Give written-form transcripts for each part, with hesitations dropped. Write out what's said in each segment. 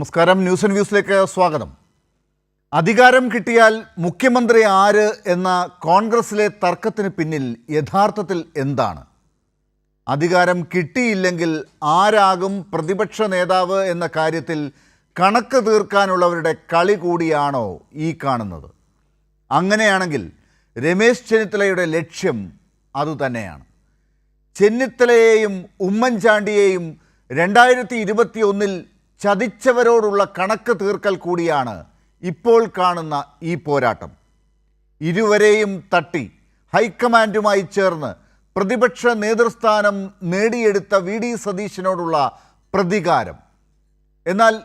നമസ്കാരം. News and വ്യൂസിലേക്ക് സ്വാഗതം. അധികാരം കിട്ടിയാൽ മുഖ്യമന്ത്രി ആര് എന്ന കോൺഗ്രസിലെ തർക്കത്തിന് പിന്നിൽ യഥാർത്ഥത്തിൽ എന്താണ്? അധികാരം കിട്ടിയില്ലെങ്കിൽ ആരാകും പ്രതിപക്ഷ നേതാവ് എന്ന കാര്യത്തിൽ കണക്ക് തീർക്കാനുള്ളവരുടെ കളി കൂടിയാണോ ഈ കാണുന്നത്? അങ്ങനെയാണെങ്കിൽ രമേശ് ചെന്നിത്തലയുടെ ലക്ഷ്യം അതുതന്നെയാണ്. ചെന്നിത്തലയെയും ഉമ്മൻചാണ്ടിയെയും 2021 ചതിച്ചവരോടുള്ള കണക്ക് തീർക്കൽ കൂടിയാണ് ഇപ്പോൾ കാണുന്ന ഈ പോരാട്ടം. ഇരുവരെയും തട്ടി ഹൈക്കമാൻഡുമായി ചേർന്ന് പ്രതിപക്ഷ നേതൃസ്ഥാനം നേടിയെടുത്ത വി.ഡി. സതീശനോടുള്ള പ്രതികാരം. എന്നാൽ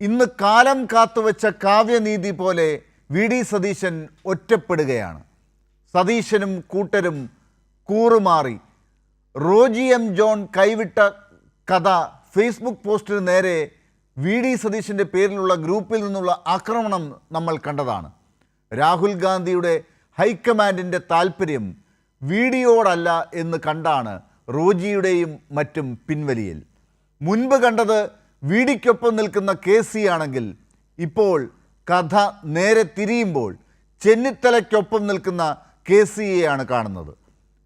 ഇന്ന് കാലം കാത്തുവച്ച കാവ്യനീതി പോലെ വി.ഡി. സതീശൻ ഒറ്റപ്പെടുകയാണ്. സതീശനും കൂട്ടരും കൂറുമാറി. റോജി എം ജോൺ കൈവിട്ട കഥ ഫേസ്ബുക്ക് പോസ്റ്റിന് നേരെ വി.ഡി. സതീശൻ്റെ പേരിലുള്ള ഗ്രൂപ്പിൽ നിന്നുള്ള ആക്രമണം നമ്മൾ കണ്ടതാണ്. രാഹുൽ ഗാന്ധിയുടെ ഹൈക്കമാൻഡിൻ്റെ താൽപ്പര്യം വീഡിയോടല്ല എന്ന് കണ്ടാണ് റോജിയുടെയും മറ്റും പിൻവലിയൽ. മുൻപ് കണ്ടത് വീഡിക്കൊപ്പം നിൽക്കുന്ന KC ആണെങ്കിൽ ഇപ്പോൾ കഥ നേരെ തിരിയുമ്പോൾ ചെന്നിത്തലയ്ക്കൊപ്പം നിൽക്കുന്ന KCയെയാണ് കാണുന്നത്.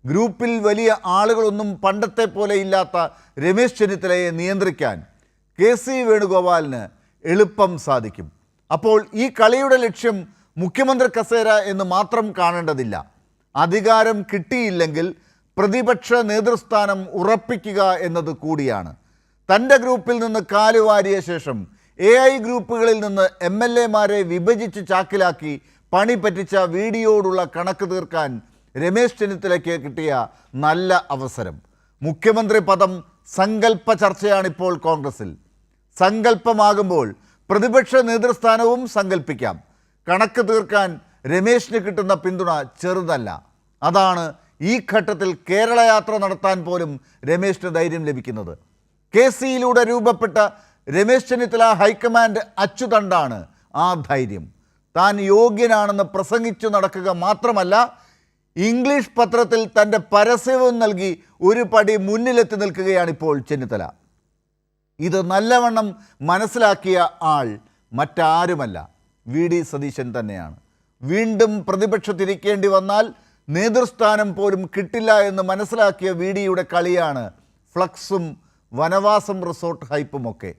ഗ്രൂപ്പിൽ വലിയ ആളുകളൊന്നും പണ്ടത്തെ പോലെ ഇല്ലാത്ത രമേശ് ചെന്നിത്തലയെ നിയന്ത്രിക്കാൻ KC വേണുഗോപാലിന് എളുപ്പം സാധിക്കും. അപ്പോൾ ഈ കളിയുടെ ലക്ഷ്യം മുഖ്യമന്ത്രി കസേര എന്ന് മാത്രം കാണേണ്ടതില്ല. അധികാരം കിട്ടിയില്ലെങ്കിൽ പ്രതിപക്ഷ നേതൃസ്ഥാനം ഉറപ്പിക്കുക എന്നത് കൂടിയാണ്. തൻ്റെ ഗ്രൂപ്പിൽ നിന്ന് കാലുവാരിയ ശേഷം AI ഗ്രൂപ്പുകളിൽ നിന്ന് MLA-മാരെ വിഭജിച്ച് ചാക്കിലാക്കി പണി പറ്റിച്ച വീഡിയോയോടുള്ള കണക്ക് തീർക്കാൻ രമേശ് ചെന്നിത്തലയ്ക്ക് കിട്ടിയ നല്ല അവസരം. മുഖ്യമന്ത്രി പദം സങ്കല്പ ചർച്ചയാണിപ്പോൾ കോൺഗ്രസിൽ. സങ്കല്പമാകുമ്പോൾ പ്രതിപക്ഷ നേതൃസ്ഥാനവും സങ്കല്പിക്കാം. കണക്ക് തീർക്കാൻ രമേശിന് കിട്ടുന്ന പിന്തുണ ചെറുതല്ല. അതാണ് ഈ ഘട്ടത്തിൽ കേരള യാത്ര നടത്താൻ പോലും രമേശിന് ധൈര്യം ലഭിക്കുന്നത്. KCയിലൂടെ രൂപപ്പെട്ട രമേശ് ചെന്നിത്തല ഹൈക്കമാൻഡ് അച്ചുതണ്ടാണ് ആ ധൈര്യം. താൻ യോഗ്യനാണെന്ന് പ്രസംഗിച്ചു നടക്കുക മാത്രമല്ല, ഇംഗ്ലീഷ് പത്രത്തിൽ തൻ്റെ പരസ്യവും നൽകി ഒരു പടി മുന്നിലെത്തി നിൽക്കുകയാണിപ്പോൾ ചെന്നിത്തല. ഇത് നല്ലവണ്ണം മനസ്സിലാക്കിയ ആൾ മറ്റാരുമല്ല, വി.ഡി. സതീശൻ തന്നെയാണ്. വീണ്ടും പ്രതിപക്ഷത്തിരിക്കേണ്ടി വന്നാൽ നേതൃസ്ഥാനം പോലും കിട്ടില്ല എന്ന് മനസ്സിലാക്കിയ വി.ഡിയുടെ കളിയാണ് ഫ്ലക്സും വനവാസം റിസോർട്ട് ഹൈപ്പുമൊക്കെ.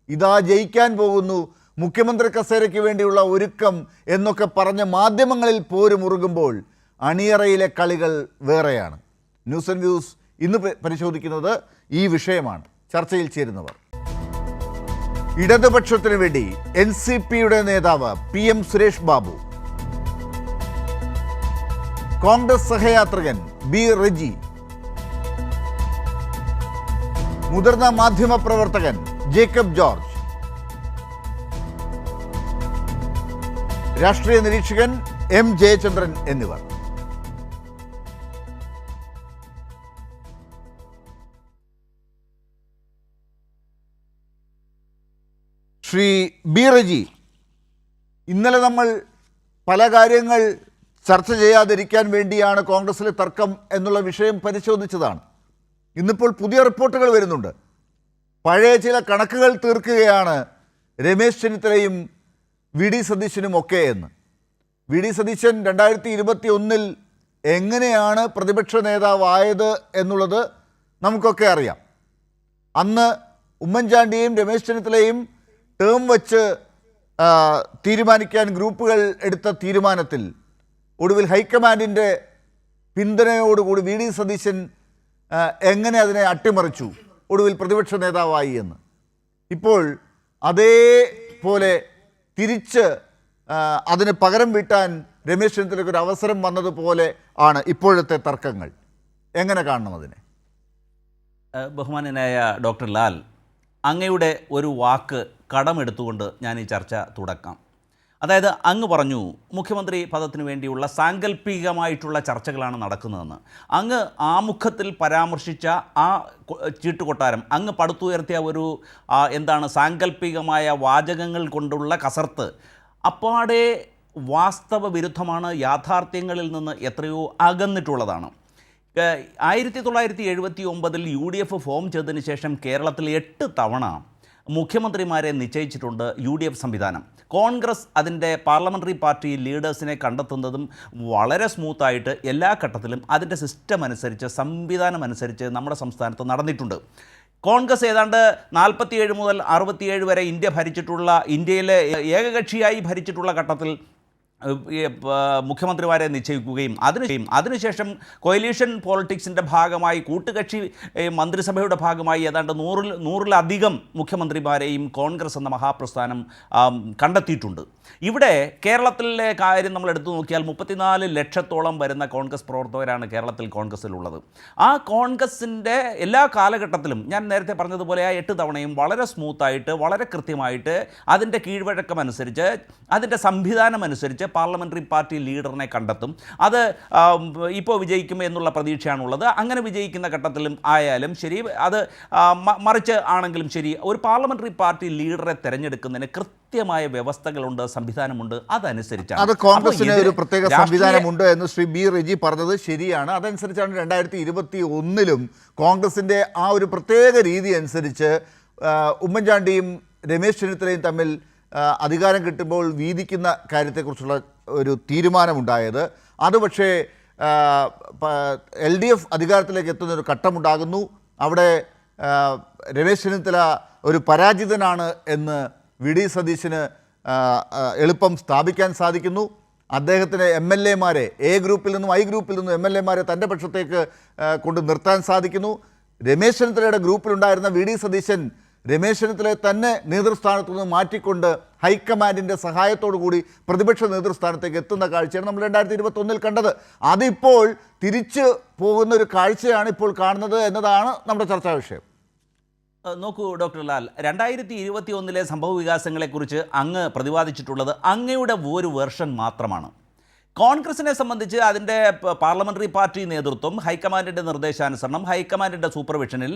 ഇതാ ജയിക്കാൻ പോകുന്നു, മുഖ്യമന്ത്രി കസേരയ്ക്ക് വേണ്ടിയുള്ള ഒരുക്കം എന്നൊക്കെ പറഞ്ഞ് മാധ്യമങ്ങളിൽ പോരുമുറുകുമ്പോൾ അണിയറയിലെ കളികൾ വേറെയാണ്. ന്യൂസ് ആൻഡ് വ്യൂസ് ഇന്ന് പരിശോധിക്കുന്നത് ഈ വിഷയമാണ്. ചർച്ചയിൽ ചേരുന്നവർ: ഇടതുപക്ഷത്തിനു വേണ്ടി NCPയുടെ നേതാവ് PM സുരേഷ് ബാബു, കോൺഗ്രസ് സഹയാത്രികൻ B. റെജി, മുതിർന്ന മാധ്യമപ്രവർത്തകൻ ജേക്കബ് ജോർജ്, രാഷ്ട്രീയ നിരീക്ഷകൻ M. ജയചന്ദ്രൻ എന്നിവർ. ശ്രീ B. റെജി, ഇന്നലെ നമ്മൾ പല കാര്യങ്ങൾ ചർച്ച ചെയ്യാതിരിക്കാൻ വേണ്ടിയാണ് കോൺഗ്രസിലെ തർക്കം എന്നുള്ള വിഷയം പരിശോധിച്ചതാണ്. ഇന്നിപ്പോൾ പുതിയ റിപ്പോർട്ടുകൾ വരുന്നുണ്ട്. പഴയ ചില കണക്കുകൾ തീർക്കുകയാണ് രമേശ് ചെന്നിത്തലയും വി.ഡി. സതീശനും ഒക്കെ എന്ന്. വി.ഡി. സതീശൻ 2021 എങ്ങനെയാണ് പ്രതിപക്ഷ നേതാവായത് എന്നുള്ളത് നമുക്കൊക്കെ അറിയാം. അന്ന് ഉമ്മൻചാണ്ടിയെയും രമേശ് ചെന്നിത്തലയും ടേം വച്ച് തീരുമാനിക്കാൻ ഗ്രൂപ്പുകൾ എടുത്ത തീരുമാനത്തിൽ ഒടുവിൽ ഹൈക്കമാൻഡിൻ്റെ പിന്തുണയോടുകൂടി വി.ഡി. സതീശൻ എങ്ങനെ അതിനെ അട്ടിമറിച്ചു, ഒടുവിൽ പ്രതിപക്ഷ നേതാവായി എന്ന്. ഇപ്പോൾ അതേപോലെ തിരിച്ച് അതിന് പകരം വീട്ടാൻ രമേശ് ചെന്നിത്തലയ്ക്ക് ഒരു അവസരം വന്നതുപോലെ ആണ് ഇപ്പോഴത്തെ തർക്കങ്ങൾ. എങ്ങനെ കാണണം അതിനെ? ബഹുമാനനായ ഡോക്ടർ ലാൽ, അങ്ങയുടെ ഒരു വാക്ക് കടമെടുത്തുകൊണ്ട് ഞാൻ ഈ ചർച്ച തുടക്കാം. അതായത് അങ്ങ് പറഞ്ഞു മുഖ്യമന്ത്രി പദത്തിന് വേണ്ടിയുള്ള സാങ്കല്പികമായിട്ടുള്ള ചർച്ചകളാണ് നടക്കുന്നതെന്ന്. അങ്ങ് ആമുഖത്തിൽ പരാമർശിച്ച ആ ചീട്ടുകൊട്ടാരം, അങ്ങ് പടുത്തുയർത്തിയ ഒരു എന്താണ് സാങ്കല്പികമായ വാചകങ്ങൾ കൊണ്ടുള്ള കസർത്ത് അപ്പാടെ വാസ്തവ വിരുദ്ധമാണ്, യാഥാർത്ഥ്യങ്ങളിൽ നിന്ന് എത്രയോ അകന്നിട്ടുള്ളതാണ്. 1979 UDF ഫോം ചെയ്തതിന് ശേഷം കേരളത്തിൽ 8 തവണ മുഖ്യമന്ത്രിമാരെ നിശ്ചയിച്ചിട്ടുണ്ട് UDF സംവിധാനം. കോൺഗ്രസ് അതിൻ്റെ പാർലമെൻ്ററി പാർട്ടി ലീഡേഴ്സിനെ കണ്ടെത്തുന്നതും വളരെ സ്മൂത്തായിട്ട് എല്ലാ ഘട്ടത്തിലും അതിൻ്റെ സിസ്റ്റം അനുസരിച്ച് സംവിധാനം അനുസരിച്ച് നമ്മുടെ സംസ്ഥാനത്ത് നടന്നിട്ടുണ്ട്. കോൺഗ്രസ് ഏതാണ്ട് 47 മുതൽ 67 വരെ ഇന്ത്യ ഭരിച്ചിട്ടുള്ള, ഇന്ത്യയിലെ ഏകകക്ഷിയായി ഭരിച്ചിട്ടുള്ള ഘട്ടത്തിൽ മുഖ്യമന്ത്രിമാരെ നിശ്ചയിക്കുകയും അതിനുശേഷം കൊയലീഷൻ പോളിറ്റിക്സിൻ്റെ ഭാഗമായി കൂട്ടുകക്ഷി മന്ത്രിസഭയുടെ ഭാഗമായി ഏതാണ്ട് 100-ലധികം മുഖ്യമന്ത്രിമാരെയും കോൺഗ്രസ് എന്ന മഹാപ്രസ്ഥാനം കണ്ടെത്തിയിട്ടുണ്ട്. ഇവിടെ കേരളത്തിലെ കാര്യം നമ്മൾ എടുത്തു നോക്കിയാൽ 34 ലക്ഷത്തോളം വരുന്ന കോൺഗ്രസ് പ്രവർത്തകരാണ് കേരളത്തിൽ കോൺഗ്രസ്സിലുള്ളത്. ആ കോൺഗ്രസിൻ്റെ എല്ലാ കാലഘട്ടത്തിലും ഞാൻ നേരത്തെ പറഞ്ഞതുപോലെ ആ 8 തവണയും വളരെ സ്മൂത്തായിട്ട് വളരെ കൃത്യമായിട്ട് അതിൻ്റെ കീഴ്വഴക്കമനുസരിച്ച് അതിൻ്റെ സംവിധാനം അനുസരിച്ച് പാർലമെൻ്ററി പാർട്ടി ലീഡറിനെ കണ്ടെത്തും. അത് ഇപ്പോൾ വിജയിക്കും എന്നുള്ള പ്രതീക്ഷയാണുള്ളത്. അങ്ങനെ വിജയിക്കുന്ന ഘട്ടത്തിലും ആയാലും ശരി, അത് മറിച്ച് ആണെങ്കിലും ശരി, ഒരു പാർലമെൻ്ററി പാർട്ടി ലീഡറെ തിരഞ്ഞെടുക്കുന്നതിന് കൃത്യമായ വ്യവസ്ഥകളുണ്ട്, സംവിധാനമുണ്ട്. അതനുസരിച്ചാണ്. അത് കോൺഗ്രസിന് ഒരു പ്രത്യേക സംവിധാനമുണ്ട് എന്ന് ശ്രീ ബി റെജി പറഞ്ഞത് ശരിയാണ്. അതനുസരിച്ചാണ് 2021 കോൺഗ്രസിൻ്റെ ആ ഒരു പ്രത്യേക രീതി അനുസരിച്ച് ഉമ്മൻചാണ്ടിയും രമേശ് ചെന്നിത്തലയും തമ്മിൽ അധികാരം കിട്ടുമ്പോൾ വീതിക്കുന്ന കാര്യത്തെക്കുറിച്ചുള്ള ഒരു തീരുമാനമുണ്ടായത്. അത് പക്ഷേ LDF അധികാരത്തിലേക്ക് എത്തുന്നൊരു ഘട്ടമുണ്ടാകുന്നു. അവിടെ രമേശ് ചെന്നിത്തല ഒരു പരാജിതനാണ് എന്ന് VD സതീശന് എളുപ്പം സ്ഥാപിക്കാൻ സാധിക്കുന്നു. അദ്ദേഹത്തിന് MLA-മാരെ A ഗ്രൂപ്പിൽ നിന്നും I ഗ്രൂപ്പിൽ നിന്നും MLA-മാരെ തൻ്റെ പക്ഷത്തേക്ക് കൊണ്ട് നിർത്താൻ സാധിക്കുന്നു. രമേശ് ചെന്നിത്തലയുടെ ഗ്രൂപ്പിലുണ്ടായിരുന്ന VD സതീശൻ രമേശ് ചെന്നിത്തലയെ തന്നെ നേതൃസ്ഥാനത്തു നിന്ന് മാറ്റിക്കൊണ്ട് ഹൈക്കമാൻഡിൻ്റെ സഹായത്തോടു കൂടി പ്രതിപക്ഷ നേതൃസ്ഥാനത്തേക്ക് എത്തുന്ന കാഴ്ചയാണ് നമ്മൾ 2021 കണ്ടത്. അതിപ്പോൾ തിരിച്ചു പോകുന്ന ഒരു കാഴ്ചയാണ് ഇപ്പോൾ കാണുന്നത് എന്നതാണ് നമ്മുടെ ചർച്ചാ വിഷയം. നോക്കൂ ഡോക്ടർ ലാൽ, 2021 സംഭവ വികാസങ്ങളെക്കുറിച്ച് അങ്ങ് പ്രതിപാദിച്ചിട്ടുള്ളത് അങ്ങയുടെ ഒരു വെർഷൻ മാത്രമാണ്. കോൺഗ്രസിനെ സംബന്ധിച്ച് അതിൻ്റെ പാർലമെൻ്ററി പാർട്ടി നേതൃത്വം ഹൈക്കമാൻഡിൻ്റെ നിർദ്ദേശാനുസരണം ഹൈക്കമാൻഡിൻ്റെ സൂപ്പർവിഷനിൽ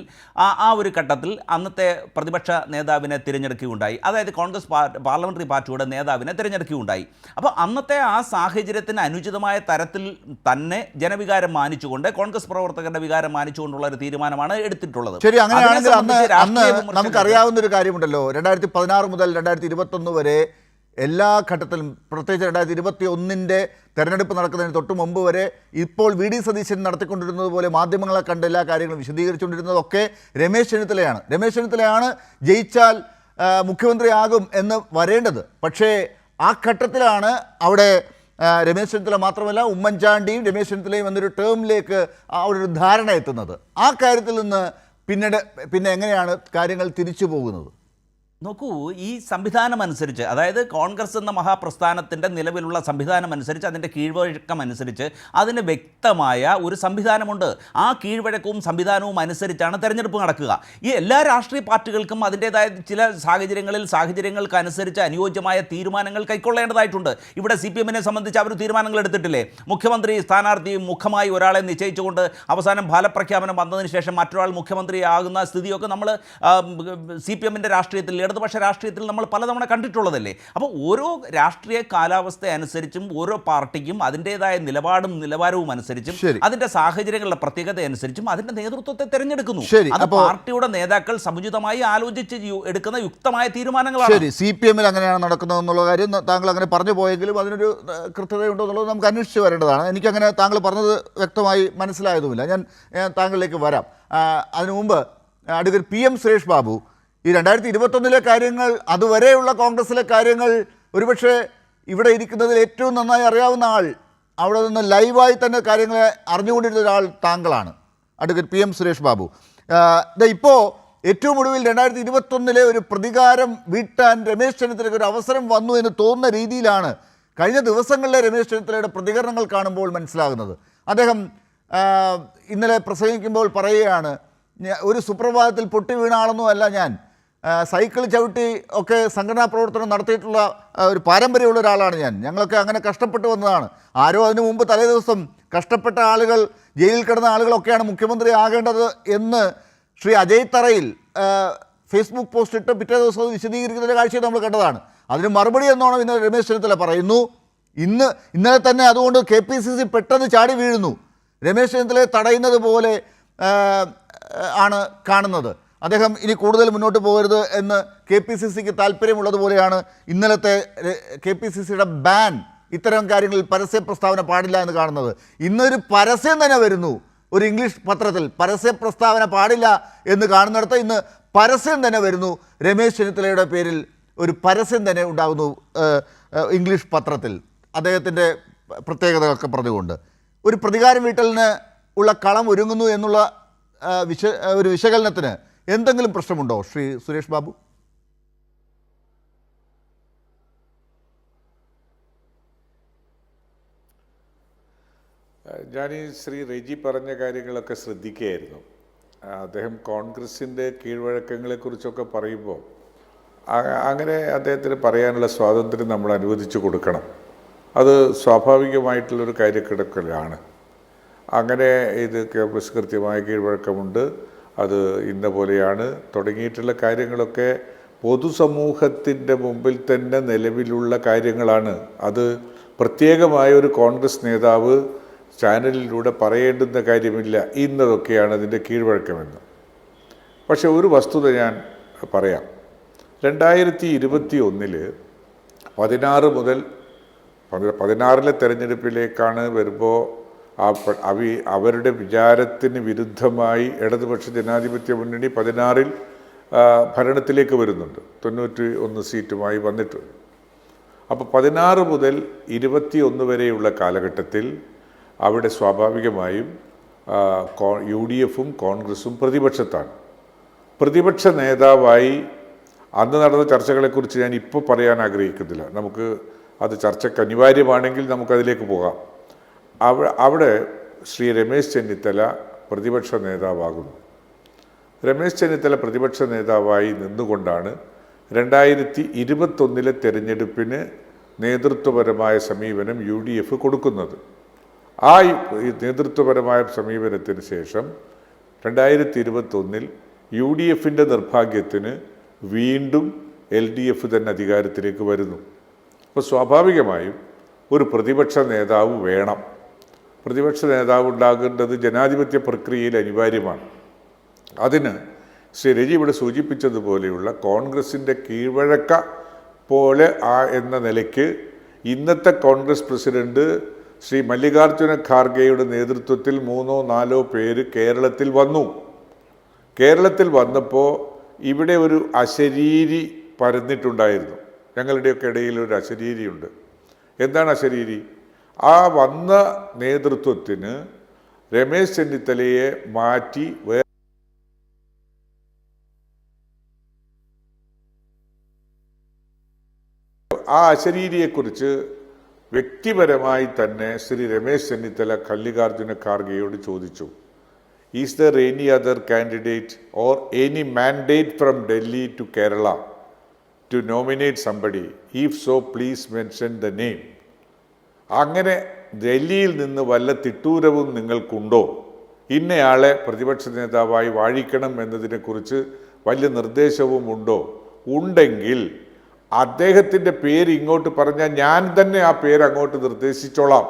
ആ ഒരു ഘട്ടത്തിൽ അന്നത്തെ പ്രതിപക്ഷ നേതാവിനെ തിരഞ്ഞെടുക്കുകയുണ്ടായി. അതായത് കോൺഗ്രസ് പാർലമെൻ്ററി പാർട്ടിയുടെ നേതാവിനെ തിരഞ്ഞെടുക്കുകയുണ്ടായി. അപ്പോൾ അന്നത്തെ ആ സാഹചര്യത്തിന് അനുചിതമായ തരത്തിൽ തന്നെ ജനവികാരം മാനിച്ചുകൊണ്ട്, കോൺഗ്രസ് പ്രവർത്തകരുടെ വികാരം മാനിച്ചുകൊണ്ടുള്ള ഒരു തീരുമാനമാണ് എടുത്തിട്ടുള്ളത്. ശരി, അങ്ങനെയാണെങ്കിൽ അന്ന് നമുക്കറിയാവുന്ന ഒരു കാര്യമുണ്ടല്ലോ, 2016 മുതൽ 2021 വരെ എല്ലാ ഘട്ടത്തിലും, പ്രത്യേകിച്ച് 2021 തെരഞ്ഞെടുപ്പ് നടക്കുന്നതിന് തൊട്ട് മുമ്പ് വരെ ഇപ്പോൾ VD സതീശൻ നടത്തിക്കൊണ്ടിരുന്നത് പോലെ മാധ്യമങ്ങളെ കണ്ട് എല്ലാ കാര്യങ്ങളും വിശദീകരിച്ചുകൊണ്ടിരുന്നതൊക്കെ രമേശ് ചെന്നിത്തലയാണ് ജയിച്ചാൽ മുഖ്യമന്ത്രിയാകും എന്ന് വരേണ്ടത്. പക്ഷേ ആ ഘട്ടത്തിലാണ് അവിടെ രമേശ് ചെന്നിത്തല മാത്രമല്ല ഉമ്മൻചാണ്ടിയും രമേശ് ചെന്നിത്തലയും എന്നൊരു ടേമിലേക്ക് ആ ഒരു ധാരണ എത്തുന്നത്. ആ കാര്യത്തിൽ നിന്ന് പിന്നെ എങ്ങനെയാണ് കാര്യങ്ങൾ തിരിച്ചു പോകുന്നത്? നോക്കൂ, ഈ സംവിധാനം അനുസരിച്ച്, അതായത് കോൺഗ്രസ് എന്ന മഹാപ്രസ്ഥാനത്തിൻ്റെ നിലവിലുള്ള സംവിധാനം അനുസരിച്ച്, അതിൻ്റെ കീഴ്വഴക്കം അനുസരിച്ച് അതിന് വ്യക്തമായ ഒരു സംവിധാനമുണ്ട്. ആ കീഴ്വഴക്കവും സംവിധാനവും അനുസരിച്ചാണ് തെരഞ്ഞെടുപ്പ് നടക്കുക. ഈ എല്ലാ രാഷ്ട്രീയ പാർട്ടികൾക്കും അതിൻ്റേതായ ചില സാഹചര്യങ്ങൾക്കനുസരിച്ച് അനുയോജ്യമായ തീരുമാനങ്ങൾ കൈക്കൊള്ളേണ്ടതായിട്ടുണ്ട്. ഇവിടെ CPM-നെ സംബന്ധിച്ച് അവർ തീരുമാനങ്ങൾ എടുത്തിട്ടില്ലേ? മുഖ്യമന്ത്രി സ്ഥാനാർത്ഥി മുഖമായി ഒരാളെ നിശ്ചയിച്ചുകൊണ്ട് അവസാനം ഫലപ്രഖ്യാപനം വന്നതിന് ശേഷം മറ്റൊരാൾ മുഖ്യമന്ത്രിയാകുന്ന സ്ഥിതിയൊക്കെ നമ്മൾ CPM-ൻ്റെ രാഷ്ട്രീയത്തിൽ, ഇടതുപക്ഷ രാഷ്ട്രീയത്തിൽ നമ്മൾ പലതവണ കണ്ടിട്ടുള്ളതല്ലേ. അപ്പോൾ ഓരോ രാഷ്ട്രീയ കാലാവസ്ഥ അനുസരിച്ചും ഓരോ പാർട്ടിക്കും അതിൻ്റേതായ നിലവാരവും അനുസരിച്ചും അതിൻ്റെ സാഹചര്യങ്ങളുടെ പ്രത്യേകത അനുസരിച്ചും അതിൻ്റെ നേതൃത്വത്തെ തിരഞ്ഞെടുക്കുന്നു. അത് പാർട്ടിയുടെ നേതാക്കൾ സമുചിതമായി ആലോചിച്ച് എടുക്കുന്ന യുക്തമായ തീരുമാനങ്ങളാണ്. ശരി, CPM-ൽ അങ്ങനെയാണ് നടക്കുന്നതെന്നുള്ള കാര്യം താങ്കൾ അങ്ങനെ പറഞ്ഞു പോയെങ്കിലും അതിനൊരു കൃത്യതയുണ്ടോ എന്നുള്ളത് നമുക്ക് അന്വേഷിച്ച് വരേണ്ടതാണ്. എനിക്കങ്ങനെ താങ്കൾ പറഞ്ഞത് വ്യക്തമായി മനസ്സിലായതുമില്ല. ഞാൻ താങ്കളിലേക്ക് വരാം. അതിനു മുമ്പ് അഡ്വക്കേറ്റ് PM സുരേഷ് ബാബു, ഈ 2021 കാര്യങ്ങൾ, അതുവരെയുള്ള കോൺഗ്രസിലെ കാര്യങ്ങൾ ഒരുപക്ഷെ ഇവിടെ ഇരിക്കുന്നതിൽ ഏറ്റവും നന്നായി അറിയാവുന്ന ആൾ, അവിടെ നിന്ന് ലൈവായി തന്നെ കാര്യങ്ങളെ അറിഞ്ഞുകൊണ്ടിരുന്ന ഒരാൾ താങ്കളാണ്, അഡ്വക്കേറ്റ് PM സുരേഷ് ബാബു. ഇപ്പോൾ ഏറ്റവും ഒടുവിൽ 2021 ഒരു പ്രതികാരം വീട്ടാൻ രമേശ് ചെന്നിത്തലയ്ക്ക് ഒരു അവസരം വന്നു എന്ന് തോന്നുന്ന രീതിയിലാണ് കഴിഞ്ഞ ദിവസങ്ങളിലെ രമേശ് ചെന്നിത്തലയുടെ പ്രതികരണങ്ങൾ കാണുമ്പോൾ മനസ്സിലാകുന്നത്. അദ്ദേഹം ഇന്നലെ പ്രസംഗിക്കുമ്പോൾ പറയുകയാണ്, ഒരു സുപ്രഭാതത്തിൽ പൊട്ടി വീണ ആളൊന്നും അല്ല ഞാൻ, സൈക്കിൾ ചവിട്ടി ഒക്കെ സംഘടനാ പ്രവർത്തനം നടത്തിയിട്ടുള്ള ഒരു പാരമ്പര്യമുള്ള ഒരാളാണ് ഞങ്ങളൊക്കെ അങ്ങനെ കഷ്ടപ്പെട്ട് വന്നതാണ്. ആരോ അതിനു മുമ്പ് തലേ ദിവസം കഷ്ടപ്പെട്ട ആളുകൾ, ജയിലിൽ കിടന്ന ആളുകളൊക്കെയാണ് മുഖ്യമന്ത്രി ആകേണ്ടത് എന്ന് ശ്രീ അജയ് തറയിൽ ഫേസ്ബുക്ക് പോസ്റ്റ് ഇട്ട് പിറ്റേ ദിവസം അത് വിശദീകരിക്കുന്ന ഒരു കാഴ്ച നമ്മൾ കണ്ടതാണ്. അതിന് മറുപടി എന്നോണം ഇന്നലെ രമേശ് ചെന്നിത്തല പറയുന്നു. ഇന്നലെ തന്നെ അതുകൊണ്ട് KPCC പെട്ടെന്ന് ചാടി വീഴുന്നു, രമേശ് ചെന്നിത്തലയെ തടയുന്നത് പോലെ ആണ് കാണുന്നത്. അദ്ദേഹം ഇനി കൂടുതൽ മുന്നോട്ട് പോകരുത് എന്ന് KPCCക്ക് താല്പര്യമുള്ളതുപോലെയാണ് ഇന്നലത്തെ KPCCയുടെ ബാൻ ഇത്തരം കാര്യങ്ങളിൽ പരസ്യ പ്രസ്താവന പാടില്ല എന്ന് കാണുന്നത്. ഇന്നൊരു പരസ്യം തന്നെ വരുന്നു ഒരു ഇംഗ്ലീഷ് പത്രത്തിൽ, പരസ്യ പ്രസ്താവന പാടില്ല എന്ന് കാണുന്നിടത്ത് ഇന്ന് പരസ്യം തന്നെ വരുന്നു. രമേശ് ചെന്നിത്തലയുടെ പേരിൽ ഒരു പരസ്യം തന്നെ ഉണ്ടാകുന്നു ഇംഗ്ലീഷ് പത്രത്തിൽ, അദ്ദേഹത്തിൻ്റെ പ്രത്യേകതകളൊക്കെ പറഞ്ഞുകൊണ്ട്. ഒരു പ്രതികാരം വീട്ടലിന് ഉള്ള കളം ഒരുങ്ങുന്നു എന്നുള്ള ഒരു വിശകലനത്തിന് എന്തെങ്കിലും പ്രശ്നമുണ്ടോ ശ്രീ സുരേഷ് ബാബു? ഞാൻ ഈ ശ്രീ റെജി പറഞ്ഞ കാര്യങ്ങളൊക്കെ ശ്രദ്ധിക്കുകയായിരുന്നു. അദ്ദേഹം കോൺഗ്രസിൻ്റെ കീഴ്വഴക്കങ്ങളെക്കുറിച്ചൊക്കെ പറയുമ്പോൾ അങ്ങനെ അദ്ദേഹത്തിന് പറയാനുള്ള സ്വാതന്ത്ര്യം നമ്മൾ അനുവദിച്ചു കൊടുക്കണം. അത് സ്വാഭാവികമായിട്ടുള്ളൊരു കാര്യക്കിടക്കലാണ്. അങ്ങനെ ഇത് കോൺഗ്രസ് കൃത്യമായ കീഴ്വഴക്കമുണ്ട്, അത് ഇന്ന പോലെയാണ് തുടങ്ങിയിട്ടുള്ള കാര്യങ്ങളൊക്കെ പൊതുസമൂഹത്തിൻ്റെ മുമ്പിൽ തന്നെ നിലവിലുള്ള കാര്യങ്ങളാണ്. അത് പ്രത്യേകമായ ഒരു കോൺഗ്രസ് നേതാവ് ചാനലിലൂടെ പറയേണ്ടുന്ന കാര്യമില്ല, ഇന്നതൊക്കെയാണ് അതിൻ്റെ കീഴ്വഴക്കമെന്ന്. പക്ഷെ ഒരു വസ്തുത ഞാൻ പറയാം. 2021 16 മുതൽ 16 തെരഞ്ഞെടുപ്പിലേക്കാണ് വരുമ്പോൾ അവരുടെ വിചാരത്തിന് വിരുദ്ധമായി ഇടതുപക്ഷ ജനാധിപത്യ മുന്നണി 16 ഭരണത്തിലേക്ക് വരുന്നുണ്ട്, 91 സീറ്റുമായി വന്നിട്ടുണ്ട്. അപ്പോൾ 16 മുതൽ 21 വരെയുള്ള കാലഘട്ടത്തിൽ അവിടെ സ്വാഭാവികമായും UDFും കോൺഗ്രസും പ്രതിപക്ഷത്താണ്. പ്രതിപക്ഷ നേതാവായി അന്ന് നടന്ന ചർച്ചകളെക്കുറിച്ച് ഞാൻ ഇപ്പോൾ പറയാൻ ആഗ്രഹിക്കുന്നില്ല. നമുക്ക് അത് ചർച്ചയ്ക്ക് അനിവാര്യമാണെങ്കിൽ നമുക്കതിലേക്ക് പോകാം. അവിടെ ശ്രീ രമേശ് ചെന്നിത്തല പ്രതിപക്ഷ നേതാവാകുന്നു. രമേശ് ചെന്നിത്തല പ്രതിപക്ഷ നേതാവായി നിന്നുകൊണ്ടാണ് 2021 തെരഞ്ഞെടുപ്പിന് നേതൃത്വപരമായ സമീപനം UDF കൊടുക്കുന്നത്. ആ നേതൃത്വപരമായ സമീപനത്തിന് ശേഷം 2021 UDFിൻ്റെ നിർഭാഗ്യത്തിന് വീണ്ടും LDF തന്നെ അധികാരത്തിലേക്ക് വരുന്നു. അപ്പോൾ സ്വാഭാവികമായും ഒരു പ്രതിപക്ഷ നേതാവ് വേണം. പ്രതിപക്ഷ നേതാവ് ഉണ്ടാകേണ്ടത് ജനാധിപത്യ പ്രക്രിയയിൽ അനിവാര്യമാണ്. അതിന് ശ്രീ രജി ഇവിടെ സൂചിപ്പിച്ചതുപോലെയുള്ള കോൺഗ്രസിൻ്റെ കീഴ്വഴക്ക പോലെ എന്ന നിലയ്ക്ക് ഇന്നത്തെ കോൺഗ്രസ് പ്രസിഡന്റ് ശ്രീ മല്ലികാർജുന ഖാർഗെയുടെ നേതൃത്വത്തിൽ 3-4 പേര് കേരളത്തിൽ വന്നു. കേരളത്തിൽ വന്നപ്പോൾ ഇവിടെ ഒരു അശരീരി പരന്നിട്ടുണ്ടായിരുന്നു. ഞങ്ങളുടെയൊക്കെ ഇടയിൽ ഒരു അശരീരിയുണ്ട്. എന്താണ് അശരീരി? ആ വന്ന നേതൃത്വത്തിന് രമേശ് ചെന്നിത്തലയെ മാറ്റി ആ അശരീരിയെക്കുറിച്ച് വ്യക്തിപരമായി തന്നെ ശ്രീ രമേശ് ചെന്നിത്തല മല്ലികാർജുന ഖാർഗെയോട് ചോദിച്ചു, is there any other candidate or any mandate from Delhi to Kerala to nominate somebody? If so please mention the name. അങ്ങനെ ഡൽഹിയിൽ നിന്ന് വല്ല തിട്ടൂരവും നിങ്ങൾക്കുണ്ടോ? ഇന്നയാളെ പ്രതിപക്ഷ നേതാവായി വാഴിക്കണം എന്നതിനെക്കുറിച്ച് വലിയ നിർദ്ദേശവും ഉണ്ടോ? ഉണ്ടെങ്കിൽ അദ്ദേഹത്തിൻ്റെ പേര് ഇങ്ങോട്ട് പറഞ്ഞാൽ ഞാൻ തന്നെ ആ പേര് അങ്ങോട്ട് നിർദ്ദേശിച്ചോളാം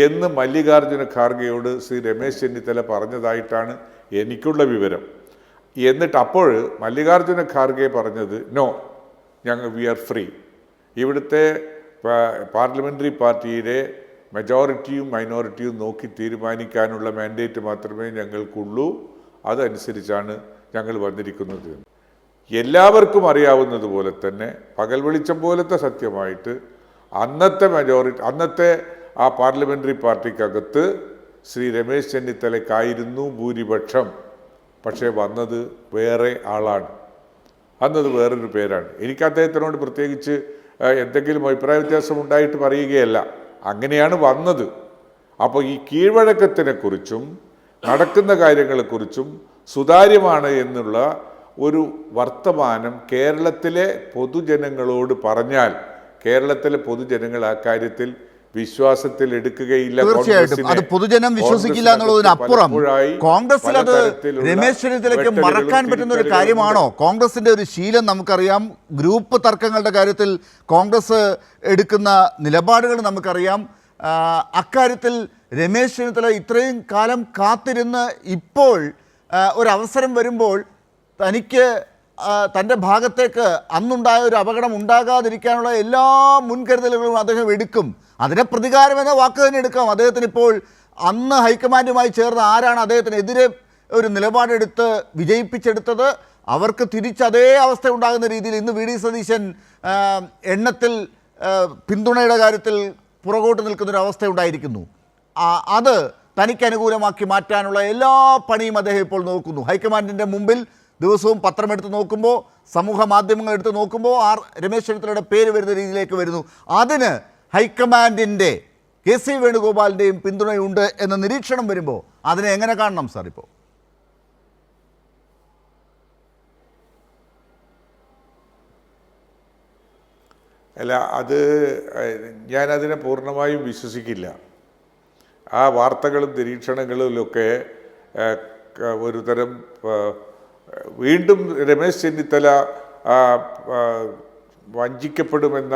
എന്ന് മല്ലികാർജുന ഖാർഗെയോട് ശ്രീ രമേശ് ചെന്നിത്തല പറഞ്ഞതായിട്ടാണ് എനിക്കുള്ള വിവരം. എന്നിട്ട് അപ്പോൾ മല്ലികാർജുന ഖാർഗെ പറഞ്ഞത് നോ, വി ആർ ഫ്രീ. ഇവിടുത്തെ പാർലമെൻ്ററി പാർട്ടിയിലെ മെജോറിറ്റിയും മൈനോറിറ്റിയും നോക്കി തീരുമാനിക്കാനുള്ള മാൻഡേറ്റ് മാത്രമേ ഞങ്ങൾക്കുള്ളൂ, അതനുസരിച്ചാണ് ഞങ്ങൾ വന്നിരിക്കുന്നത്. എല്ലാവർക്കും അറിയാവുന്നതുപോലെ തന്നെ പകൽ വെളിച്ചം പോലത്തെ സത്യമായിട്ട് അന്നത്തെ ആ പാർലമെൻ്ററി പാർട്ടിക്കകത്ത് ശ്രീ രമേശ് ചെന്നിത്തലയ്ക്കായിരുന്നു ഭൂരിപക്ഷം. പക്ഷേ വന്നത് വേറെ ആളാണ്, അന്നത് വേറൊരു പേരാണ്. എനിക്ക് അദ്ദേഹത്തിനോട് പ്രത്യേകിച്ച് എന്തെങ്കിലും അഭിപ്രായ വ്യത്യാസം ഉണ്ടായിട്ട് പറയുകയല്ല, അങ്ങനെയാണ് വന്നത്. അപ്പോൾ ഈ കീഴ്വഴക്കത്തിനെക്കുറിച്ചും നടക്കുന്ന കാര്യങ്ങളെക്കുറിച്ചും സുതാര്യമാണ് എന്നുള്ള ഒരു വർത്തമാനം കേരളത്തിലെ പൊതുജനങ്ങളോട് പറഞ്ഞാൽ കേരളത്തിലെ പൊതുജനങ്ങൾ ആ കാര്യത്തിൽ വിശ്വാസത്തിൽ എടുക്കുകയില്ല. തീർച്ചയായിട്ടും അത് പൊതുജനം വിശ്വസിക്കില്ല എന്നുള്ളതിനപ്പുറം കോൺഗ്രസിൽ അത് രമേശ് ചെന്നിത്തലയ്ക്ക് മറക്കാൻ പറ്റുന്ന ഒരു കാര്യമാണോ? കോൺഗ്രസിന്റെ ഒരു ശീലം നമുക്കറിയാം. ഗ്രൂപ്പ് തർക്കങ്ങളുടെ കാര്യത്തിൽ കോൺഗ്രസ് എടുക്കുന്ന നിലപാടുകൾ നമുക്കറിയാം. അക്കാര്യത്തിൽ രമേശ് ചെന്നിത്തല ഇത്രയും കാലം കാത്തിരുന്ന് ഇപ്പോൾ ഒരവസരം വരുമ്പോൾ തനിക്ക് തൻ്റെ ഭാഗത്തേക്ക് അന്നുണ്ടായ ഒരു അപകടം ഉണ്ടാകാതിരിക്കാനുള്ള എല്ലാ മുൻകരുതലുകളും അദ്ദേഹം എടുക്കും. അതിനെ പ്രതികാരം എന്ന വാക്ക് തന്നെ എടുക്കാം. അദ്ദേഹത്തിന് ഇപ്പോൾ അന്ന് ഹൈക്കമാൻഡുമായി ചേർന്ന് ആരാണ് അദ്ദേഹത്തിനെതിരെ ഒരു നിലപാടെടുത്ത് വിജയിപ്പിച്ചെടുത്തത്, അവർക്ക് തിരിച്ച് അതേ അവസ്ഥ ഉണ്ടാകുന്ന രീതിയിൽ ഇന്ന് വി ഡി സതീശൻ എണ്ണത്തിൽ പിന്തുണയുടെ കാര്യത്തിൽ പുറകോട്ട് നിൽക്കുന്നൊരവസ്ഥ ഉണ്ടായിരിക്കുന്നു. അത് തനിക്ക് അനുകൂലമാക്കി മാറ്റാനുള്ള എല്ലാ പണിയും അദ്ദേഹം ഇപ്പോൾ നോക്കുന്നു. ഹൈക്കമാൻഡിൻ്റെ മുമ്പിൽ ദിവസവും പത്രമെടുത്ത് നോക്കുമ്പോൾ, സമൂഹ മാധ്യമങ്ങൾ എടുത്ത് നോക്കുമ്പോൾ രമേശ് ചെന്നിത്തലയുടെ പേര് വരുന്ന രീതിയിലേക്ക് വരുന്നു. അതിന് ഹൈക്കമാൻഡിൻ്റെ കെ.സി. വേണുഗോപാലിൻ്റെയും പിന്തുണയുണ്ട് എന്ന നിരീക്ഷണം വരുമ്പോൾ അതിനെ എങ്ങനെ കാണണം സാർ? ഇപ്പോൾ അല്ല, അത് ഞാനതിനെ പൂർണ്ണമായും വിശ്വസിക്കില്ല. ആ വാർത്തകളും നിരീക്ഷണങ്ങളിലൊക്കെ ഒരു തരം വീണ്ടും രമേശ് ചെന്നിത്തല വഞ്ചിക്കപ്പെടുമെന്ന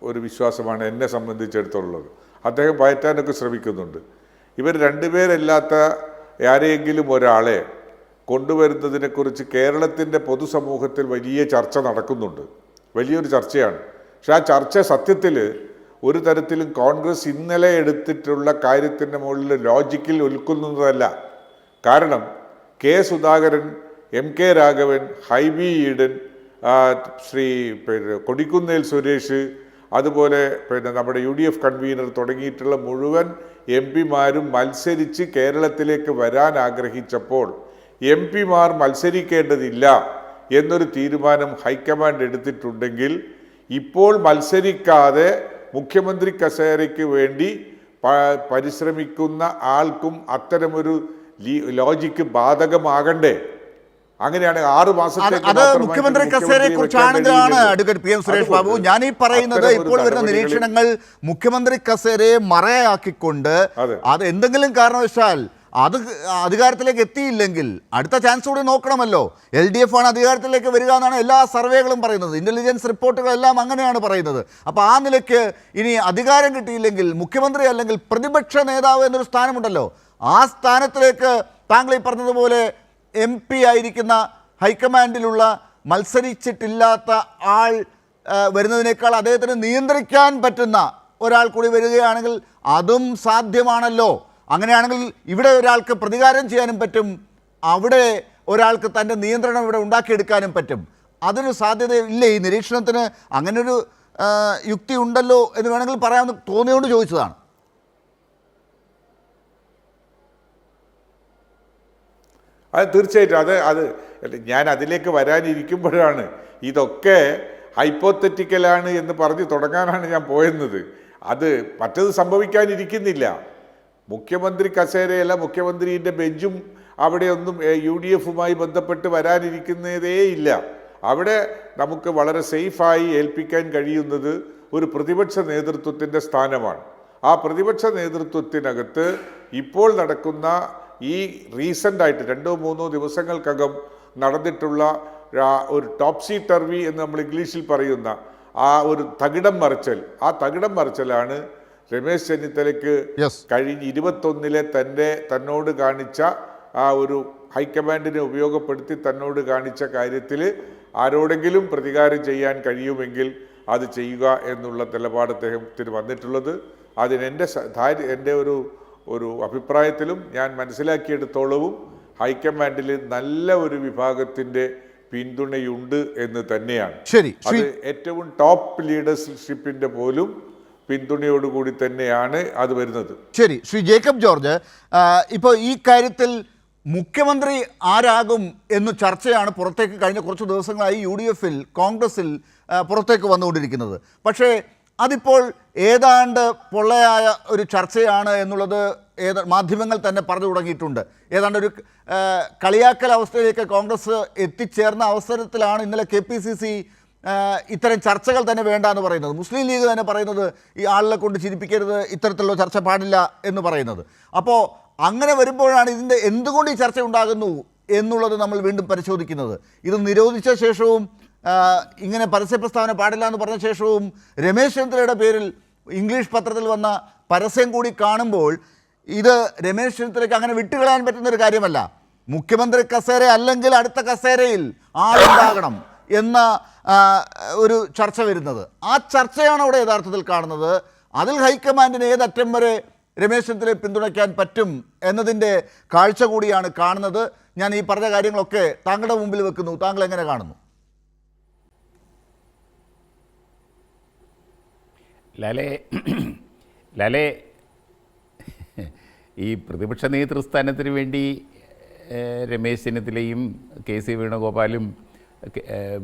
ഒരു വിശ്വാസമാണ് എന്നെ സംബന്ധിച്ചിടത്തോളം. അദ്ദേഹം പയറ്റാനൊക്കെ ശ്രമിക്കുന്നുണ്ട്. ഇവർ രണ്ടുപേരല്ലാത്ത ആരെയെങ്കിലും ഒരാളെ കൊണ്ടുവരുന്നതിനെക്കുറിച്ച് കേരളത്തിൻ്റെ പൊതുസമൂഹത്തിൽ വലിയ ചർച്ച നടക്കുന്നുണ്ട്. വലിയൊരു ചർച്ചയാണ്. പക്ഷെ ആ ചർച്ച സത്യത്തിൽ ഒരു തരത്തിലും കോൺഗ്രസ് ഇന്നലെ എടുത്തിട്ടുള്ള കാര്യത്തിൻ്റെ മുകളിൽ ലോജിക്കിൽ ഉൾക്കൊള്ളുന്നതല്ല. കാരണം K Sudhakaran, M K Raghavan, Hibi Eden, Kodikunnil Suresh, അതുപോലെ നമ്മുടെ UDF കൺവീനർ തുടങ്ങിയിട്ടുള്ള മുഴുവൻ MP-മാരും മത്സരിച്ച് കേരളത്തിലേക്ക് വരാൻ ആഗ്രഹിച്ചപ്പോൾ MP-മാർ മത്സരിക്കേണ്ടതില്ല എന്നൊരു തീരുമാനം ഹൈക്കമാൻഡ് എടുത്തിട്ടുണ്ടെങ്കിൽ ഇപ്പോൾ മത്സരിക്കാതെ മുഖ്യമന്ത്രി കസേരയ്ക്ക് വേണ്ടി പരിശ്രമിക്കുന്ന ആൾക്കും അത്തരമൊരു ലോജിക്ക് ബാധകമാകണ്ടേ? അങ്ങനെയാണ് 6 മാസത്തേക്ക് അത് മുഖ്യമന്ത്രി കസേരയെ കുറിച്ചാണെങ്കിലാണ് അഡ്വക്കേറ്റ് PM സുരേഷ് ബാബു, ഞാൻ ഈ പറയുന്നത് ഇപ്പോൾ വരുന്ന നിരീക്ഷണങ്ങൾ മുഖ്യമന്ത്രി കസേരയെ മറയാക്കിക്കൊണ്ട് അത് എന്തെങ്കിലും കാരണവശാൽ അത് അധികാരത്തിലേക്ക് എത്തിയില്ലെങ്കിൽ അടുത്ത ചാൻസ് കൂടി നോക്കണമല്ലോ. LDF ആണ് അധികാരത്തിലേക്ക് വരിക എന്നാണ് എല്ലാ സർവേകളും പറയുന്നത്, ഇൻ്റലിജൻസ് റിപ്പോർട്ടുകളെല്ലാം അങ്ങനെയാണ് പറയുന്നത്. അപ്പോൾ ആ നിലയ്ക്ക് ഇനി അധികാരം കിട്ടിയില്ലെങ്കിൽ മുഖ്യമന്ത്രി അല്ലെങ്കിൽ പ്രതിപക്ഷ നേതാവ് എന്നൊരു സ്ഥാനമുണ്ടല്ലോ, ആ സ്ഥാനത്തിലേക്ക് താങ്കൾ ഈ പറഞ്ഞതുപോലെ MP ആയിരിക്കുന്ന ഹൈക്കമാൻഡിലുള്ള മത്സരിച്ചിട്ടില്ലാത്ത ആൾ വരുന്നതിനേക്കാൾ അദ്ദേഹത്തിന് നിയന്ത്രിക്കാൻ പറ്റുന്ന ഒരാൾ കൂടി വരികയാണെങ്കിൽ അതും സാധ്യമാണല്ലോ. അങ്ങനെയാണെങ്കിൽ ഇവിടെ ഒരാൾക്ക് പ്രതികാരം ചെയ്യാനും പറ്റും, അവിടെ ഒരാൾക്ക് തൻ്റെ നിയന്ത്രണം ഇവിടെ ഉണ്ടാക്കിയെടുക്കാനും പറ്റും. അതിന് സാധ്യതയില്ലേ ഈ നിരീക്ഷണത്തിന്? അങ്ങനൊരു യുക്തി ഉണ്ടല്ലോ എന്ന് വേണമെങ്കിൽ പറയാമെന്ന് തോന്നിയോണ്ട് ചോദിച്ചതാണ്. അത് തീർച്ചയായിട്ടും അത് ഞാൻ അതിലേക്ക് വരാനിരിക്കുമ്പോഴാണ് ഇതൊക്കെ ഹൈപ്പോത്തറ്റിക്കലാണ് എന്ന് പറഞ്ഞ് തുടങ്ങാനാണ് ഞാൻ പോയെന്നത്. അത് മറ്റത് സംഭവിക്കാനിരിക്കുന്നില്ല. മുഖ്യമന്ത്രി കസേരയല്ല, മുഖ്യമന്ത്രിൻ്റെ ബെഞ്ചും അവിടെയൊന്നും UDF-മായി ബന്ധപ്പെട്ട് വരാനിരിക്കുന്നതേ ഇല്ല. അവിടെ നമുക്ക് വളരെ സേഫായി ഏൽപ്പിക്കാൻ കഴിയുന്നത് ഒരു പ്രതിപക്ഷ നേതൃത്വത്തിൻ്റെ സ്ഥാനമാണ്. ആ പ്രതിപക്ഷ നേതൃത്വത്തിനകത്ത് ഇപ്പോൾ നടക്കുന്ന ഈ റീസെൻ്റായിട്ട് 2-3 ദിവസങ്ങൾക്കകം നടന്നിട്ടുള്ള ഒരു ടോപ്സി ടർവി എന്ന് നമ്മൾ ഇംഗ്ലീഷിൽ പറയുന്ന ആ ഒരു തകിടം മറിച്ചലാണ് രമേശ് ചെന്നിത്തലയ്ക്ക് കഴിഞ്ഞ 21-ലെ തന്നോട് കാണിച്ച ആ ഒരു ഹൈക്കമാൻഡിനെ ഉപയോഗപ്പെടുത്തി തന്നോട് കാണിച്ച കാര്യത്തിൽ ആരോടെങ്കിലും പ്രതികാരം ചെയ്യാൻ കഴിയുമെങ്കിൽ അത് ചെയ്യുക എന്നുള്ള നിലപാട് അദ്ദേഹത്തിന് വന്നിട്ടുള്ളത്. എൻ്റെ ഒരു അഭിപ്രായത്തിലും ഞാൻ മനസ്സിലാക്കിയെടുത്തോളവും ഹൈക്കമാൻഡിൽ നല്ല ഒരു വിഭാഗത്തിൻ്റെ പിന്തുണയുണ്ട് എന്ന് തന്നെയാണ്. ശരി, അത് ഏറ്റവും ടോപ്പ് ലീഡർഷിപ്പിൻ്റെ പോലും പിന്തുണയോടുകൂടി തന്നെയാണ് അത് വരുന്നത്. ശരി, ശ്രീ ജേക്കബ് ജോർജ്, ഇപ്പോൾ ഈ കാര്യത്തിൽ മുഖ്യമന്ത്രി ആരാകും എന്ന് ചർച്ചയാണ് പുറത്തേക്ക് കഴിഞ്ഞ കുറച്ച് ദിവസങ്ങളായി UDF-ൽ കോൺഗ്രസിൽ പുറത്തേക്ക് വന്നുകൊണ്ടിരിക്കുന്നത്. പക്ഷേ അതിപ്പോൾ ഏതാണ്ട് പൊള്ളയായ ഒരു ചർച്ചയാണ് എന്നുള്ളത് മാധ്യമങ്ങൾ തന്നെ പറഞ്ഞു തുടങ്ങിയിട്ടുണ്ട്. ഏതാണ്ട് ഒരു കളിയാക്കൽ അവസ്ഥയിലേക്ക് കോൺഗ്രസ് എത്തിച്ചേർന്ന അവസരത്തിലാണ് ഇന്നലെ KPCC ഇത്തരം ചർച്ചകൾ തന്നെ വേണ്ട എന്ന് പറയുന്നത്. മുസ്ലിം ലീഗ് തന്നെ പറയുന്നത് ഈ ആളുകളെ കൊണ്ട് ചിരിപ്പിക്കരുത്, ഇത്തരത്തിലുള്ള ചർച്ച പാടില്ല എന്ന് പറയുന്നത്. അപ്പോൾ അങ്ങനെ വരുമ്പോഴാണ് ഇതിൻ്റെ എന്തുകൊണ്ട് ഈ ചർച്ച ഉണ്ടാകുന്നു എന്നുള്ളത് നമ്മൾ വീണ്ടും പരിശോധിക്കുന്നത്. ഇത് നിരോധിച്ച ശേഷവും ഇങ്ങനെ പരസ്യ പ്രസ്താവന പാടില്ല എന്ന് പറഞ്ഞ ശേഷവും രമേശ് ചെന്നിത്തലയുടെ പേരിൽ ഇംഗ്ലീഷ് പത്രത്തിൽ വന്ന പരസ്യം കൂടി കാണുമ്പോൾ ഇത് രമേശ് ചെന്നിത്തലയ്ക്ക് അങ്ങനെ വിട്ടുകളയാൻ പറ്റുന്നൊരു കാര്യമല്ല. മുഖ്യമന്ത്രി കസേര അല്ലെങ്കിൽ അടുത്ത കസേരയിൽ ആളുണ്ടാകണം എന്ന ഒരു ചർച്ച വരുന്നത്. ആ ചർച്ചയാണ് അവിടെ യഥാർത്ഥത്തിൽ കാണുന്നത്. അതിൽ ഹൈക്കമാൻഡിന് ഏതറ്റം വരെ രമേശ് ചെന്നിത്തലയെ പിന്തുണയ്ക്കാൻ പറ്റും എന്നതിൻ്റെ കാഴ്ച കൂടിയാണ് കാണുന്നത്. ഞാൻ ഈ പറഞ്ഞ കാര്യങ്ങളൊക്കെ താങ്കളുടെ മുമ്പിൽ വെക്കുന്നു. താങ്കൾ എങ്ങനെ കാണുന്നു? ലാലേ, ഈ പ്രതിപക്ഷ നേതൃസ്ഥാനത്തിന് വേണ്ടി രമേശ് ചെന്നിത്തലയും കെ സി വേണുഗോപാലും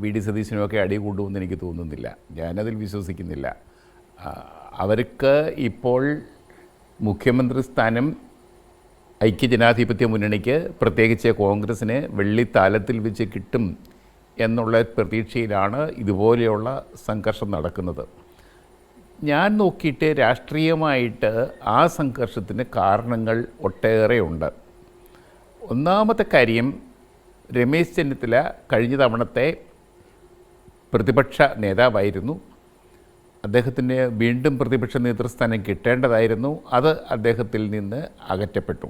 വി ഡി സതീശനുമൊക്കെ അടി കൊണ്ടുവന്ന് എനിക്ക് തോന്നുന്നില്ല. ഞാനതിൽ വിശ്വസിക്കുന്നില്ല. അവർക്ക് ഇപ്പോൾ മുഖ്യമന്ത്രി സ്ഥാനം ഐക്യജനാധിപത്യ മുന്നണിക്ക്, പ്രത്യേകിച്ച് കോൺഗ്രസ്സിന് വെള്ളിത്താലത്തിൽ വെച്ച് കിട്ടും എന്നുള്ള പ്രതീക്ഷയിലാണ് ഇതുപോലെയുള്ള സംഘർഷം നടക്കുന്നത്. ഞാൻ നോക്കിയിട്ട് രാഷ്ട്രീയമായിട്ട് ആ സംഘർഷത്തിന് കാരണങ്ങൾ ഒട്ടേറെ ഉണ്ട്. ഒന്നാമത്തെ കാര്യം, രമേശ് ചെന്നിത്തല കഴിഞ്ഞ തവണത്തെ പ്രതിപക്ഷ നേതാവായിരുന്നു. അദ്ദേഹത്തിന് വീണ്ടും പ്രതിപക്ഷ നേതൃസ്ഥാനം കിട്ടേണ്ടതായിരുന്നു. അത് അദ്ദേഹത്തിൽ നിന്ന് അകറ്റപ്പെട്ടു.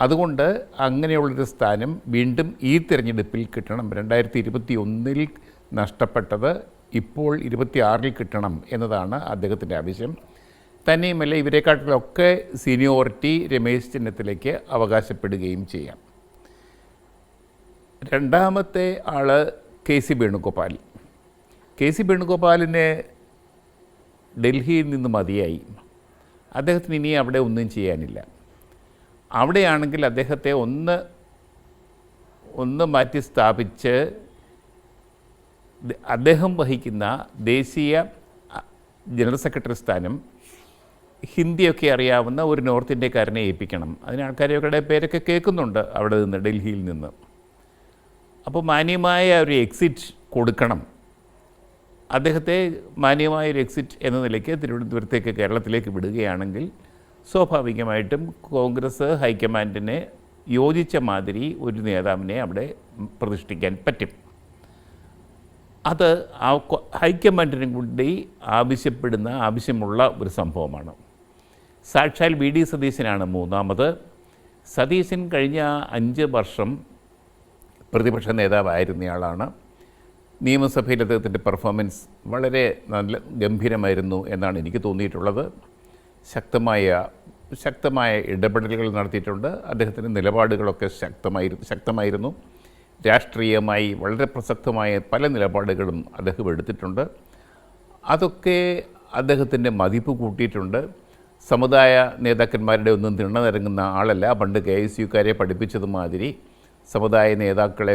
അതുകൊണ്ട് അങ്ങനെയുള്ളൊരു സ്ഥാനം വീണ്ടും ഈ തിരഞ്ഞെടുപ്പിൽ കിട്ടണം. 2021 നഷ്ടപ്പെട്ടത് ഇപ്പോൾ 26 കിട്ടണം എന്നതാണ് അദ്ദേഹത്തിൻ്റെ ആവശ്യം. തന്നെയുമല്ല, ഇവരെക്കാട്ടിലൊക്കെ സീനിയോറിറ്റി രമേശ് ചെന്നിത്തലയ്ക്ക് അവകാശപ്പെടുകയും ചെയ്യാം. രണ്ടാമത്തെ ആൾ K C Venugopal. K C വേണുഗോപാലിന് ഡൽഹിയിൽ നിന്ന് മതിയായി. അദ്ദേഹത്തിന് ഇനി അവിടെ ഒന്നും ചെയ്യാനില്ല. അവിടെയാണെങ്കിൽ അദ്ദേഹത്തെ ഒന്ന് മാറ്റി സ്ഥാപിച്ച് അദ്ദേഹം വഹിക്കുന്ന ദേശീയ ജനറൽ സെക്രട്ടറി സ്ഥാനം ഹിന്ദിയൊക്കെ അറിയാവുന്ന ഒരു നോർത്ത് ഇന്ത്യക്കാരനെ ഏൽപ്പിക്കണം. അതിന് ആൾക്കാരുടെ പേരൊക്കെ കേൾക്കുന്നുണ്ട് അവിടെ നിന്ന്, ഡൽഹിയിൽ നിന്ന്. അപ്പോൾ മാന്യമായ ഒരു എക്സിറ്റ് കൊടുക്കണം. അദ്ദേഹത്തെ മാന്യമായൊരു എക്സിറ്റ് എന്ന നിലയ്ക്ക് തിരുവനന്തപുരത്തേക്ക്, കേരളത്തിലേക്ക് വിടുകയാണെങ്കിൽ സ്വാഭാവികമായിട്ടും കോൺഗ്രസ് ഹൈക്കമാൻഡിനെ യോജിച്ച മാതിരി ഒരു നേതാവിനെ അവിടെ പ്രതിഷ്ഠിക്കാൻ പറ്റും. അത് ആ ഹൈക്കമാൻഡിനും കൂടി ആവശ്യമുള്ള ഒരു സംഭവമാണ്. സാക്ഷാൽ വി ഡി സതീശനാണ് മൂന്നാമത്. സതീശൻ കഴിഞ്ഞ 5 വർഷം പ്രതിപക്ഷ നേതാവായിരുന്നയാളാണ്. നിയമസഭയിൽ അദ്ദേഹത്തിൻ്റെ പെർഫോമൻസ് വളരെ നല്ല ഗംഭീരമായിരുന്നു എന്നാണ് എനിക്ക് തോന്നിയിട്ടുള്ളത്. ശക്തമായ ഇടപെടലുകൾ നടത്തിയിട്ടുണ്ട്. അദ്ദേഹത്തിൻ്റെ നിലപാടുകളൊക്കെ ശക്തമായിരുന്നു. രാഷ്ട്രീയമായി വളരെ പ്രസക്തമായ പല നിലപാടുകളും അദ്ദേഹം എടുത്തിട്ടുണ്ട്. അതൊക്കെ അദ്ദേഹത്തിൻ്റെ മതിപ്പ് കൂട്ടിയിട്ടുണ്ട്. സമുദായ നേതാക്കന്മാരുടെ ഒന്നും തിണ്ണനിറങ്ങുന്ന ആളല്ല. പണ്ട് KSUക്കാരെ പഠിപ്പിച്ചതുമാതിരി സമുദായ നേതാക്കളെ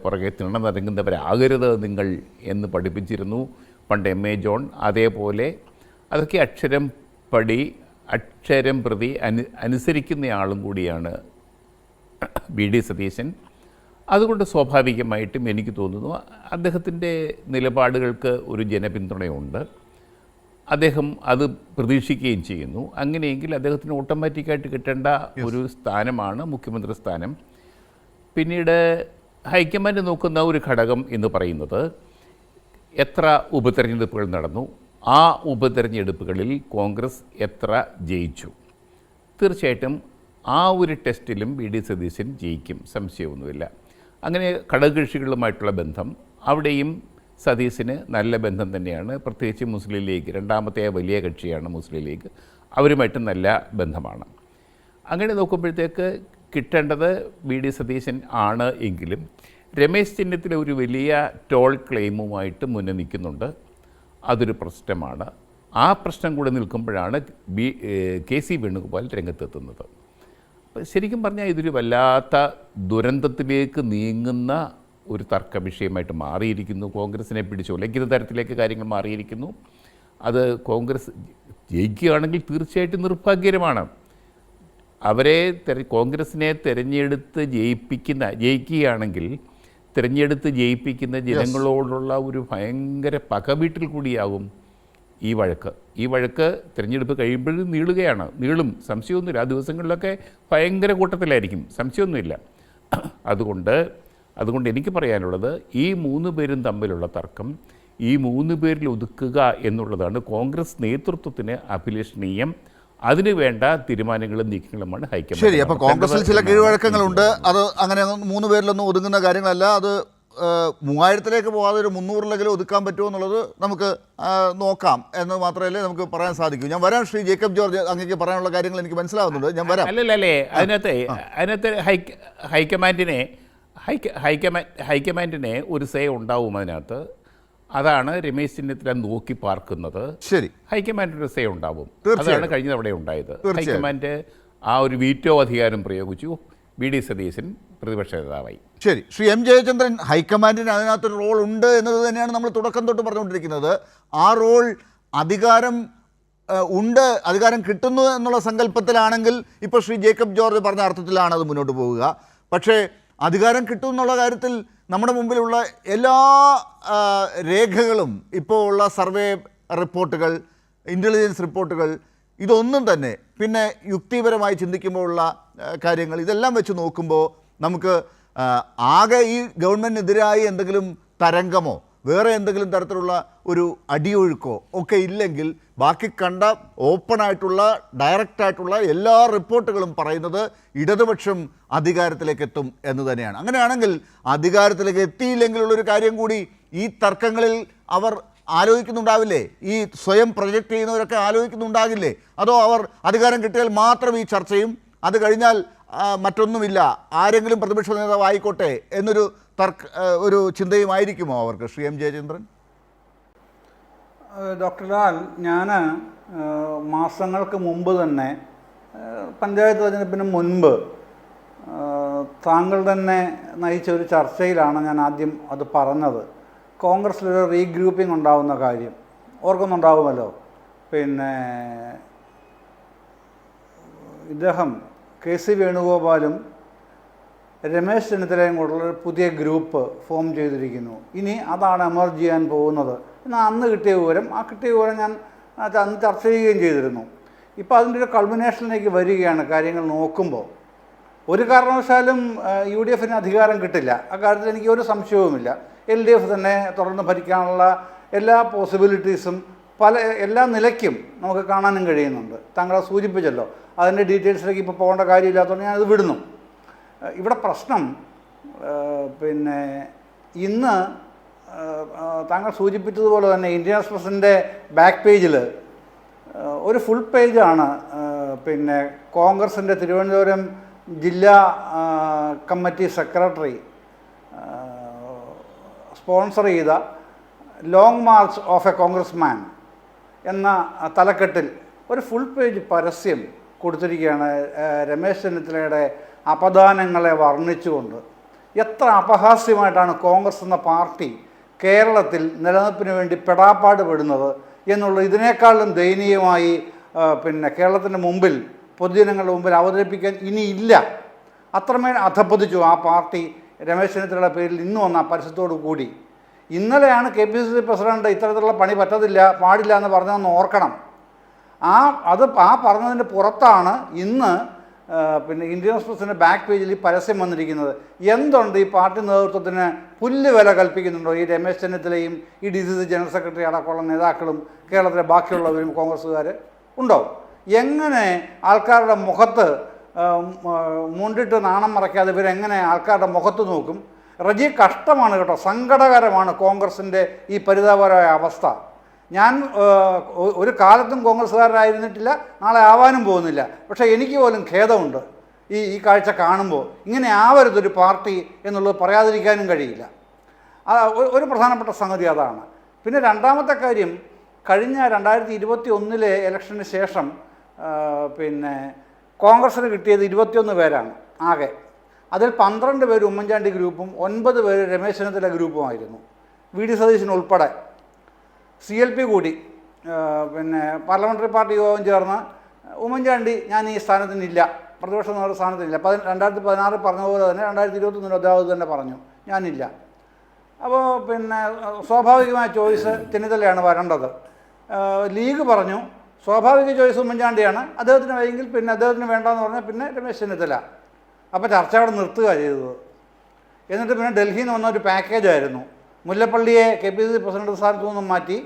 പുറകെ തിണ്ണനിറങ്ങുന്നവരാകരുത് നിങ്ങൾ എന്ന് പഠിപ്പിച്ചിരുന്നു പണ്ട് MA ജോൺ. അതേപോലെ അതൊക്കെ അക്ഷരം പ്രതി അനുസരിക്കുന്നയാളും കൂടിയാണ് വി ഡി സതീശൻ. അതുകൊണ്ട് സ്വാഭാവികമായിട്ടും എനിക്ക് തോന്നുന്നു അദ്ദേഹത്തിൻ്റെ നിലപാടുകൾക്ക് ഒരു ജനപിന്തുണയുണ്ട്. അദ്ദേഹം അത് പ്രതീക്ഷിക്കുകയും ചെയ്യുന്നു. അങ്ങനെയെങ്കിൽ അദ്ദേഹത്തിന് ഓട്ടോമാറ്റിക്കായിട്ട് കിട്ടേണ്ട ഒരു സ്ഥാനമാണ് മുഖ്യമന്ത്രി സ്ഥാനം. പിന്നീട് ഹൈക്കമാൻഡ് നോക്കുന്ന ഒരു ഘടകം എന്ന് പറയുന്നത് എത്ര ഉപതെരഞ്ഞെടുപ്പുകൾ നടന്നു, ആ ഉപതെരഞ്ഞെടുപ്പുകളിൽ കോൺഗ്രസ് എത്ര ജയിച്ചു. തീർച്ചയായിട്ടും ആ ഒരു ടെസ്റ്റിലും വി ഡി സതീശൻ ജയിക്കും, സംശയമൊന്നുമില്ല. അങ്ങനെ ഘടകകക്ഷികളുമായിട്ടുള്ള ബന്ധം, അവിടെയും സതീശന് നല്ല ബന്ധം തന്നെയാണ്. പ്രത്യേകിച്ച് മുസ്ലിം ലീഗ്, രണ്ടാമത്തെ വലിയ കക്ഷിയാണ് മുസ്ലിം ലീഗ്, അവരുമായിട്ട് നല്ല ബന്ധമാണ്. അങ്ങനെ നോക്കുമ്പോഴത്തേക്ക് കിട്ടേണ്ടത് വി ഡി സതീശൻ ആണ്. എങ്കിലും രമേശ് ചെന്നിത്തല ഒരു വലിയ ടോൾ ക്ലെയിമുമായിട്ട് മുന്നിൽ നിൽക്കുന്നുണ്ട്. അതൊരു പ്രശ്നമാണ്. ആ പ്രശ്നം കൂടെ നിൽക്കുമ്പോഴാണ് കെ സി വേണുഗോപാൽ രംഗത്തെത്തുന്നത്. ശരിക്കും പറഞ്ഞാൽ ഇതൊരു വല്ലാത്ത ദുരന്തത്തിലേക്ക് നീങ്ങുന്ന ഒരു തർക്ക വിഷയമായിട്ട് മാറിയിരിക്കുന്നു. കോൺഗ്രസിനെ പിടിച്ചുലയ്ക്കുന്ന തരത്തിലേക്ക് കാര്യങ്ങൾ മാറിയിരിക്കുന്നു. അത് കോൺഗ്രസ് ജയിക്കുകയാണെങ്കിൽ തീർച്ചയായിട്ടും നിർഭാഗ്യകരമാണ്. കോൺഗ്രസിനെ ജയിക്കുകയാണെങ്കിൽ തിരഞ്ഞെടുത്ത് ജയിപ്പിക്കുന്ന ജനങ്ങളോടുള്ള ഒരു ഭയങ്കര പകവീട്ടിൽ കൂടിയാകും ഈ വഴക്ക് തിരഞ്ഞെടുപ്പ് കഴിയുമ്പോഴും നീളും, സംശയമൊന്നുമില്ല. ആ ദിവസങ്ങളിലൊക്കെ ഭയങ്കര കൂട്ടത്തിലായിരിക്കും, സംശയമൊന്നുമില്ല. അതുകൊണ്ട് എനിക്ക് പറയാനുള്ളത്, ഈ 3 പേരും തമ്മിലുള്ള തർക്കം ഈ 3 പേരിൽ ഒതുക്കുക എന്നുള്ളതാണ് കോൺഗ്രസ് നേതൃത്വത്തിന് അഭിലഷണീയം. അതിന് വേണ്ട തീരുമാനങ്ങളും നീക്കങ്ങളുമാണ് ഹൈക്കമാൻഡ്. ശരി, അപ്പോൾ കോൺഗ്രസിൽ ചില കീഴ്വഴക്കങ്ങളുണ്ട്. അത് അങ്ങനെ 3 പേരിലൊന്നും ഒതുങ്ങുന്ന കാര്യങ്ങളല്ല. അത് 3000-ലേക്ക് പോകാതെ ഒരു 300-ലെങ്കിലും ഒതുക്കാൻ പറ്റുമോ എന്നുള്ളത് നമുക്ക് നോക്കാം എന്ന് മാത്രമല്ലേ നമുക്ക് പറയാൻ സാധിക്കൂ. ഞാൻ വരാം. ശ്രീ ജേക്കബ് ജോർജ്, അങ്ങേക്ക് പറയാനുള്ള കാര്യങ്ങൾ എനിക്ക് മനസ്സിലാവുന്നുണ്ട്. ഞാൻ വരാം. അല്ലല്ലേ, അതിനകത്ത് ഹൈക്കമാൻഡിനെ ഒരു സേ ഉണ്ടാവും അതിനകത്ത്. അതാണ് രമേശ് ചെന്നിത്തല നോക്കി പാർക്കുന്നത്. ശരി, ഹൈക്കമാൻഡിൻ്റെ സേ ഉണ്ടാവും. തീർച്ചയായും. അതാണ് കഴിഞ്ഞ തവണ ഉണ്ടായത്. ഹൈക്കമാൻഡ് ആ ഒരു വീറ്റോ അധികാരം പ്രയോഗിച്ചു. വി.ഡി. സതീശൻ പ്രതിപക്ഷ നേതാവായി. ശരി, ശ്രീ എം ജയചന്ദ്രൻ, ഹൈക്കമാൻഡിന് അതിനകത്തൊരു റോൾ ഉണ്ട് എന്നത് തന്നെയാണ് നമ്മൾ തുടക്കം തൊട്ട് പറഞ്ഞുകൊണ്ടിരിക്കുന്നത്. ആ റോൾ അധികാരം ഉണ്ട്, അധികാരം കിട്ടുന്നു എന്നുള്ള സങ്കല്പത്തിലാണെങ്കിൽ ഇപ്പോൾ ശ്രീ ജേക്കബ് ജോർജ് പറഞ്ഞ അർത്ഥത്തിലാണ് അത് മുന്നോട്ട് പോവുക. പക്ഷേ അധികാരം കിട്ടും എന്നുള്ള കാര്യത്തിൽ നമ്മുടെ മുമ്പിലുള്ള എല്ലാ രേഖകളും, ഇപ്പോൾ ഉള്ള സർവേ റിപ്പോർട്ടുകൾ, ഇൻ്റലിജൻസ് റിപ്പോർട്ടുകൾ, ഇതൊന്നും തന്നെ, പിന്നെ യുക്തിപരമായി ചിന്തിക്കുമ്പോഴുള്ള കാര്യങ്ങൾ, ഇതെല്ലാം വെച്ച് നോക്കുമ്പോൾ നമുക്ക് ആകെ ഈ ഗവൺമെൻറ്റിനെതിരായി എന്തെങ്കിലും തരംഗമോ വേറെ എന്തെങ്കിലും തരത്തിലുള്ള ഒരു അടിയൊഴുക്കോ ഒക്കെ ഇല്ലെങ്കിൽ ബാക്കി കണ്ട ഓപ്പണായിട്ടുള്ള ഡയറക്റ്റായിട്ടുള്ള എല്ലാ റിപ്പോർട്ടുകളും പറയുന്നത് ഇടതുപക്ഷം അധികാരത്തിലേക്ക് എത്തും എന്ന് തന്നെയാണ്. അങ്ങനെയാണെങ്കിൽ അധികാരത്തിലേക്ക് എത്തിയില്ലെങ്കിലുള്ളൊരു കാര്യം കൂടി ഈ തർക്കങ്ങളിൽ അവർ ആലോചിക്കുന്നുണ്ടാവില്ലേ? ഈ സ്വയം പ്രൊജക്റ്റ് ചെയ്യുന്നവരൊക്കെ ആലോചിക്കുന്നുണ്ടാകില്ലേ? അതോ അവർ അധികാരം കിട്ടിയാൽ മാത്രം ഈ ചർച്ചയും അത് കഴിഞ്ഞാൽ മറ്റൊന്നുമില്ല, ആരെങ്കിലും പ്രതിപക്ഷ നേതാവ് ആയിക്കോട്ടെ എന്നൊരു ഒരു ചിന്തയുമായിരിക്കുമോ അവർക്ക്? ശ്രീ എം ജയചന്ദ്രൻ. ഡോക്ടർ ലാൽ, ഞാൻ മാസങ്ങൾക്ക് മുമ്പ് തന്നെ, പഞ്ചായത്ത് തെരഞ്ഞെടുപ്പിന് മുൻപ് താങ്കൾ തന്നെ നയിച്ച ഒരു ചർച്ചയിലാണ് ഞാൻ ആദ്യം അത് പറഞ്ഞത്. കോൺഗ്രസ്സിലൊരു റീഗ്രൂപ്പിംഗ് ഉണ്ടാവുന്ന കാര്യം ഓർക്കുന്നുണ്ടാവുമല്ലോ. പിന്നെ ഇദ്ദേഹം കെ.സി. വേണുഗോപാലും രമേശ് ചെന്നിത്തലയും കൂടെയുള്ള പുതിയ ഗ്രൂപ്പ് ഫോം ചെയ്തിരിക്കുന്നു. ഇനി അതാണ് എമർജ് ചെയ്യാൻ പോകുന്നത് എന്നാൽ അന്ന് കിട്ടിയ വിവരം, ആ കിട്ടിയ വിവരം ഞാൻ അന്ന് ചർച്ച ചെയ്യുകയും ചെയ്തിരുന്നു. ഇപ്പോൾ അതിൻ്റെ ഒരു കൾമിനേഷനിലേക്ക് വരികയാണ് കാര്യങ്ങൾ നോക്കുമ്പോൾ. ഒരു കാരണവശാലും UDF-ന് അധികാരം കിട്ടില്ല, അക്കാര്യത്തിൽ എനിക്ക് ഒരു സംശയവുമില്ല. LDF തന്നെ തുടർന്ന് ഭരിക്കാനുള്ള എല്ലാ പോസിബിലിറ്റീസും എല്ലാ നിലയ്ക്കും നമുക്ക് കാണാനും കഴിയുന്നുണ്ട്. താങ്കളെ സൂചിപ്പിച്ചല്ലോ, അതിൻ്റെ ഡീറ്റെയിൽസിലേക്ക് ഇപ്പോൾ പോകേണ്ട കാര്യമില്ലാത്തതുകൊണ്ട് ഞാനത് വിടുന്നു. ഇവിടെ പ്രശ്നം പിന്നെ ഇന്ന് താങ്കൾ സൂചിപ്പിച്ചതുപോലെ തന്നെ ഇന്ത്യൻ എക്സ്പ്രസിൻ്റെ ബാക്ക് പേജിൽ ഒരു ഫുൾ പേജാണ് പിന്നെ കോൺഗ്രസിൻ്റെ തിരുവനന്തപുരം ജില്ലാ കമ്മിറ്റി സെക്രട്ടറി സ്പോൺസർ ചെയ്ത long march of a Congress man എന്ന തലക്കെട്ടിൽ ഒരു ഫുൾ പേജ് പരസ്യം കൊടുത്തിരിക്കുകയാണ് രമേശ് ചെന്നിത്തലയുടെ അപദാനങ്ങളെ വർണ്ണിച്ചുകൊണ്ട്. എത്ര അപഹാസ്യമായിട്ടാണ് കോൺഗ്രസ് എന്ന പാർട്ടി കേരളത്തിൽ നിലനിൽപ്പിന് വേണ്ടി പെടാപ്പാട് പെടുന്നത് എന്നുള്ളത് ഇതിനേക്കാളും ദയനീയമായി പിന്നെ കേരളത്തിൻ്റെ മുമ്പിൽ, പൊതുജനങ്ങളുടെ മുമ്പിൽ അവതരിപ്പിക്കാൻ ഇനിയില്ല. അത്രമേൽ അധപ്പതിച്ചു ആ പാർട്ടി രമേശ് ചെന്നിത്തലയുടെ പേരിൽ ഇന്ന് വന്ന പരസ്യത്തോടു കൂടി. ഇന്നലെയാണ് KPCC പ്രസിഡന്റ് ഇത്തരത്തിലുള്ള പണി പാടില്ല എന്ന് പറഞ്ഞതെന്ന് ഓർക്കണം. ആ പറഞ്ഞതിൻ്റെ പുറത്താണ് ഇന്ന് പിന്നെ ഇന്ത്യൻ എക്സ്പ്രസിൻ്റെ ബാക്ക് പേജിൽ ഈ പരസ്യം വന്നിരിക്കുന്നത്. എന്തുണ്ട് ഈ പാർട്ടി നേതൃത്വത്തിന് പുല്ല് വില കൽപ്പിക്കുന്നുണ്ടോ ഈ രമേശ് ചെന്നിത്തലയും ഈ DCC ജനറൽ സെക്രട്ടറി അടക്കമുള്ള നേതാക്കളും കേരളത്തിലെ ബാക്കിയുള്ളവരും കോൺഗ്രസ്സുകാർ ഉണ്ടോ? എങ്ങനെ ആൾക്കാരുടെ മുഖത്ത് മുണ്ടിട്ട് നാണം മറയ്ക്കാതെ ഇവരെങ്ങനെ ആൾക്കാരുടെ മുഖത്ത് നോക്കും? റജി, കഷ്ടമാണ് കേട്ടോ, സങ്കടകരമാണ് കോൺഗ്രസിൻ്റെ ഈ പരിതാപകരമായ അവസ്ഥ. ഞാൻ ഒരു കാലത്തും കോൺഗ്രസ്സുകാരനായിരുന്നിട്ടില്ല, നാളെ ആവാനും പോകുന്നില്ല. പക്ഷേ എനിക്ക് പോലും ഖേദമുണ്ട് ഈ കാഴ്ച കാണുമ്പോൾ. ഇങ്ങനെ ആവരുതൊരു പാർട്ടി എന്നുള്ളത് പറയാതിരിക്കാനും കഴിയില്ല. ഒരു പ്രധാനപ്പെട്ട സംഗതി അതാണ്. പിന്നെ രണ്ടാമത്തെ കാര്യം, കഴിഞ്ഞ 2021 ഇലക്ഷന് ശേഷം പിന്നെ കോൺഗ്രസ്സിന് കിട്ടിയത് 21 പേരാണ് ആകെ. അതിൽ 12 പേര് ഉമ്മൻചാണ്ടി ഗ്രൂപ്പും 9 പേര് രമേശ് ചെന്നിത്തല ഗ്രൂപ്പുമായിരുന്നു. വി.ഡി. സതീശൻ ഉൾപ്പെടെ. CLP കൂടി പിന്നെ പാർലമെൻ്ററി പാർട്ടി യോഗം ചേർന്ന് ഉമ്മൻചാണ്ടി ഞാൻ ഈ സ്ഥാനത്തിനില്ല, പ്രതിപക്ഷ നേതൃത്വ സ്ഥാനത്തിനില്ല. 2016 പറഞ്ഞതുപോലെ തന്നെ 2021 അദ്ദേഹം തന്നെ പറഞ്ഞു ഞാനില്ല. അപ്പോൾ പിന്നെ സ്വാഭാവികമായ ചോയ്സ് ചെന്നിത്തലയാണ് വരേണ്ടത്. ലീഗ് പറഞ്ഞു സ്വാഭാവിക ചോയ്സ് ഉമ്മൻചാണ്ടിയാണ്, അദ്ദേഹത്തിന് വയ്യെങ്കിൽ പിന്നെ അദ്ദേഹത്തിന് വേണ്ടെന്ന് പറഞ്ഞാൽ പിന്നെ രമേശ് ചെന്നിത്തല. അപ്പോൾ ചർച്ച അവിടെ നിർത്തുക ചെയ്തത്. എന്നിട്ട് പിന്നെ ഡൽഹിയിൽ നിന്ന് വന്ന ഒരു പാക്കേജായിരുന്നു. മുല്ലപ്പള്ളിയെ KPCC പ്രസിഡന്റ് സ്ഥാനത്തു നിന്നും മാറ്റി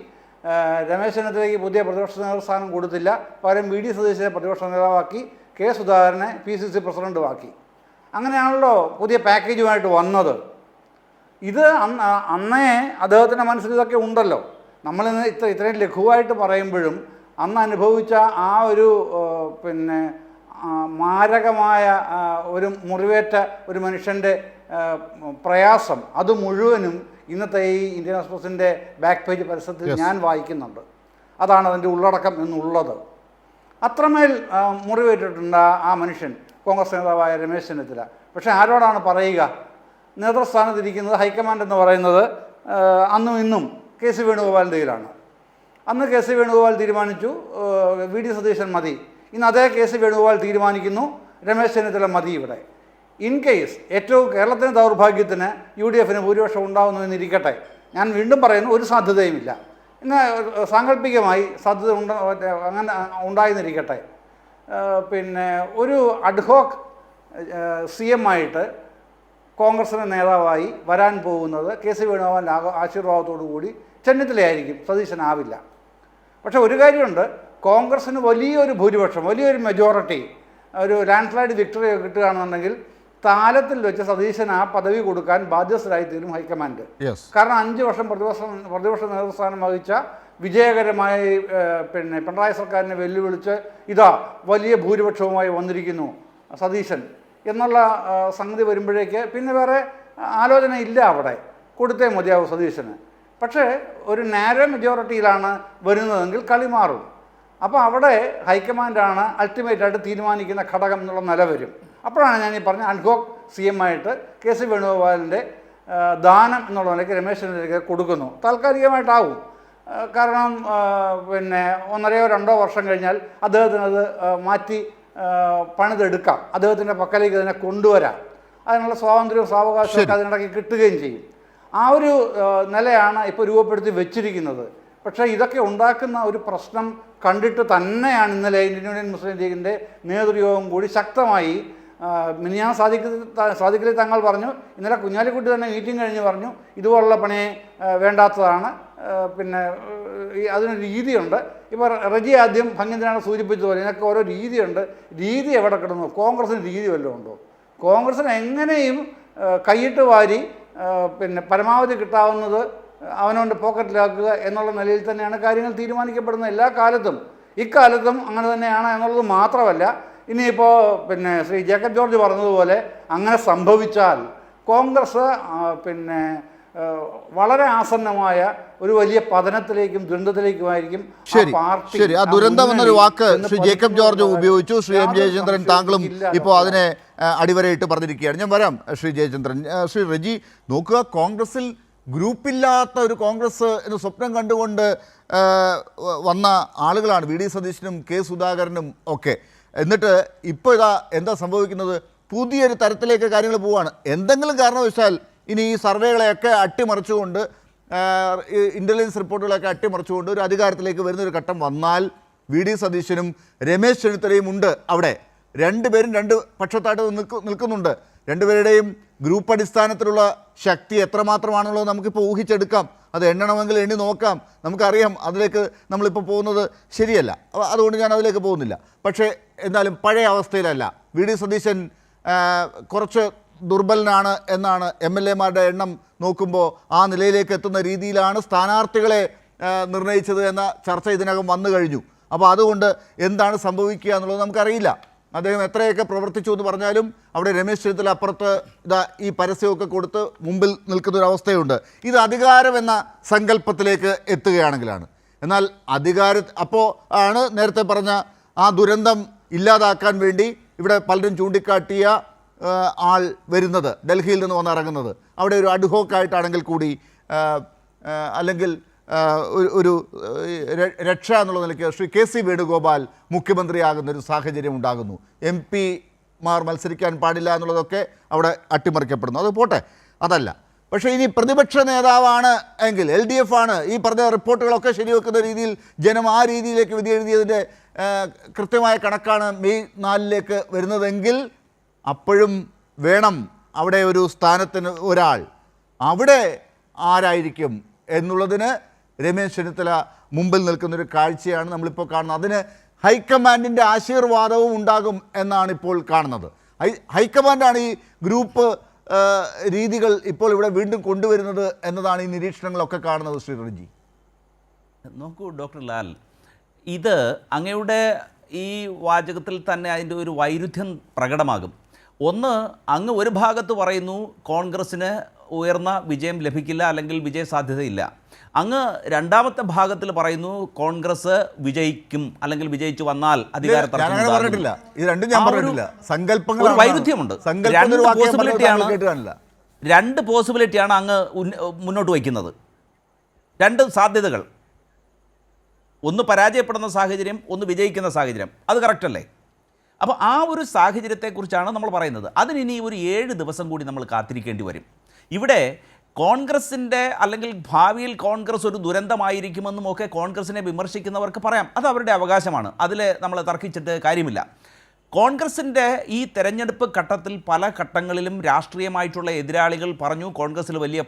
രമേശ് ചെന്നിത്തലയ്ക്ക് പുതിയ പ്രതിപക്ഷ നേതൃസ്ഥാനം കൊടുത്തില്ല, പകരം വി ഡി സതീശനെ പ്രതിപക്ഷ നേതാവാക്കി, കെ സുധാകരനെ PCC പ്രസിഡൻറ്റുമാക്കി. അങ്ങനെയാണല്ലോ പുതിയ പാക്കേജുമായിട്ട് വന്നത്. ഇത് അന്നേ അദ്ദേഹത്തിൻ്റെ മനസ്സിൽ ഇതൊക്കെ ഉണ്ടല്ലോ. നമ്മളിന്ന് ഇത്രയും ലഘുവായിട്ട് പറയുമ്പോഴും അന്ന് അനുഭവിച്ച ആ ഒരു പിന്നെ മാരകമായ ഒരു മുറിവേറ്റ ഒരു മനുഷ്യൻ്റെ പ്രയാസം അത് മുഴുവനും ഇന്നത്തെ ഈ ഇന്ത്യൻ എക്സ്പ്രസിൻ്റെ ബാക്ക് പേജ് പരസ്യത്തിൽ ഞാൻ വായിക്കുന്നുണ്ട്. അതാണ് അതിൻ്റെ ഉള്ളടക്കം എന്നുള്ളത്. അത്രമേൽ മുറിവേറ്റിട്ടുണ്ട് ആ മനുഷ്യൻ, കോൺഗ്രസ് നേതാവായ രമേശ് ചെന്നിത്തല. പക്ഷേ ആരോടാണ് പറയുക? നേതൃസ്ഥാനത്തിരിക്കുന്നത് ഹൈക്കമാൻഡ് എന്ന് പറയുന്നത് അന്നും ഇന്നും KC വേണുഗോപാലിൻ്റെ കയ്യിലാണ്. അന്ന് KC വേണുഗോപാൽ തീരുമാനിച്ചു വി ഡി സതീശൻ മതി. ഇന്ന് അതേ KC വേണുഗോപാൽ തീരുമാനിക്കുന്നു രമേശ് ചെന്നിത്തല മതി. ഇവിടെ ഇൻ കേസ് ഏറ്റവും കേരളത്തിന് ദൗർഭാഗ്യത്തിന് UDF ഭൂരിപക്ഷം ഉണ്ടാകുന്നു എന്നിരിക്കട്ടെ, ഞാൻ വീണ്ടും പറയുന്നു, ഒരു സാധ്യതയുമില്ല. ഇന്ന് സാങ്കല്പികമായി സാധ്യത അങ്ങനെ ഉണ്ടായെന്നിരിക്കട്ടെ, പിന്നെ ഒരു അഡ്ഹോക്ക് CM ആയിട്ട് കോൺഗ്രസിൻ്റെ നേതാവായി വരാൻ പോകുന്നത് KC വേണുഗോപാലിൻ്റെ ആശീർവാദത്തോടു കൂടി ചെന്നിത്തലയായിരിക്കും, സതീശനാവില്ല. പക്ഷേ ഒരു കാര്യമുണ്ട്, കോൺഗ്രസ്സിന് വലിയൊരു ഭൂരിപക്ഷം, വലിയൊരു മെജോറിറ്റി, ഒരു ലാൻഡ്സ്ലൈഡ് വിക്ടറി കിട്ടുകയാണെന്നുണ്ടെങ്കിൽ താലത്തിൽ വെച്ച് സതീശന് ആ പദവി കൊടുക്കാൻ ബാധ്യസ്ഥരായി തീരും ഹൈക്കമാൻഡ്. കാരണം 5 വർഷം പ്രതിപക്ഷ നേതൃസ്ഥാനം വഹിച്ച വിജയകരമായി പിന്നെ പിണറായി സർക്കാരിനെ വെല്ലുവിളിച്ച് ഇതാ വലിയ ഭൂരിപക്ഷവുമായി വന്നിരിക്കുന്നു സതീശൻ എന്നുള്ള സംഗതി വരുമ്പോഴേക്ക് പിന്നെ വേറെ ആലോചന ഇല്ല, അവിടെ കൊടുത്തേ മതിയാവും സതീശന്. പക്ഷേ ഒരു നാരോ മെജോറിറ്റിയിലാണ് വരുന്നതെങ്കിൽ കളി മാറും. അപ്പോൾ അവിടെ ഹൈക്കമാൻഡാണ് അൾട്ടിമേറ്റായിട്ട് തീരുമാനിക്കുന്ന ഘടകം എന്നുള്ള നില വരും. അപ്പോഴാണ് ഞാൻ ഈ പറഞ്ഞ അഡ്ഹോക്ക് CM ആയിട്ട് KC വേണുഗോപാലിൻ്റെ ദാനം എന്നുള്ള നിലയ്ക്ക് രമേശ് ചെന്നിത്തലയ്ക്ക് കൊടുക്കുന്നു. താൽക്കാലികമായിട്ടാവും, കാരണം പിന്നെ 1.5-2 വർഷം കഴിഞ്ഞാൽ അദ്ദേഹത്തിനത് മാറ്റി പണിതെടുക്കാം, അദ്ദേഹത്തിൻ്റെ പക്കലേക്ക് അതിനെ കൊണ്ടുവരാം. അതിനുള്ള സ്വാതന്ത്ര്യവും സാവകാശമൊക്കെ അതിനിടയ്ക്ക് കിട്ടുകയും ചെയ്യും. ആ ഒരു നിലയാണ് ഇപ്പോൾ രൂപപ്പെടുത്തി വെച്ചിരിക്കുന്നത്. പക്ഷേ ഇതൊക്കെ ഉണ്ടാക്കുന്ന ഒരു പ്രശ്നം കണ്ടിട്ട് തന്നെയാണ് ഇന്നലെ ഇന്ത്യൻ യൂണിയൻ മുസ്ലിം ലീഗിൻ്റെ നേതൃയോഗം കൂടി ശക്തമായി മിനിഞ്ഞാന്ന് സാദിഖലി തങ്ങൾ പറഞ്ഞു, ഇന്നലെ കുഞ്ഞാലിക്കുട്ടി തന്നെ മീറ്റിംഗ് കഴിഞ്ഞ് പറഞ്ഞു ഇതുപോലുള്ള പണി വേണ്ടാത്തതാണ്, പിന്നെ അതിനൊരു രീതിയുണ്ട്. ഇപ്പോൾ റജി ആദ്യം ഭംഗിതനാണ് സൂചിപ്പിച്ചതുപോലെ ഇതിനൊക്കെ ഓരോ രീതിയുണ്ട്. രീതി എവിടെ കിടന്നു? കോൺഗ്രസ്സിന് രീതി വല്ലതും ഉണ്ടോ? കോൺഗ്രസ്സിന് എങ്ങനെയും കൈയിട്ട് വാരി പിന്നെ പരമാവധി കിട്ടാവുന്നത് അവനവൻ്റെ പോക്കറ്റിലാക്കുക എന്നുള്ള നിലയിൽ തന്നെയാണ് കാര്യങ്ങൾ തീരുമാനിക്കപ്പെടുന്നത് എല്ലാ കാലത്തും. ഇക്കാലത്തും അങ്ങനെ തന്നെയാണ് എന്നുള്ളത് മാത്രമല്ല, ഇനിയിപ്പോൾ പിന്നെ ശ്രീ ജേക്കബ് ജോർജ് പറഞ്ഞതുപോലെ അങ്ങനെ സംഭവിച്ചാൽ കോൺഗ്രസ് പിന്നെ വളരെ ആസന്നമായ ഒരു വലിയ പതനത്തിലേക്കും ദുരന്തത്തിലേക്കുമായിരിക്കും. ശരി, ആ ദുരന്തം എന്നൊരു വാക്ക് ശ്രീ ജേക്കബ് ജോർജ് ഉപയോഗിച്ചു. ശ്രീ M ജയചന്ദ്രൻ താങ്കളും ഇപ്പോൾ അതിനെ അടിവരയിട്ട് പറഞ്ഞിരിക്കുകയാണ്. ഞാൻ വരാം ശ്രീ ജയചന്ദ്രൻ. ശ്രീ റജി, നോക്കുക, കോൺഗ്രസിൽ ഗ്രൂപ്പില്ലാത്ത ഒരു കോൺഗ്രസ് എന്ന് സ്വപ്നം കണ്ടുകൊണ്ട് വന്ന ആളുകളാണ് വി ഡി സതീശനും കെ സുധാകരനും ഒക്കെ. എന്നിട്ട് ഇപ്പോൾ എന്താ സംഭവിക്കുന്നത്? പുതിയൊരു തരത്തിലേക്ക് കാര്യങ്ങൾ പോവുകയാണ്. എന്തെങ്കിലും കാരണവശാൽ ഇനി ഈ സർവേകളെയൊക്കെ അട്ടിമറിച്ചുകൊണ്ട്, ഇൻ്റലിജൻസ് റിപ്പോർട്ടുകളൊക്കെ അട്ടിമറിച്ചുകൊണ്ട് ഒരു അധികാരത്തിലേക്ക് വരുന്നൊരു ഘട്ടം വന്നാൽ വി ഡി സതീശനും രമേശ് ചെന്നിത്തലയും ഉണ്ട് അവിടെ. രണ്ടുപേരും രണ്ട് പക്ഷത്തായിട്ട് നിൽക്കുന്നുണ്ട്. രണ്ടുപേരുടെയും ഗ്രൂപ്പ് അടിസ്ഥാനത്തിലുള്ള ശക്തി എത്രമാത്രമാണുള്ളത് നമുക്കിപ്പോൾ ഊഹിച്ചെടുക്കാം. അത് എണ്ണണമെങ്കിൽ എണ്ണി നോക്കാം. നമുക്കറിയാം അതിലേക്ക് നമ്മളിപ്പോൾ പോകുന്നത് ശരിയല്ല, അതുകൊണ്ട് ഞാൻ അതിലേക്ക് പോകുന്നില്ല. പക്ഷേ എന്നാലും പഴയ അവസ്ഥയിലല്ല. വി ഡി സതീശൻ കുറച്ച് ദുർബലനാണ് എന്നാണ്. MLA-മാരുടെ എണ്ണം നോക്കുമ്പോൾ ആ നിലയിലേക്ക് എത്തുന്ന രീതിയിലാണ് സ്ഥാനാർത്ഥികളെ നിർണയിച്ചത് എന്ന ചർച്ച ഇതിനകം വന്നു കഴിഞ്ഞു. അപ്പോൾ അതുകൊണ്ട് എന്താണ് സംഭവിക്കുക എന്നുള്ളത് നമുക്കറിയില്ല. അദ്ദേഹം എത്രയൊക്കെ പ്രവർത്തിച്ചു എന്ന് പറഞ്ഞാലും അവിടെ രമേശ് ചെന്നിത്തല അപ്പുറത്ത് ഈ പരസ്യമൊക്കെ കൊടുത്ത് മുമ്പിൽ നിൽക്കുന്നൊരവസ്ഥയുണ്ട്. ഇത് അധികാരം എന്ന സങ്കല്പത്തിലേക്ക് എത്തുകയാണെങ്കിലാണ്. എന്നാൽ അപ്പോൾ ആണ് നേരത്തെ പറഞ്ഞ ആ ദുരന്തം ഇല്ലാതാക്കാൻ വേണ്ടി ഇവിടെ പലരും ചൂണ്ടിക്കാട്ടിയ ആൾ വരുന്നത്, ഡൽഹിയിൽ നിന്ന് വന്നിറങ്ങുന്നത്. അവിടെ ഒരു അഡ്ഹോക്കായിട്ടാണെങ്കിൽ കൂടി അല്ലെങ്കിൽ ഒരു രക്ഷ എന്നുള്ള നിലയ്ക്ക് ശ്രീ KC വേണുഗോപാൽ മുഖ്യമന്ത്രിയാകുന്നൊരു സാഹചര്യം ഉണ്ടാകുന്നു. MP-മാർ മത്സരിക്കാൻ പാടില്ല എന്നുള്ളതൊക്കെ അവിടെ അട്ടിമറിക്കപ്പെടുന്നു. അത് പോട്ടെ, അതല്ല. പക്ഷേ ഇനി പ്രതിപക്ഷ നേതാവാണ് എങ്കിൽ LDF ആണ് ഈ പറഞ്ഞ റിപ്പോർട്ടുകളൊക്കെ ശരിവെക്കുന്ന രീതിയിൽ ജനം ആ രീതിയിലേക്ക് വിധി എഴുതിയതിൻ്റെ കൃത്യമായ കണക്കാണ് മെയ് 4 വരുന്നതെങ്കിൽ അപ്പോഴും വേണം അവിടെ ഒരു സ്ഥാനത്തിന് ഒരാൾ. അവിടെ ആരായിരിക്കും എന്നുള്ളതിന് രമേശ് ചെന്നിത്തല മുമ്പിൽ നിൽക്കുന്നൊരു കാഴ്ചയാണ് നമ്മളിപ്പോൾ കാണുന്നത്. അതിന് ഹൈക്കമാൻഡിൻ്റെ ആശീർവാദവും ഉണ്ടാകും എന്നാണ് ഇപ്പോൾ കാണുന്നത്. ഹൈക്കമാൻഡാണ് ഈ ഗ്രൂപ്പ് രീതികൾ ഇപ്പോൾ ഇവിടെ വീണ്ടും കൊണ്ടുവരുന്നത് എന്നതാണ് ഈ നിരീക്ഷണങ്ങളൊക്കെ കാണുന്നത്. ശ്രീ റെജി, നോക്കൂ ഡോക്ടർ ലാൽ, ഇത് അങ്ങയുടെ ഈ വാചകത്തിൽ തന്നെ അതിൻ്റെ ഒരു വൈരുദ്ധ്യം പ്രകടമാകും. ഒന്ന്, അങ്ങ് ഒരു ഭാഗത്ത് പറയുന്നു കോൺഗ്രസ്സിന് ഉയർന്ന വിജയം ലഭിക്കില്ല, അല്ലെങ്കിൽ വിജയ സാധ്യതയില്ല. അങ്ങ് രണ്ടാമത്തെ ഭാഗത്തിൽ പറയുന്നു കോൺഗ്രസ് വിജയിക്കും, അല്ലെങ്കിൽ വിജയിച്ചു വന്നാൽ അധികാരത്തിൽ പറഞ്ഞിട്ടില്ല. ഇത് രണ്ടും ഞാൻ പറഞ്ഞിട്ടില്ല. സങ്കല്പങ്ങൾ, വൈരുദ്ധ്യമുണ്ട്. രണ്ട് പോസിബിലിറ്റിയാണ് അങ്ങ് മുന്നോട്ട് വയ്ക്കുന്നത്. രണ്ട് സാധ്യതകൾ, ഒന്ന് പരാജയപ്പെടുന്ന സാഹചര്യം, ഒന്ന് വിജയിക്കുന്ന സാഹചര്യം. അത് കറക്റ്റല്ലേ? അപ്പോൾ ആ ഒരു സാഹചര്യത്തെക്കുറിച്ചാണ് നമ്മൾ പറയുന്നത്. അതിനി ഒരു 7 ദിവസം കൂടി നമ്മൾ കാത്തിരിക്കേണ്ടി വരും. ഇവിടെ കോൺഗ്രസിൻ്റെ, അല്ലെങ്കിൽ ഭാവിയിൽ കോൺഗ്രസ് ഒരു ദുരന്തമായിരിക്കുമെന്നും ഒക്കെ കോൺഗ്രസിനെ വിമർശിക്കുന്നവർക്ക് പറയാം. അത് അവരുടെ അവകാശമാണ്, അതിൽ നമ്മൾ തർക്കിച്ചിട്ട് കാര്യമില്ല. കോൺഗ്രസിൻ്റെ ഈ തെരഞ്ഞെടുപ്പ് ഘട്ടത്തിൽ പല ഘട്ടങ്ങളിലും രാഷ്ട്രീയമായിട്ടുള്ള എതിരാളികൾ പറഞ്ഞു കോൺഗ്രസ്സിൽ വലിയ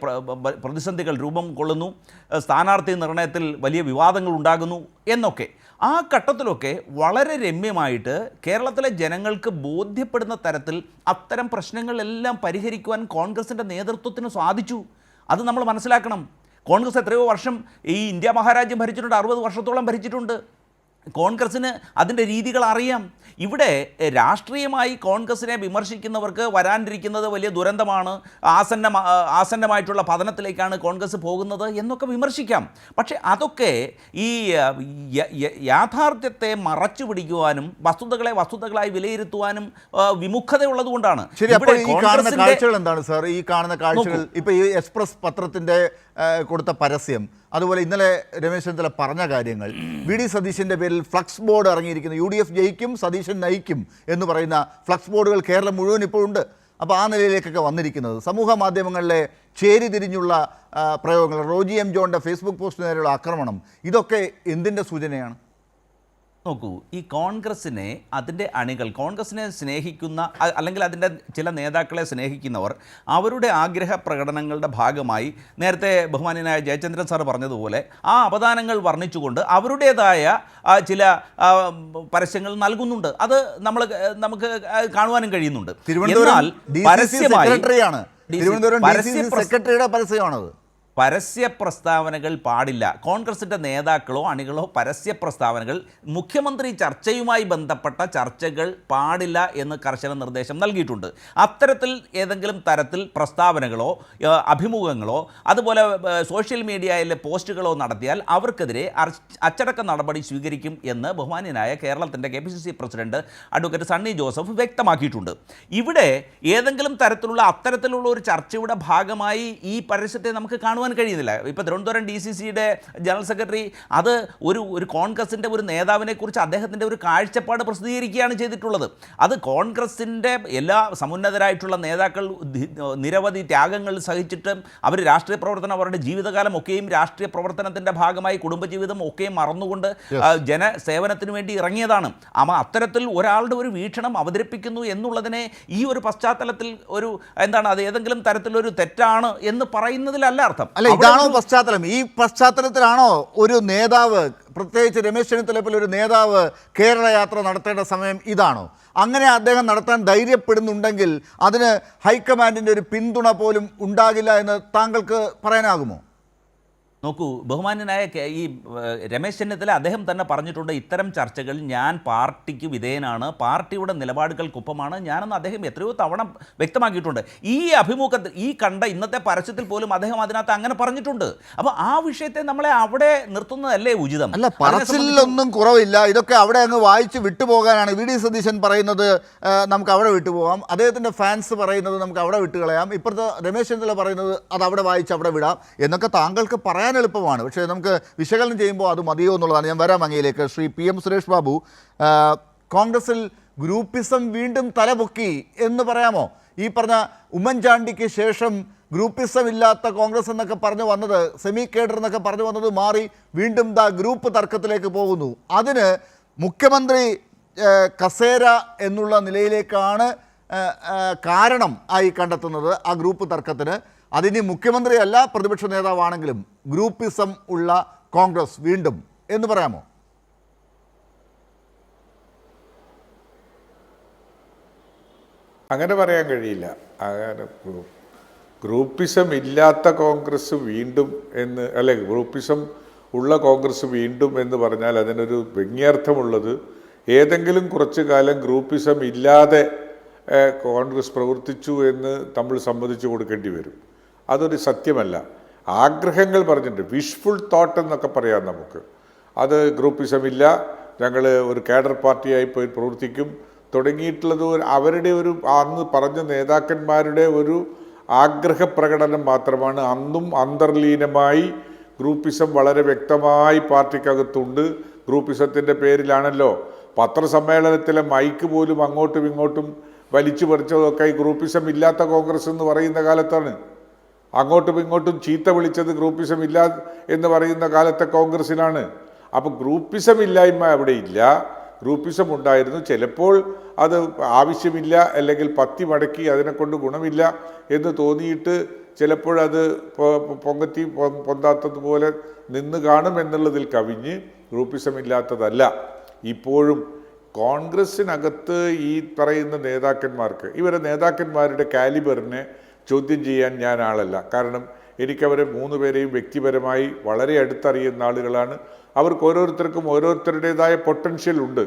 പ്രതിസന്ധികൾ രൂപം കൊള്ളുന്നു, സ്ഥാനാർത്ഥി നിർണയത്തിൽ വലിയ വിവാദങ്ങൾ ഉണ്ടാകുന്നു എന്നൊക്കെ. ആ ഘട്ടത്തിലൊക്കെ വളരെ രമ്യമായിട്ട് കേരളത്തിലെ ജനങ്ങൾക്ക് ബോധ്യപ്പെടുന്ന തരത്തിൽ അത്തരം പ്രശ്നങ്ങളെല്ലാം പരിഹരിക്കുവാൻ കോൺഗ്രസിൻ്റെ നേതൃത്വത്തിന് സാധിച്ചു. അത് നമ്മൾ മനസ്സിലാക്കണം. കോൺഗ്രസ് എത്രയോ വർഷം ഈ ഇന്ത്യ മഹാരാജ്യം ഭരിച്ചിട്ടുണ്ട്, 60 വർഷത്തോളം ഭരിച്ചിട്ടുണ്ട്. കോൺഗ്രസ്സിന് അതിൻ്റെ രീതികൾ അറിയാം. ഇവിടെ രാഷ്ട്രീയമായി കോൺഗ്രസിനെ വിമർശിക്കുന്നവർക്ക് വരാനിരിക്കുന്നത് വലിയ ദുരന്തമാണ്, ആസന്നമായിട്ടുള്ള പതനത്തിലേക്കാണ് കോൺഗ്രസ് പോകുന്നത് എന്നൊക്കെ വിമർശിക്കാം. പക്ഷേ അതൊക്കെ ഈ യാഥാർത്ഥ്യത്തെ മറച്ചു പിടിക്കുവാനും വസ്തുതകളായി വിലയിരുത്തുവാനും വിമുഖതയുള്ളതുകൊണ്ടാണ്. ഈ കാണുന്ന കാഴ്ചകൾ എന്താണ് സാർ? ഈ കാണുന്ന കാഴ്ചകൾ ഇപ്പോൾ ഈ എക്സ്പ്രസ് പത്രത്തിൻ്റെ കൊടുത്ത പരസ്യം, അതുപോലെ ഇന്നലെ രമേശ് ചെന്നിത്തല പറഞ്ഞ കാര്യങ്ങൾ, വി.ഡി. സതീശൻ്റെ പേരിൽ ഫ്ലക്സ് ബോർഡ് ഇറങ്ങിയിരിക്കുന്നു, UDF ജയിക്കും സതീശൻ നയിക്കും എന്ന് പറയുന്ന ഫ്ലക്സ് ബോർഡുകൾ കേരളം മുഴുവൻ ഇപ്പോൾ ഉണ്ട്. അപ്പോൾ ആ നിലയിലേക്കൊക്കെ വന്നിരിക്കുന്നത് സമൂഹ മാധ്യമങ്ങളിലെ ചേരിതിരിഞ്ഞുള്ള പ്രയോഗങ്ങൾ, റോജി എം ജോണിൻ്റെ ഫേസ്ബുക്ക് പോസ്റ്റിന് നേരെയുള്ള ആക്രമണം, ഇതൊക്കെ എന്തിൻ്റെ സൂചനയാണ്? നോക്കൂ, ഈ കോൺഗ്രസിനെ, അതിൻ്റെ അണികൾ, കോൺഗ്രസിനെ സ്നേഹിക്കുന്ന, അല്ലെങ്കിൽ അതിൻ്റെ ചില നേതാക്കളെ സ്നേഹിക്കുന്നവർ അവരുടെ ആഗ്രഹ പ്രകടനങ്ങളുടെ ഭാഗമായി നേരത്തെ ബഹുമാന്യനായ ജയചന്ദ്രൻ സാർ പറഞ്ഞതുപോലെ ആ അപദാനങ്ങൾ വർണ്ണിച്ചുകൊണ്ട് അവരുടേതായ ചില പരസ്യങ്ങൾ നൽകുന്നുണ്ട്. അത് നമുക്ക് കാണുവാനും കഴിയുന്നുണ്ട്. എന്നാൽ സെക്രട്ടറിയുടെ പരസ്യമാണത്. പരസ്യ പ്രസ്താവനകൾ പാടില്ല. കോൺഗ്രസിൻ്റെ നേതാക്കളോ അണികളോ പരസ്യ പ്രസ്താവനകൾ, മുഖ്യമന്ത്രി ചർച്ചയുമായി ബന്ധപ്പെട്ട ചർച്ചകൾ പാടില്ല എന്ന് കർശന നിർദ്ദേശം നൽകിയിട്ടുണ്ട്. അത്തരത്തിൽ ഏതെങ്കിലും തരത്തിൽ പ്രസ്താവനകളോ അഭിമുഖങ്ങളോ അതുപോലെ സോഷ്യൽ മീഡിയയിലെ പോസ്റ്റുകളോ നടത്തിയാൽ അവർക്കെതിരെ അച്ചടക്ക നടപടി സ്വീകരിക്കും എന്ന് ബഹുമാന്യനായ കേരളത്തിൻ്റെ KPCC president advocate Sunny Joseph വ്യക്തമാക്കിയിട്ടുണ്ട്. ഇവിടെ ഏതെങ്കിലും തരത്തിലുള്ള അത്തരത്തിലുള്ള ഒരു ചർച്ചയുടെ ഭാഗമായി ഈ പരസ്യത്തെ നമുക്ക് കാണുവാൻ കഴിയുന്നില്ല. ഇപ്പോൾ തിരുവനന്തപുരം DCCയുടെ ജനറൽ സെക്രട്ടറി അത് ഒരു കോൺഗ്രസിൻ്റെ ഒരു നേതാവിനെ കുറിച്ച് അദ്ദേഹത്തിൻ്റെ ഒരു കാഴ്ചപ്പാട് പ്രസിദ്ധീകരിക്കുകയാണ് ചെയ്തിട്ടുള്ളത്. അത് കോൺഗ്രസിൻ്റെ എല്ലാ സമുന്നതരായിട്ടുള്ള നേതാക്കൾ നിരവധി ത്യാഗങ്ങൾ സഹിച്ചിട്ട് അവർ രാഷ്ട്രീയ പ്രവർത്തനം, അവരുടെ ജീവിതകാലം ഒക്കെയും രാഷ്ട്രീയ പ്രവർത്തനത്തിൻ്റെ ഭാഗമായി കുടുംബജീവിതം ഒക്കെയും മറന്നുകൊണ്ട് ജനസേവനത്തിന് വേണ്ടി ഇറങ്ങിയതാണ്. അത്തരത്തിൽ ഒരാളുടെ ഒരു വീക്ഷണം അവതരിപ്പിക്കുന്നു എന്നുള്ളതിനെ ഈ ഒരു പശ്ചാത്തലത്തിൽ അത് ഏതെങ്കിലും തരത്തിലൊരു തെറ്റാണ് എന്ന് പറയുന്നതിലല്ല അർത്ഥം. അല്ല, ഇതാണോ പശ്ചാത്തലം? ഈ പശ്ചാത്തലത്തിലാണോ ഒരു നേതാവ്, പ്രത്യേകിച്ച് രമേശ് ചെന്നിത്തല പോലെ ഒരു നേതാവ് കേരള യാത്ര നടത്തേണ്ട സമയം ഇതാണോ? അങ്ങനെ അദ്ദേഹം നടത്താൻ ധൈര്യപ്പെടുന്നുണ്ടെങ്കിൽ അതിന് ഹൈക്കമാൻഡിൻ്റെ ഒരു പിന്തുണ പോലും ഉണ്ടാകില്ല എന്ന് താങ്കൾക്ക് പറയാനാകുമോ? നോക്കൂ, ബഹുമാന്യനായ ഈ രമേശ് ചെന്നിത്തല അദ്ദേഹം തന്നെ പറഞ്ഞിട്ടുണ്ട്, ഇത്തരം ചർച്ചകൾ ഞാൻ പാർട്ടിക്ക് വിധേയനാണ്, പാർട്ടിയുടെ നിലപാടുകൾക്കൊപ്പമാണ് ഞാനെന്ന് അദ്ദേഹം എത്രയോ തവണ വ്യക്തമാക്കിയിട്ടുണ്ട്. ഈ അഭിമുഖത്തിൽ, ഈ കണ്ട ഇന്നത്തെ പരസ്യത്തിൽ പോലും അദ്ദേഹം അതിനകത്ത് അങ്ങനെ പറഞ്ഞിട്ടുണ്ട്. അപ്പോൾ ആ വിഷയത്തെ നമ്മളെ അവിടെ നിർത്തുന്നതല്ലേ ഉചിതം? അല്ല, പറച്ചിലൊന്നും കുറവില്ല. ഇതൊക്കെ അവിടെ അങ്ങ് വായിച്ച് വിട്ടുപോകാനാണ്. വി.ഡി. സതീശൻ പറയുന്നത് നമുക്ക് അവിടെ വിട്ടുപോകാം, അദ്ദേഹത്തിൻ്റെ ഫാൻസ് പറയുന്നത് നമുക്ക് അവിടെ വിട്ടുകളയാം, ഇപ്പോഴത്തെ രമേശ് ചെന്നിത്തല പറയുന്നത് അത് അവിടെ വായിച്ച് അവിടെ വിടാം എന്നൊക്കെ താങ്കൾക്ക് പറയാൻ എളുപ്പമാണ്. പക്ഷേ നമുക്ക് വിശകലനം ചെയ്യുമ്പോൾ അത് മതിയോ എന്നുള്ളതാണ്. ഞാൻ വരാം അങ്ങയിലേക്ക്. ശ്രീ PM സുരേഷ് ബാബു, കോൺഗ്രസിൽ ഗ്രൂപ്പിസം വീണ്ടും തലപൊക്കി എന്ന് പറയാമോ? ഈ പറഞ്ഞ ഉമ്മൻചാണ്ടിക്ക് ശേഷം ഗ്രൂപ്പിസം ഇല്ലാത്ത കോൺഗ്രസ് എന്നൊക്കെ പറഞ്ഞു വന്നത്, സെമി കേഡർ എന്നൊക്കെ പറഞ്ഞു വന്നത് മാറി വീണ്ടും ഗ്രൂപ്പ് തർക്കത്തിലേക്ക് പോകുന്നു. അതിന് മുഖ്യമന്ത്രി കസേര എന്നുള്ള നിലയിലേക്കാണ് കാരണം ആയി കണ്ടെത്തുന്നത് ആ ഗ്രൂപ്പ് തർക്കത്തിന്. അതിന് മുഖ്യമന്ത്രിയല്ല പ്രതിപക്ഷ നേതാവാണെങ്കിലും ഗ്രൂപ്പിസം ഉള്ള കോൺഗ്രസ് വീണ്ടും എന്ന് പറയാമോ? അങ്ങനെ പറയാൻ കഴിയില്ല. അങ്ങനെ ഗ്രൂപ്പിസം ഇല്ലാത്ത കോൺഗ്രസ് വീണ്ടും എന്ന്, അല്ലെ ഗ്രൂപ്പിസം ഉള്ള കോൺഗ്രസ് വീണ്ടും എന്ന് പറഞ്ഞാൽ അതിനൊരു വ്യംഗ്യാർത്ഥമുള്ളത് ഏതെങ്കിലും കുറച്ചു കാലം ഗ്രൂപ്പിസം ഇല്ലാതെ കോൺഗ്രസ് പ്രവർത്തിച്ചു എന്ന് നമ്മൾ സമ്മതിച്ചു കൊടുക്കേണ്ടി വരും. അതൊരു സത്യമല്ല. ആഗ്രഹങ്ങൾ പറഞ്ഞിട്ടുണ്ട്, വിഷ്ഫുൾ തോട്ട് എന്നൊക്കെ പറയാം നമുക്ക്. അത് ഗ്രൂപ്പിസം ഇല്ല, ഞങ്ങൾ ഒരു കാഡർ പാർട്ടിയായി പോയി പ്രവർത്തിക്കും തുടങ്ങിയിട്ടുള്ളത് അവരുടെ ഒരു അന്ന് പറഞ്ഞ നേതാക്കന്മാരുടെ ഒരു ആഗ്രഹപ്രകടനം മാത്രമാണ്. അന്നും അന്തർലീനമായി ഗ്രൂപ്പിസം വളരെ വ്യക്തമായി പാർട്ടിക്കകത്തുണ്ട്. ഗ്രൂപ്പിസത്തിൻ്റെ പേരിലാണല്ലോ പത്രസമ്മേളനത്തിലെ മൈക്ക് പോലും അങ്ങോട്ടും ഇങ്ങോട്ടും വലിച്ചു പറിച്ചതൊക്കെ ഈ ഗ്രൂപ്പിസം ഇല്ലാത്ത കോൺഗ്രസ് എന്ന് പറയുന്ന കാലത്താണ്. അങ്ങോട്ടും ഇങ്ങോട്ടും ചീത്ത വിളിച്ചത് ഗ്രൂപ്പിസം ഇല്ല എന്ന് പറയുന്ന കാലത്തെ കോൺഗ്രസ്സിനാണ്. അപ്പോൾ ഗ്രൂപ്പിസം ഇല്ലായ്മ അവിടെ ഇല്ല, ഗ്രൂപ്പിസം ഉണ്ടായിരുന്നു. ചിലപ്പോൾ അത് ആവശ്യമില്ല, അല്ലെങ്കിൽ പത്തി മടക്കി അതിനെക്കൊണ്ട് ഗുണമില്ല എന്ന് തോന്നിയിട്ട് ചിലപ്പോഴത് പൊന്താത്തതുപോലെ നിന്ന് കാണും എന്നുള്ളതിൽ കവിഞ്ഞ് ഗ്രൂപ്പിസം ഇല്ലാത്തതല്ല. ഇപ്പോഴും കോൺഗ്രസ്സിനകത്ത് ഈ പറയുന്ന നേതാക്കന്മാർക്ക്, ഇവരെ നേതാക്കന്മാരുടെ കാലിബറിനെ ചോദ്യം ചെയ്യാൻ ഞാൻ ആളല്ല. കാരണം എനിക്കവരെ മൂന്ന് പേരെയും വ്യക്തിപരമായി വളരെ അടുത്തറിയുന്ന ആളുകളാണ്. അവർക്ക് ഓരോരുത്തർക്കും ഓരോരുത്തരുടേതായ പൊട്ടൻഷ്യൽ ഉണ്ട്.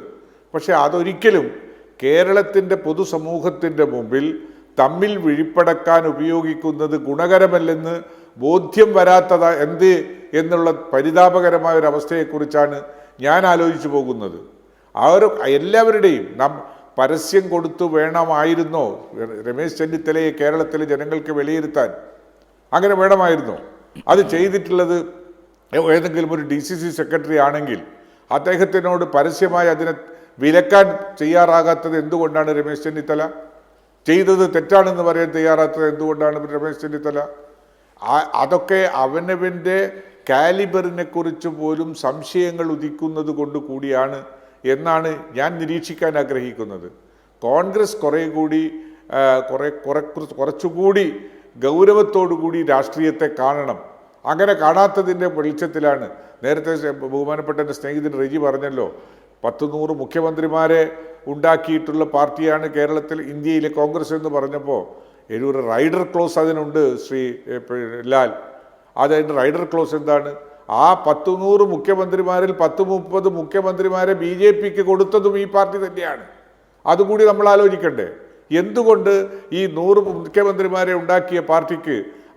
പക്ഷേ അതൊരിക്കലും കേരളത്തിൻ്റെ പൊതുസമൂഹത്തിൻ്റെ മുമ്പിൽ തമ്മിൽ വിഴിപ്പടക്കാൻ ഉപയോഗിക്കുന്നത് ഗുണകരമല്ലെന്ന് ബോധ്യം വരാത്തത് എന്ത് എന്നുള്ള പരിതാപകരമായ ഒരു അവസ്ഥയെക്കുറിച്ചാണ് ഞാൻ ആലോചിച്ചു പോകുന്നത്. എല്ലാവരുടെയും പരസ്യം കൊടുത്തു വേണമായിരുന്നോ രമേശ് ചെന്നിത്തലയെ കേരളത്തിലെ ജനങ്ങൾക്ക് വിലയിരുത്താൻ? അങ്ങനെ വേണമായിരുന്നോ? അത് ചെയ്തിട്ടുള്ളത് ഏതെങ്കിലും ഒരു DCC സെക്രട്ടറി ആണെങ്കിൽ അദ്ദേഹത്തിനോട് പരസ്യമായി അതിനെ വിലക്കാൻ തയ്യാറാകാത്തത് എന്തുകൊണ്ടാണ് രമേശ് ചെന്നിത്തല? ചെയ്തത് തെറ്റാണെന്ന് പറയാൻ തയ്യാറാത്തത് എന്തുകൊണ്ടാണ് രമേശ് ചെന്നിത്തല? അതൊക്കെ അവനവൻ്റെ കാലിബറിനെ കുറിച്ച് പോലും സംശയങ്ങൾ ഉദിക്കുന്നത് കൊണ്ട് കൂടിയാണ് എന്നാണ് ഞാൻ നിരീക്ഷിക്കാൻ ആഗ്രഹിക്കുന്നത്. കോൺഗ്രസ് കുറച്ചുകൂടി ഗൗരവത്തോടുകൂടി രാഷ്ട്രീയത്തെ കാണണം. അങ്ങനെ കാണാത്തതിൻ്റെ വെളിച്ചത്തിലാണ് നേരത്തെ ബഹുമാനപ്പെട്ട എൻ്റെ സ്നേഹിതൻ റെജി പറഞ്ഞല്ലോ, 100 മുഖ്യമന്ത്രിമാരെ ഉണ്ടാക്കിയിട്ടുള്ള പാർട്ടിയാണ് കേരളത്തിൽ ഇന്ത്യയിലെ കോൺഗ്രസ് എന്ന് പറഞ്ഞപ്പോൾ ഒരു റൈഡർ ക്ലോസ് അതിനുണ്ട് ശ്രീ ലാൽ. അതിൻ്റെ റൈഡർ ക്ലോസ് എന്താണ്? ആ 100 മുഖ്യമന്ത്രിമാരിൽ 10-30 മുഖ്യമന്ത്രിമാരെ BJPക്ക് കൊടുത്തതും ഈ പാർട്ടി തന്നെയാണ്. അതുകൂടി നമ്മൾ ആലോചിക്കണ്ടേ? എന്തുകൊണ്ട് ഈ 100 മുഖ്യമന്ത്രിമാരെ ഉണ്ടാക്കിയ പാർട്ടിക്ക്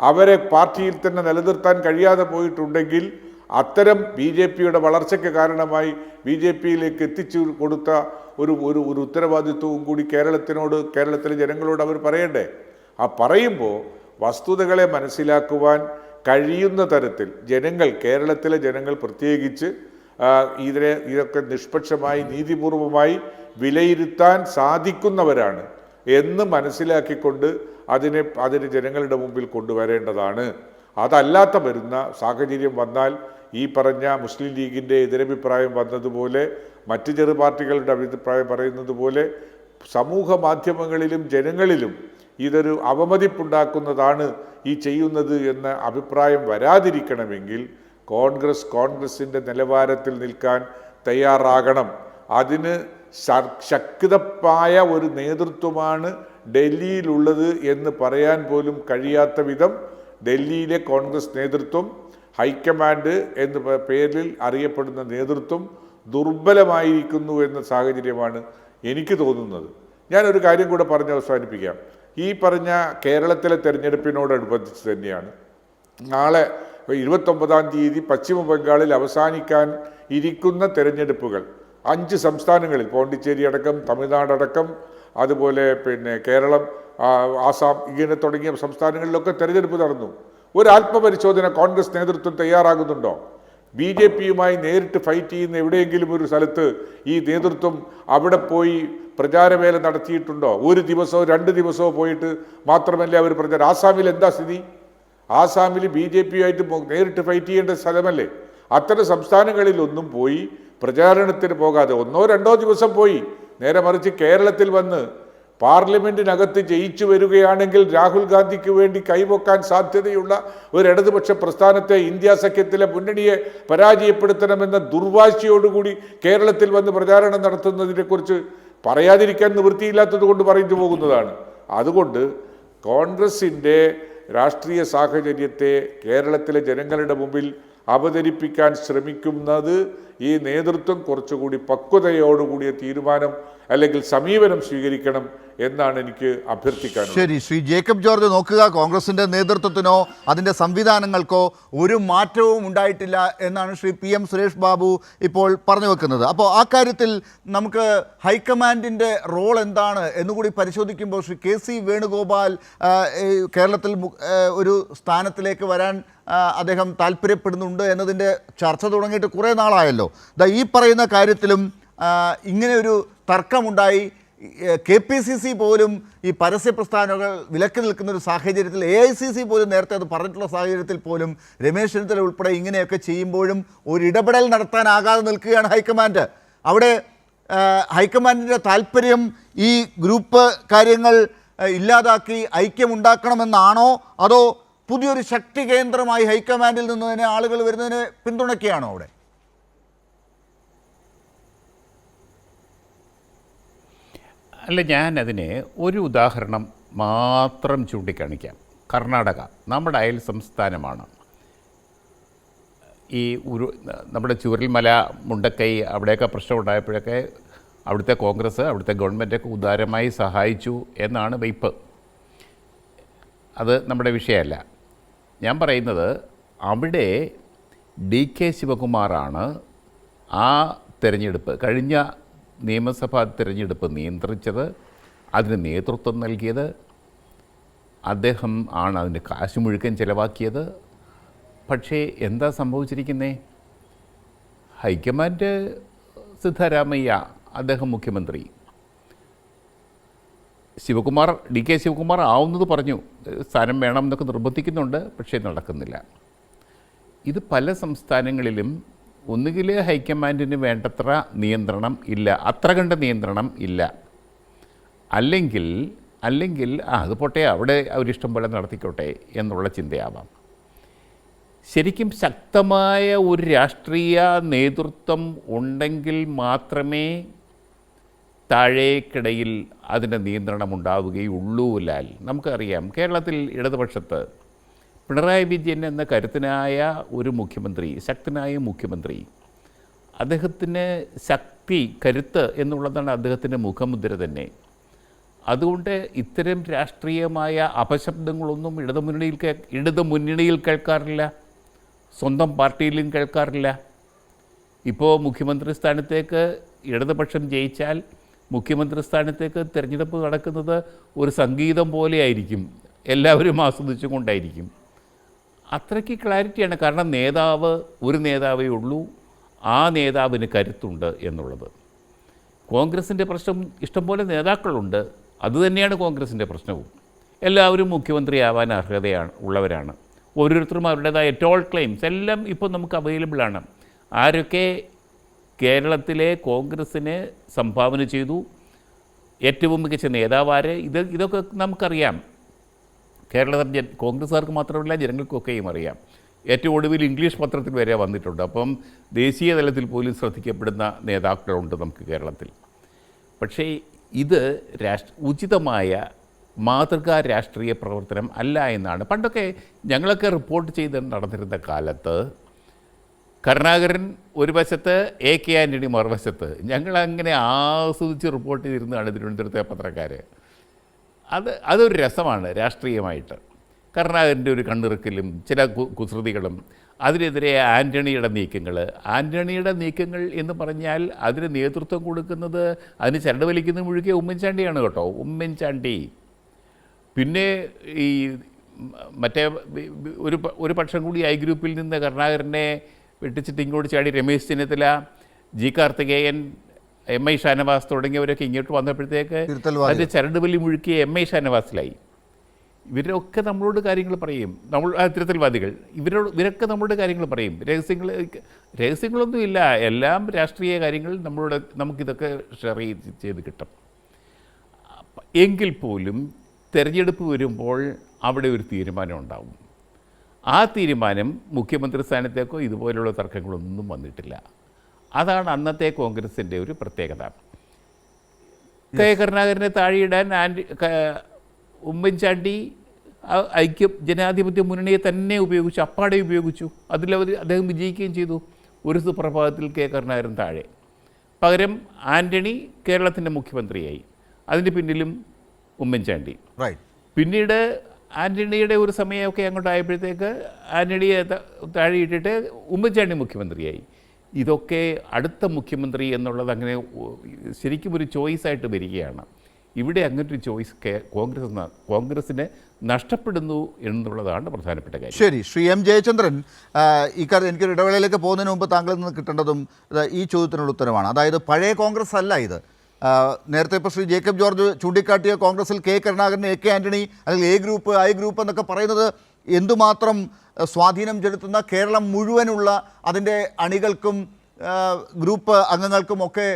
അവരെ പാർട്ടിയിൽ തന്നെ നിലനിർത്താൻ കഴിയാതെ പോയിട്ടുണ്ടെങ്കിൽ അത്തരം BJPയുടെ വളർച്ചയ്ക്ക് കാരണമായി BJPയിലേക്ക് എത്തിച്ചു കൊടുത്ത ഒരു ഉത്തരവാദിത്വവും കൂടി കേരളത്തിലെ ജനങ്ങളോട് അവർ പറയണ്ടേ? ആ പറയുമ്പോൾ വസ്തുതകളെ മനസ്സിലാക്കുവാൻ കഴിയുന്ന തരത്തിൽ കേരളത്തിലെ ജനങ്ങൾ പ്രത്യേകിച്ച് ഇതൊക്കെ നിഷ്പക്ഷമായി നീതിപൂർവമായി വിലയിരുത്താൻ സാധിക്കുന്നവരാണ് എന്ന് മനസ്സിലാക്കിക്കൊണ്ട് അതിന് ജനങ്ങളുടെ മുമ്പിൽ കൊണ്ടുവരേണ്ടതാണ്. അതല്ലാത്ത വരുന്ന സാഹചര്യം വന്നാൽ ഈ പറഞ്ഞ മുസ്ലിം ലീഗിൻ്റെ എതിരഭിപ്രായം വന്നതുപോലെ മറ്റ് ചെറു പാർട്ടികളുടെ അഭിപ്രായം പറയുന്നത് പോലെ സമൂഹ മാധ്യമങ്ങളിലും ജനങ്ങളിലും ഇതൊരു അവമതിപ്പുണ്ടാക്കുന്നതാണ് ഈ ചെയ്യുന്നത് എന്ന അഭിപ്രായം വരാതിരിക്കണമെങ്കിൽ കോൺഗ്രസിൻ്റെ നിലവാരത്തിൽ നിൽക്കാൻ തയ്യാറാകണം. അതിന് ശക്തമായ ഒരു നേതൃത്വമാണ് ഡൽഹിയിലുള്ളത് എന്ന് പറയാൻ പോലും കഴിയാത്ത വിധം ഡൽഹിയിലെ കോൺഗ്രസ് നേതൃത്വം, ഹൈക്കമാൻഡ് എന്ന പേരിൽ അറിയപ്പെടുന്ന നേതൃത്വം ദുർബലമായിരിക്കുന്നു എന്ന സാഹചര്യമാണ് എനിക്ക് തോന്നുന്നത്. ഞാനൊരു കാര്യം കൂടെ പറഞ്ഞ് അവസാനിപ്പിക്കാം. ഈ പറഞ്ഞ കേരളത്തിലെ തെരഞ്ഞെടുപ്പിനോടനുബന്ധിച്ച് തന്നെയാണ് നാളെ 29-ാം തീയതി പശ്ചിമ ബംഗാളിൽ അവസാനിക്കാൻ ഇരിക്കുന്ന തെരഞ്ഞെടുപ്പുകൾ 5 സംസ്ഥാനങ്ങളിൽ, പോണ്ടിച്ചേരി അടക്കം, തമിഴ്നാടടക്കം, അതുപോലെ കേരളം, ആസാം, ഇങ്ങനെ തുടങ്ങിയ സംസ്ഥാനങ്ങളിലൊക്കെ തെരഞ്ഞെടുപ്പ് നടന്നു. ഒരു ആത്മപരിശോധന കോൺഗ്രസ് നേതൃത്വം തയ്യാറാകുന്നുണ്ടോ? BJPയുമായി നേരിട്ട് ഫൈറ്റ് ചെയ്യുന്ന എവിടെയെങ്കിലും ഒരു സ്ഥലത്ത് ഈ നേതൃത്വം അവിടെ പോയി പ്രചാരവേല നടത്തിയിട്ടുണ്ടോ? 1 ദിവസമോ 2 ദിവസമോ പോയിട്ട് മാത്രമല്ല അവർ പ്രചാരം. ആസാമിൽ എന്താ സ്ഥിതി? ആസാമിൽ BJPയുമായിട്ട് നേരിട്ട് ഫൈറ്റ് ചെയ്യേണ്ട സ്ഥലമല്ലേ? അത്തരം സംസ്ഥാനങ്ങളിലൊന്നും പോയി പ്രചാരണത്തിന് പോകാതെ 1-2 ദിവസം പോയി, നേരെ മറിച്ച് കേരളത്തിൽ വന്ന് പാർലമെന്റിനകത്ത് ജയിച്ചു വരികയാണെങ്കിൽ രാഹുൽ ഗാന്ധിക്ക് വേണ്ടി കൈവക്കാൻ സാധ്യതയുള്ള ഒരു ഇടതുപക്ഷ പ്രസ്ഥാനത്തെ ഇന്ത്യ സഖ്യത്തിലെ മുന്നണിയെ പരാജയപ്പെടുത്തണമെന്ന ദുർവാശിയോടുകൂടി കേരളത്തിൽ വന്ന് പ്രചാരണം നടത്തുന്നതിനെക്കുറിച്ച് പറയാതിരിക്കാൻ നിവൃത്തിയില്ലാത്തത് കൊണ്ട് പറഞ്ഞു പോകുന്നതാണ്. അതുകൊണ്ട് കോൺഗ്രസിൻ്റെ രാഷ്ട്രീയ സാഹചര്യത്തെ കേരളത്തിലെ ജനങ്ങളുടെ മുമ്പിൽ അവതരിപ്പിക്കാൻ ശ്രമിക്കുന്നത് ഈ നേതൃത്വം കുറച്ചുകൂടി പക്വതയോടുകൂടിയ തീരുമാനം അല്ലെങ്കിൽ സമീപനം സ്വീകരിക്കണം എന്നാണ് എനിക്ക് അഭ്യർത്ഥിക്കാനുള്ളത്. ശരി, ശ്രീ ജേക്കബ് ജോർജ് നോക്കുക, കോൺഗ്രസിൻ്റെ നേതൃത്വത്തിനോ അതിൻ്റെ സംവിധാനങ്ങൾക്കോ ഒരു മാറ്റവും ഉണ്ടായിട്ടില്ല എന്നാണ് ശ്രീ PM സുരേഷ് ബാബു ഇപ്പോൾ പറഞ്ഞു വെക്കുന്നത്. അപ്പോൾ ആ കാര്യത്തിൽ നമുക്ക് ഹൈക്കമാൻഡിൻ്റെ റോൾ എന്താണ് എന്നുകൂടി പരിശോധിക്കുമ്പോൾ ശ്രീ KC വേണുഗോപാൽ കേരളത്തിൽ ഒരു സ്ഥാനത്തിലേക്ക് വരാൻ അദ്ദേഹം താല്പര്യപ്പെടുന്നുണ്ട് എന്നതിൻ്റെ ചർച്ച തുടങ്ങിയിട്ട് കുറേ നാളായല്ലോ. ഈ പറയുന്ന കാര്യത്തിലും ഇങ്ങനെ ഒരു തർക്കമുണ്ടായി. KPCC പോലും ഈ പരസ്യ പ്രസ്ഥാനങ്ങൾ വിലക്ക് നിൽക്കുന്ന ഒരു സാഹചര്യത്തിൽ AICC പോലും നേരത്തെ അത് പറഞ്ഞിട്ടുള്ള സാഹചര്യത്തിൽ പോലും രമേശ് ചെന്നിത്തല ഉൾപ്പെടെ ഇങ്ങനെയൊക്കെ ചെയ്യുമ്പോഴും ഒരു ഇടപെടൽ നടത്താനാകാതെ നിൽക്കുകയാണ് ഹൈക്കമാൻഡ്. അവിടെ ഹൈക്കമാൻഡിൻ്റെ താല്പര്യം ഈ ഗ്രൂപ്പ് കാര്യങ്ങൾ ഇല്ലാതാക്കി ഐക്യമുണ്ടാക്കണമെന്നാണോ, അതോ പുതിയൊരു ശക്തി കേന്ദ്രമായി ഹൈക്കമാൻഡിൽ നിന്ന് തന്നെ ആളുകൾ വരുന്നതിന് പിന്തുണയ്ക്കുകയാണോ അവിടെ? അല്ല, ഞാനതിന് ഒരു ഉദാഹരണം മാത്രം ചൂണ്ടിക്കാണിക്കാം. കർണാടക നമ്മുടെ അയൽ സംസ്ഥാനമാണ്. ഈ നമ്മുടെ ചൂരൽമല, മുണ്ടക്കൈ അവിടെയൊക്കെ പ്രശ്നം ഉണ്ടായപ്പോഴൊക്കെ അവിടുത്തെ കോൺഗ്രസ്, അവിടുത്തെ ഗവൺമെൻറ്റൊക്കെ ഉദാരമായി സഹായിച്ചു എന്നാണ് വയ്പ്. അത് നമ്മുടെ വിഷയമല്ല. ഞാൻ പറയുന്നത് അവിടെ DK ശിവകുമാറാണ് ആ തിരഞ്ഞെടുപ്പ്, കഴിഞ്ഞ നിയമസഭാ തിരഞ്ഞെടുപ്പ് നിയന്ത്രിച്ചത്, അതിന് നേതൃത്വം നൽകിയത്. അദ്ദേഹം ആണ് അതിൻ്റെ കാശ് മുഴുക്കൻ ചിലവാക്കിയത്. പക്ഷേ എന്താ സംഭവിച്ചിരിക്കുന്നത്? ഹൈക്കമാൻഡ് സിദ്ധരാമയ്യ, അദ്ദേഹം മുഖ്യമന്ത്രി, ശിവകുമാർ, DK ശിവകുമാർ ആവുന്നത് പറഞ്ഞു, സ്ഥാനം വേണം എന്നൊക്കെ നിർബന്ധിക്കുന്നുണ്ട്, പക്ഷേ നടക്കുന്നില്ല. ഇത് പല സംസ്ഥാനങ്ങളിലും ഒന്നുകിൽ ഹൈക്കമാൻഡിന് വേണ്ടത്ര നിയന്ത്രണം ഇല്ല, അത്ര കണ്ട നിയന്ത്രണം ഇല്ല, അല്ലെങ്കിൽ അത് പോട്ടെ, അവിടെ അവരിഷ്ടം പോലെ നടത്തിക്കോട്ടെ എന്നുള്ള ചിന്തയാവാം. ശരിക്കും ശക്തമായ ഒരു രാഷ്ട്രീയ നേതൃത്വം ഉണ്ടെങ്കിൽ മാത്രമേ താഴേക്കിടയിൽ അതിൻ്റെ നിയന്ത്രണം ഉണ്ടാവുകയുള്ളൂ. ലാൽ, നമുക്കറിയാം കേരളത്തിൽ ഇടതുപക്ഷത്ത് പിണറായി വിജയൻ എന്ന കരുത്തനായ ഒരു മുഖ്യമന്ത്രി, ശക്തനായ മുഖ്യമന്ത്രി, അദ്ദേഹത്തിന് ശക്തി, കരുത്ത് എന്നുള്ളതാണ് അദ്ദേഹത്തിൻ്റെ മുഖമുദ്ര തന്നെ. അതുകൊണ്ട് ഇത്തരം രാഷ്ട്രീയമായ അപശബ്ദങ്ങളൊന്നും ഇടതുമുന്നണിയിൽ കേൾക്കാറില്ല, സ്വന്തം പാർട്ടിയിലും കേൾക്കാറില്ല. ഇപ്പോൾ മുഖ്യമന്ത്രി സ്ഥാനത്തേക്ക് ഇടതുപക്ഷം ജയിച്ചാൽ മുഖ്യമന്ത്രി സ്ഥാനത്തേക്ക് തിരഞ്ഞെടുപ്പ് നടക്കുന്നത് ഒരു സംഗീതം പോലെയായിരിക്കും, എല്ലാവരും ആസ്വദിച്ചും കൊണ്ടായിരിക്കും. അത്രയ്ക്ക് ക്ലാരിറ്റിയാണ്. കാരണം ഒരു നേതാവേ ഉള്ളൂ, ആ നേതാവിന് കരുത്തുണ്ട് എന്നുള്ളത്. കോൺഗ്രസിൻ്റെ പ്രശ്നം ഇഷ്ടംപോലെ നേതാക്കളുണ്ട്, അതുതന്നെയാണ് കോൺഗ്രസിൻ്റെ പ്രശ്നവും. എല്ലാവരും മുഖ്യമന്ത്രിയാവാൻ ഉള്ളവരാണ്. ഓരോരുത്തരും അവരുടേതായ ടോൾ ക്ലെയിംസ് എല്ലാം ഇപ്പോൾ നമുക്ക് അവൈലബിളാണ്. ആരൊക്കെ കേരളത്തിലെ കോൺഗ്രസ്സിന് സംഭാവന ചെയ്തു, ഏറ്റവും മികച്ച നേതാവാര്, ഇതൊക്കെ നമുക്കറിയാം. കേരളത്തിൽ കോൺഗ്രസ്സുകാർക്ക് മാത്രമല്ല, ജനങ്ങൾക്കൊക്കെയും അറിയാം. ഏറ്റവും ഒടുവിൽ ഇംഗ്ലീഷ് പത്രത്തിൽ വരെ വന്നിട്ടുണ്ട്. അപ്പം ദേശീയ തലത്തിൽ പോലും ശ്രദ്ധിക്കപ്പെടുന്ന നേതാക്കളുണ്ട് നമുക്ക് കേരളത്തിൽ. പക്ഷേ ഇത് ഉചിതമായ മാതൃകാ രാഷ്ട്രീയ പ്രവർത്തനം അല്ല എന്നാണ്. പണ്ടൊക്കെ ഞങ്ങളൊക്കെ റിപ്പോർട്ട് ചെയ്ത് നടന്നിരുന്ന കാലത്ത് കരുണാകരൻ ഒരു വശത്ത്, AK ആൻ്റണി മറുവശത്ത്, ഞങ്ങളങ്ങനെ ആസ്വദിച്ച് റിപ്പോർട്ട് ചെയ്തിരുന്നതാണ് തിരുവനന്തപുരത്തെ പത്രക്കാർ. അതൊരു രസമാണ് രാഷ്ട്രീയമായിട്ട്. കരുണാകരൻ്റെ ഒരു കണ്ണിറുക്കലും ചില കുസൃതികളും, അതിനെതിരെ ആൻ്റണിയുടെ നീക്കങ്ങൾ എന്ന് പറഞ്ഞാൽ അതിന് നേതൃത്വം കൊടുക്കുന്നത്, അതിന് ചരട് വലിക്കുന്ന മുഴുകിയ ഉമ്മൻചാണ്ടിയാണ് കേട്ടോ. ഉമ്മൻചാണ്ടി പിന്നെ ഈ മറ്റേ ഒരു പക്ഷം കൂടി ഐ ഗ്രൂപ്പിൽ നിന്ന് കരുണാകരനെ വെട്ടിച്ചിട്ട് ഇങ്ങോട്ട് ചാടി രമേശ് ചെന്നിത്തല, G കാർത്തികേയൻ, MI ഷാനവാസ് തുടങ്ങിയവരൊക്കെ ഇങ്ങോട്ട് വന്നപ്പോഴത്തേക്ക് അതിൻ്റെ ചരട് വലി മുഴുക്കിയ MI ഷാനവാസിലായി. ഇവരൊക്കെ നമ്മളോട് കാര്യങ്ങൾ പറയും, തിരുത്തൽവാദികൾ, ഇവരൊക്കെ നമ്മളോട് കാര്യങ്ങൾ പറയും. രഹസ്യങ്ങളൊന്നുമില്ല, എല്ലാം രാഷ്ട്രീയ കാര്യങ്ങൾ നമുക്കിതൊക്കെ ഷെയർ ചെയ്ത് കിട്ടും. എങ്കിൽ പോലും തെരഞ്ഞെടുപ്പ് വരുമ്പോൾ അവിടെ ഒരു തീരുമാനം ഉണ്ടാവും. ആ തീരുമാനം മുഖ്യമന്ത്രി സ്ഥാനത്തേക്കോ ഇതുപോലുള്ള തർക്കങ്ങളൊന്നും വന്നിട്ടില്ല. അതാണ് അന്നത്തെ കോൺഗ്രസിൻ്റെ ഒരു പ്രത്യേകത. കെ കരുണാകരനെ താഴെയിടാൻ ഉമ്മൻചാണ്ടി ജനാധിപത്യ മുന്നണിയെ തന്നെ ഉപയോഗിച്ചു, അപ്പാടെ ഉപയോഗിച്ചു. അദ്ദേഹം വിജയിക്കുകയും ചെയ്തു. ഒരു സുപ്രഭാതത്തിൽ കെ കരുണാകരൻ താഴെ, പകരം ആൻ്റണി കേരളത്തിൻ്റെ മുഖ്യമന്ത്രിയായി. അതിൻ്റെ പിന്നിലും ഉമ്മൻചാണ്ടി. പിന്നീട് ആൻ്റണിയുടെ ഒരു സമയമൊക്കെ അങ്ങോട്ടായപ്പോഴത്തേക്ക് ആൻ്റണിയെ താഴെയിട്ടിട്ട് ഉമ്മൻചാണ്ടി മുഖ്യമന്ത്രിയായി. ഇതൊക്കെ അടുത്ത മുഖ്യമന്ത്രി എന്നുള്ളത് അങ്ങനെ ശരിക്കും ഒരു ചോയ്സായിട്ട് വരികയാണ്. ഇവിടെ അങ്ങനൊരു ചോയ്സ് കോൺഗ്രസ്സിന് നഷ്ടപ്പെടുന്നു എന്നുള്ളതാണ് പ്രധാനപ്പെട്ട കാര്യം. ശരി, ശ്രീ എം ജയചന്ദ്രൻ, ഇക്കാര്യം എനിക്കൊരു ഇടവേളയിലേക്ക് പോകുന്നതിന് മുമ്പ് താങ്കളിൽ നിന്ന് കിട്ടേണ്ടതും ഈ ചോദ്യത്തിനുള്ള ഉത്തരമാണ്. അതായത് പഴയ കോൺഗ്രസ് അല്ല ഇത്. നേരത്തെ ഇപ്പോൾ ശ്രീ ജേക്കബ് ജോർജ് ചൂണ്ടിക്കാട്ടിയ കോൺഗ്രസിൽ K Karunakaran, A K Antony, അല്ലെങ്കിൽ എ ഗ്രൂപ്പ്, ഐ ഗ്രൂപ്പ് എന്നൊക്കെ പറയുന്നത് എന്തുമാത്രം സ്വാധീനം ചെലുത്തുന്ന കേരളം മുഴുവനുള്ള അതിൻ്റെ അണികൾക്കും ഗ്രൂപ്പ് അംഗങ്ങൾക്കുമൊക്കെ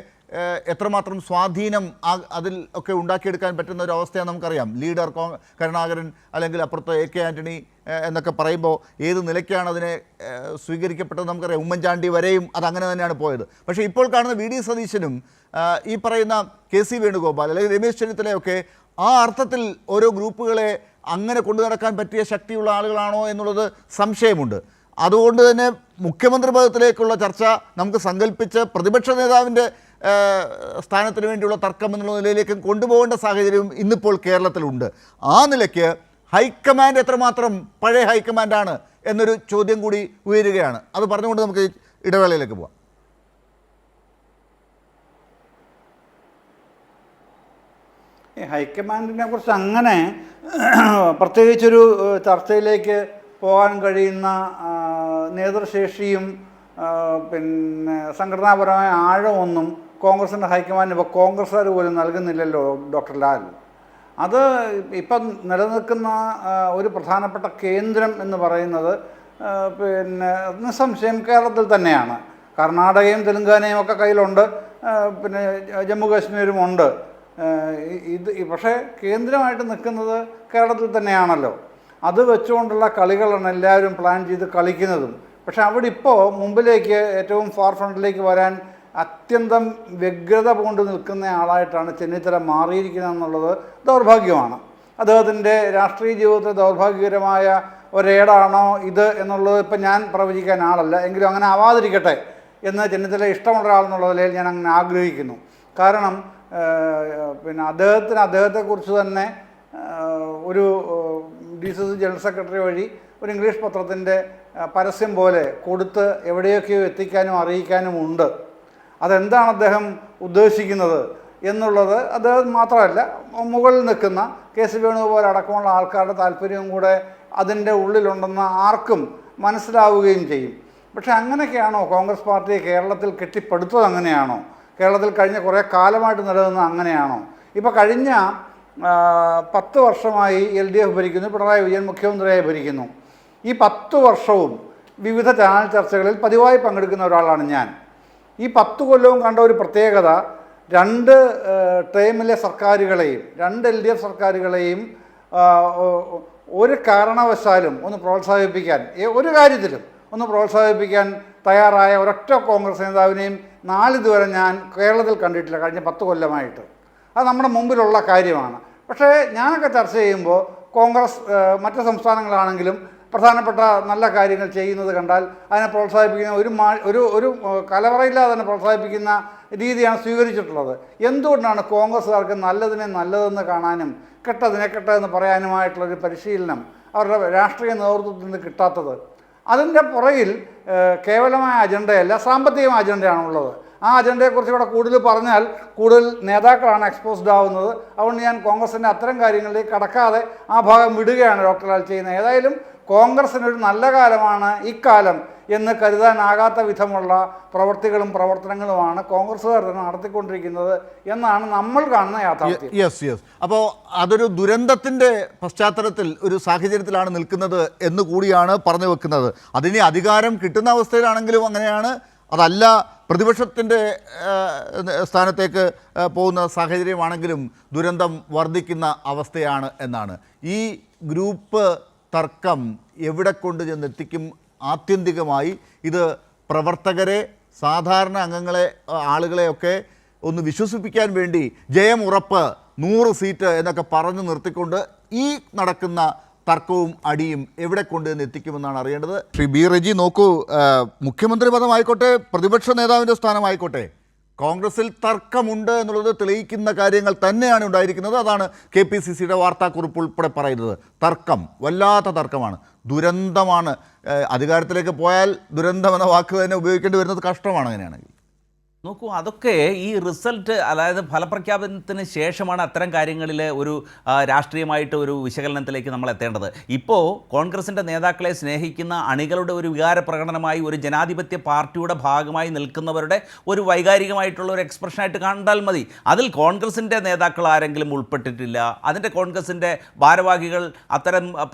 എത്രമാത്രം സ്വാധീനം അതിൽ ഒക്കെ ഉണ്ടാക്കിയെടുക്കാൻ പറ്റുന്ന ഒരു അവസ്ഥയാണ് നമുക്കറിയാം. ലീഡർ കരുണാകരൻ അല്ലെങ്കിൽ അപ്പുറത്ത് എ കെ ആൻ്റണി എന്നൊക്കെ പറയുമ്പോൾ ഏത് നിലയ്ക്കാണ് അതിനെ സ്വീകരിക്കപ്പെട്ടത് നമുക്കറിയാം. ഉമ്മൻചാണ്ടി വരെയും അതങ്ങനെ തന്നെയാണ് പോയത്. പക്ഷേ ഇപ്പോൾ കാണുന്ന വി ഡി സതീശനും ഈ പറയുന്ന കെ സി വേണുഗോപാൽ അല്ലെങ്കിൽ രമേശ് ചെന്നിത്തലയൊക്കെ ആ അർത്ഥത്തിൽ ഓരോ ഗ്രൂപ്പുകളെ അങ്ങനെ കൊണ്ടു നടക്കാൻ പറ്റിയ ശക്തിയുള്ള ആളുകളാണോ എന്നുള്ളത് സംശയമുണ്ട്. അതുകൊണ്ട് തന്നെ മുഖ്യമന്ത്രി പദത്തിലേക്കുള്ള ചർച്ച നമുക്ക് സങ്കല്പിച്ച് പ്രതിപക്ഷ നേതാവിൻ്റെ സ്ഥാനത്തിന് വേണ്ടിയുള്ള തർക്കം എന്നുള്ള നിലയിലേക്ക് കൊണ്ടുപോകേണ്ട സാഹചര്യം ഇന്നിപ്പോൾ കേരളത്തിലുണ്ട്. ആ നിലയ്ക്ക് ഹൈക്കമാൻഡ് എത്രമാത്രം പഴയ ഹൈക്കമാൻഡാണ് എന്നൊരു ചോദ്യം കൂടി ഉയരുകയാണ്. അത് പറഞ്ഞുകൊണ്ട് നമുക്ക് ഇടവേളയിലേക്ക് പോകാം. ഹൈക്കമാൻഡിനെ കുറിച്ച് അങ്ങനെ പ്രത്യേകിച്ചൊരു ചർച്ചയിലേക്ക് പോകാൻ കഴിയുന്ന നേതൃശേഷിയും പിന്നെ സംഘടനാപരമായ ആഴമൊന്നും കോൺഗ്രസിൻ്റെ ഹൈക്കമാൻഡിന് ഇപ്പോൾ കോൺഗ്രസ്സുകാർ പോലും നൽകുന്നില്ലല്ലോ ഡോക്ടർ ലാൽ. അത് ഇപ്പം നിലനിൽക്കുന്ന ഒരു പ്രധാനപ്പെട്ട കേന്ദ്രം എന്ന് പറയുന്നത് പിന്നെ നിസ്സംശയം കേരളത്തിൽ തന്നെയാണ്. കർണാടകയും തെലുങ്കാനയും ഒക്കെ കയ്യിലുണ്ട്, പിന്നെ ജമ്മു കാശ്മീരും ഉണ്ട്. പക്ഷേ കേന്ദ്രമായിട്ട് നിൽക്കുന്നത് കേരളത്തിൽ തന്നെയാണല്ലോ. അത് വെച്ചുകൊണ്ടുള്ള കളികളാണ് എല്ലാവരും പ്ലാൻ ചെയ്ത് കളിക്കുന്നതും. പക്ഷെ അവിടെ ഇപ്പോൾ മുമ്പിലേക്ക് ഏറ്റവും ഫാർ ഫ്രണ്ടിലേക്ക് വരാൻ അത്യന്തം വ്യഗ്രത കൊണ്ട് നിൽക്കുന്ന ആളായിട്ടാണ് ചെന്നിത്തല മാറിയിരിക്കുന്നത് എന്നുള്ളത് ദൗർഭാഗ്യമാണ്. അദ്ദേഹത്തിൻ്റെ രാഷ്ട്രീയ ജീവിതത്തിൽ ദൗർഭാഗ്യകരമായ ഒരേടാണോ ഇത് എന്നുള്ളത് ഇപ്പം ഞാൻ പ്രവചിക്കാൻ ആളല്ല, എങ്കിലും അങ്ങനെ ആവാതിരിക്കട്ടെ എന്ന് ചെന്നിത്തല ഇഷ്ടമുള്ള ഒരാളെന്നുള്ള നിലയിൽ ഞാൻ അങ്ങനെ ആഗ്രഹിക്കുന്നു. കാരണം പിന്നെ അദ്ദേഹത്തെക്കുറിച്ച് തന്നെ ഒരു DCC ജനറൽ സെക്രട്ടറി വഴി ഒരു ഇംഗ്ലീഷ് പത്രത്തിൻ്റെ പരസ്യം പോലെ കൊടുത്ത് എവിടെയൊക്കെയോ എത്തിക്കാനും അറിയിക്കാനും ഉണ്ട്. അതെന്താണ് അദ്ദേഹം ഉദ്ദേശിക്കുന്നത് എന്നുള്ളത് അദ്ദേഹം മാത്രമല്ല, മുകളിൽ നിൽക്കുന്ന കെ സി വേണുഗോപാൽ അടക്കമുള്ള ആൾക്കാരുടെ താല്പര്യവും കൂടെ അതിൻ്റെ ഉള്ളിലുണ്ടെന്ന് ആർക്കും മനസ്സിലാവുകയും ചെയ്യും. പക്ഷേ അങ്ങനെയൊക്കെയാണോ കോൺഗ്രസ് പാർട്ടിയെ കേരളത്തിൽ കെട്ടിപ്പടുത്തത്? അങ്ങനെയാണോ കേരളത്തിൽ കഴിഞ്ഞ കുറേ കാലമായിട്ട് നിലനിന്നത്? അങ്ങനെയാണോ? ഇപ്പോൾ കഴിഞ്ഞ 10 വർഷമായി LDF ഭരിക്കുന്നു, പിണറായി വിജയൻ മുഖ്യമന്ത്രിയായി ഭരിക്കുന്നു. ഈ 10 വർഷവും വിവിധ ചാനൽ ചർച്ചകളിൽ പതിവായി പങ്കെടുക്കുന്ന ഒരാളാണ് ഞാൻ. ഈ 10 കൊല്ലവും കണ്ട ഒരു പ്രത്യേകത, 2 ടേമിലെ സർക്കാരുകളെയും 2 LDF സർക്കാരുകളെയും ഒരു കാരണവശാലും ഒന്ന് പ്രോത്സാഹിപ്പിക്കാൻ, ഒരു കാര്യത്തിലും ഒന്ന് പ്രോത്സാഹിപ്പിക്കാൻ തയ്യാറായ ഒരൊറ്റ കോൺഗ്രസ് നേതാവിനെയും നാളിതുവരെ ഞാൻ കേരളത്തിൽ കണ്ടിട്ടില്ല കഴിഞ്ഞ 10 കൊല്ലമായിട്ട്. അത് നമ്മുടെ മുമ്പിലുള്ള കാര്യമാണ്. പക്ഷേ ഞാനൊക്കെ ചർച്ച ചെയ്യുമ്പോൾ കോൺഗ്രസ് മറ്റ് സംസ്ഥാനങ്ങളാണെങ്കിലും പ്രധാനപ്പെട്ട നല്ല കാര്യങ്ങൾ ചെയ്യുന്നത് കണ്ടാൽ അതിനെ പ്രോത്സാഹിപ്പിക്കുന്ന ഒരു കലവറയില്ലാതെ തന്നെ പ്രോത്സാഹിപ്പിക്കുന്ന രീതിയാണ് സ്വീകരിച്ചിട്ടുള്ളത്. എന്തുകൊണ്ടാണ് കോൺഗ്രസ്സുകാർക്ക് നല്ലതിനെ നല്ലതെന്ന് കാണാനും കെട്ടതിനെ കെട്ടതെന്ന് പറയാനുമായിട്ടുള്ളൊരു പരിശീലനം അവരുടെ രാഷ്ട്രീയ നേതൃത്വത്തിൽ നിന്ന് കിട്ടാത്തത്? അതിൻ്റെ പുറകിൽ കേവലമായ അജണ്ടയല്ല, സാമ്പത്തികമായ അജണ്ടയാണുള്ളത്. ആ അജണ്ടയെക്കുറിച്ച് ഇവിടെ കൂടുതൽ പറഞ്ഞാൽ കൂടുതൽ നേതാക്കളാണ് എക്സ്പോസ്ഡ് ആവുന്നത്. അതുകൊണ്ട് ഞാൻ കോൺഗ്രസിൻ്റെ അത്തരം കാര്യങ്ങളിലേക്ക് കടക്കാതെ ആ ഭാഗം വിടുകയാണ് ഡോക്ടർ ലാൽ ചെയ്യുന്നത്. ഏതായാലും കോൺഗ്രസിനൊരു നല്ല കാലമാണ് ഇക്കാലം എന്ന് കരുതാനാകാത്ത വിധമുള്ള പ്രവർത്തികളും പ്രവർത്തനങ്ങളുമാണ് കോൺഗ്രസ്സുകാർ തന്നെ നടത്തിക്കൊണ്ടിരിക്കുന്നത് എന്നാണ് നമ്മൾ കാണുന്ന യാഥാർത്ഥ്യം. യെസ്. അപ്പോൾ അതൊരു ദുരന്തത്തിൻ്റെ പശ്ചാത്തലത്തിൽ ഒരു സാഹചര്യത്തിലാണ് നിൽക്കുന്നത് എന്ന് കൂടിയാണ് പറഞ്ഞു വെക്കുന്നത്. അതിന് അധികാരം കിട്ടുന്ന അവസ്ഥയിലാണെങ്കിലും അങ്ങനെയാണ്, അതല്ല പ്രതിപക്ഷത്തിൻ്റെ സ്ഥാനത്തേക്ക് പോകുന്ന സാഹചര്യമാണെങ്കിലും ദുരന്തം വർദ്ധിക്കുന്ന അവസ്ഥയാണ് എന്നാണ്. ഈ ഗ്രൂപ്പ് തർക്കം എവിടെ കൊണ്ട് ചെന്നെത്തിക്കും? ആത്യന്തികമായി ഇത് പ്രവർത്തകരെ, സാധാരണ ആളുകളെയൊക്കെ ഒന്ന് വിശ്വസിപ്പിക്കാൻ വേണ്ടി ജയം ഉറപ്പ്, 100 സീറ്റ് എന്നൊക്കെ പറഞ്ഞു നിർത്തിക്കൊണ്ട് ഈ നടക്കുന്ന തർക്കവും അടിയും എവിടെ കൊണ്ടുവന്ന് എത്തിക്കുമെന്നാണ് അറിയേണ്ടത്. ശ്രീ ബി റെജി, നോക്കൂ, മുഖ്യമന്ത്രി പദമായിക്കോട്ടെ, പ്രതിപക്ഷ നേതാവിൻ്റെ സ്ഥാനമായിക്കോട്ടെ, കോൺഗ്രസിൽ തർക്കമുണ്ട് എന്നുള്ളത് തെളിയിക്കുന്ന കാര്യങ്ങൾ തന്നെയാണ് ഉണ്ടായിരിക്കുന്നത്. അതാണ് KPCCയുടെ വാർത്താക്കുറിപ്പ് ഉൾപ്പെടെ പറയുന്നത്. തർക്കം, വല്ലാത്ത തർക്കമാണ്, ദുരന്തമാണ്. അധികാരത്തിലേക്ക് പോയാൽ ദുരന്തം എന്ന വാക്ക് തന്നെ ഉപയോഗിക്കേണ്ടി വരുന്നത് കഷ്ടമാണ് അങ്ങനെയാണെങ്കിൽ. നോക്കൂ, അതൊക്കെ ഈ റിസൾട്ട്, അതായത് ഫലപ്രഖ്യാപനത്തിന് ശേഷമാണ് അത്തരം കാര്യങ്ങളിൽ ഒരു രാഷ്ട്രീയമായിട്ട് ഒരു വിശകലനത്തിലേക്ക് നമ്മൾ എത്തേണ്ടത്. ഇപ്പോൾ കോൺഗ്രസിൻ്റെ നേതാക്കളെ സ്നേഹിക്കുന്ന അണികളുടെ ഒരു വികാര പ്രകടനമായി, ഒരു ജനാധിപത്യ പാർട്ടിയുടെ ഭാഗമായി നിൽക്കുന്നവരുടെ ഒരു വൈകാരികമായിട്ടുള്ള ഒരു എക്സ്പ്രഷനായിട്ട് കണ്ടാൽ മതി. അതിൽ കോൺഗ്രസിൻ്റെ നേതാക്കൾ ആരെങ്കിലും ഉൾപ്പെട്ടിട്ടില്ല, അതിൻ്റെ കോൺഗ്രസിൻ്റെ ഭാരവാഹികൾ അത്തരം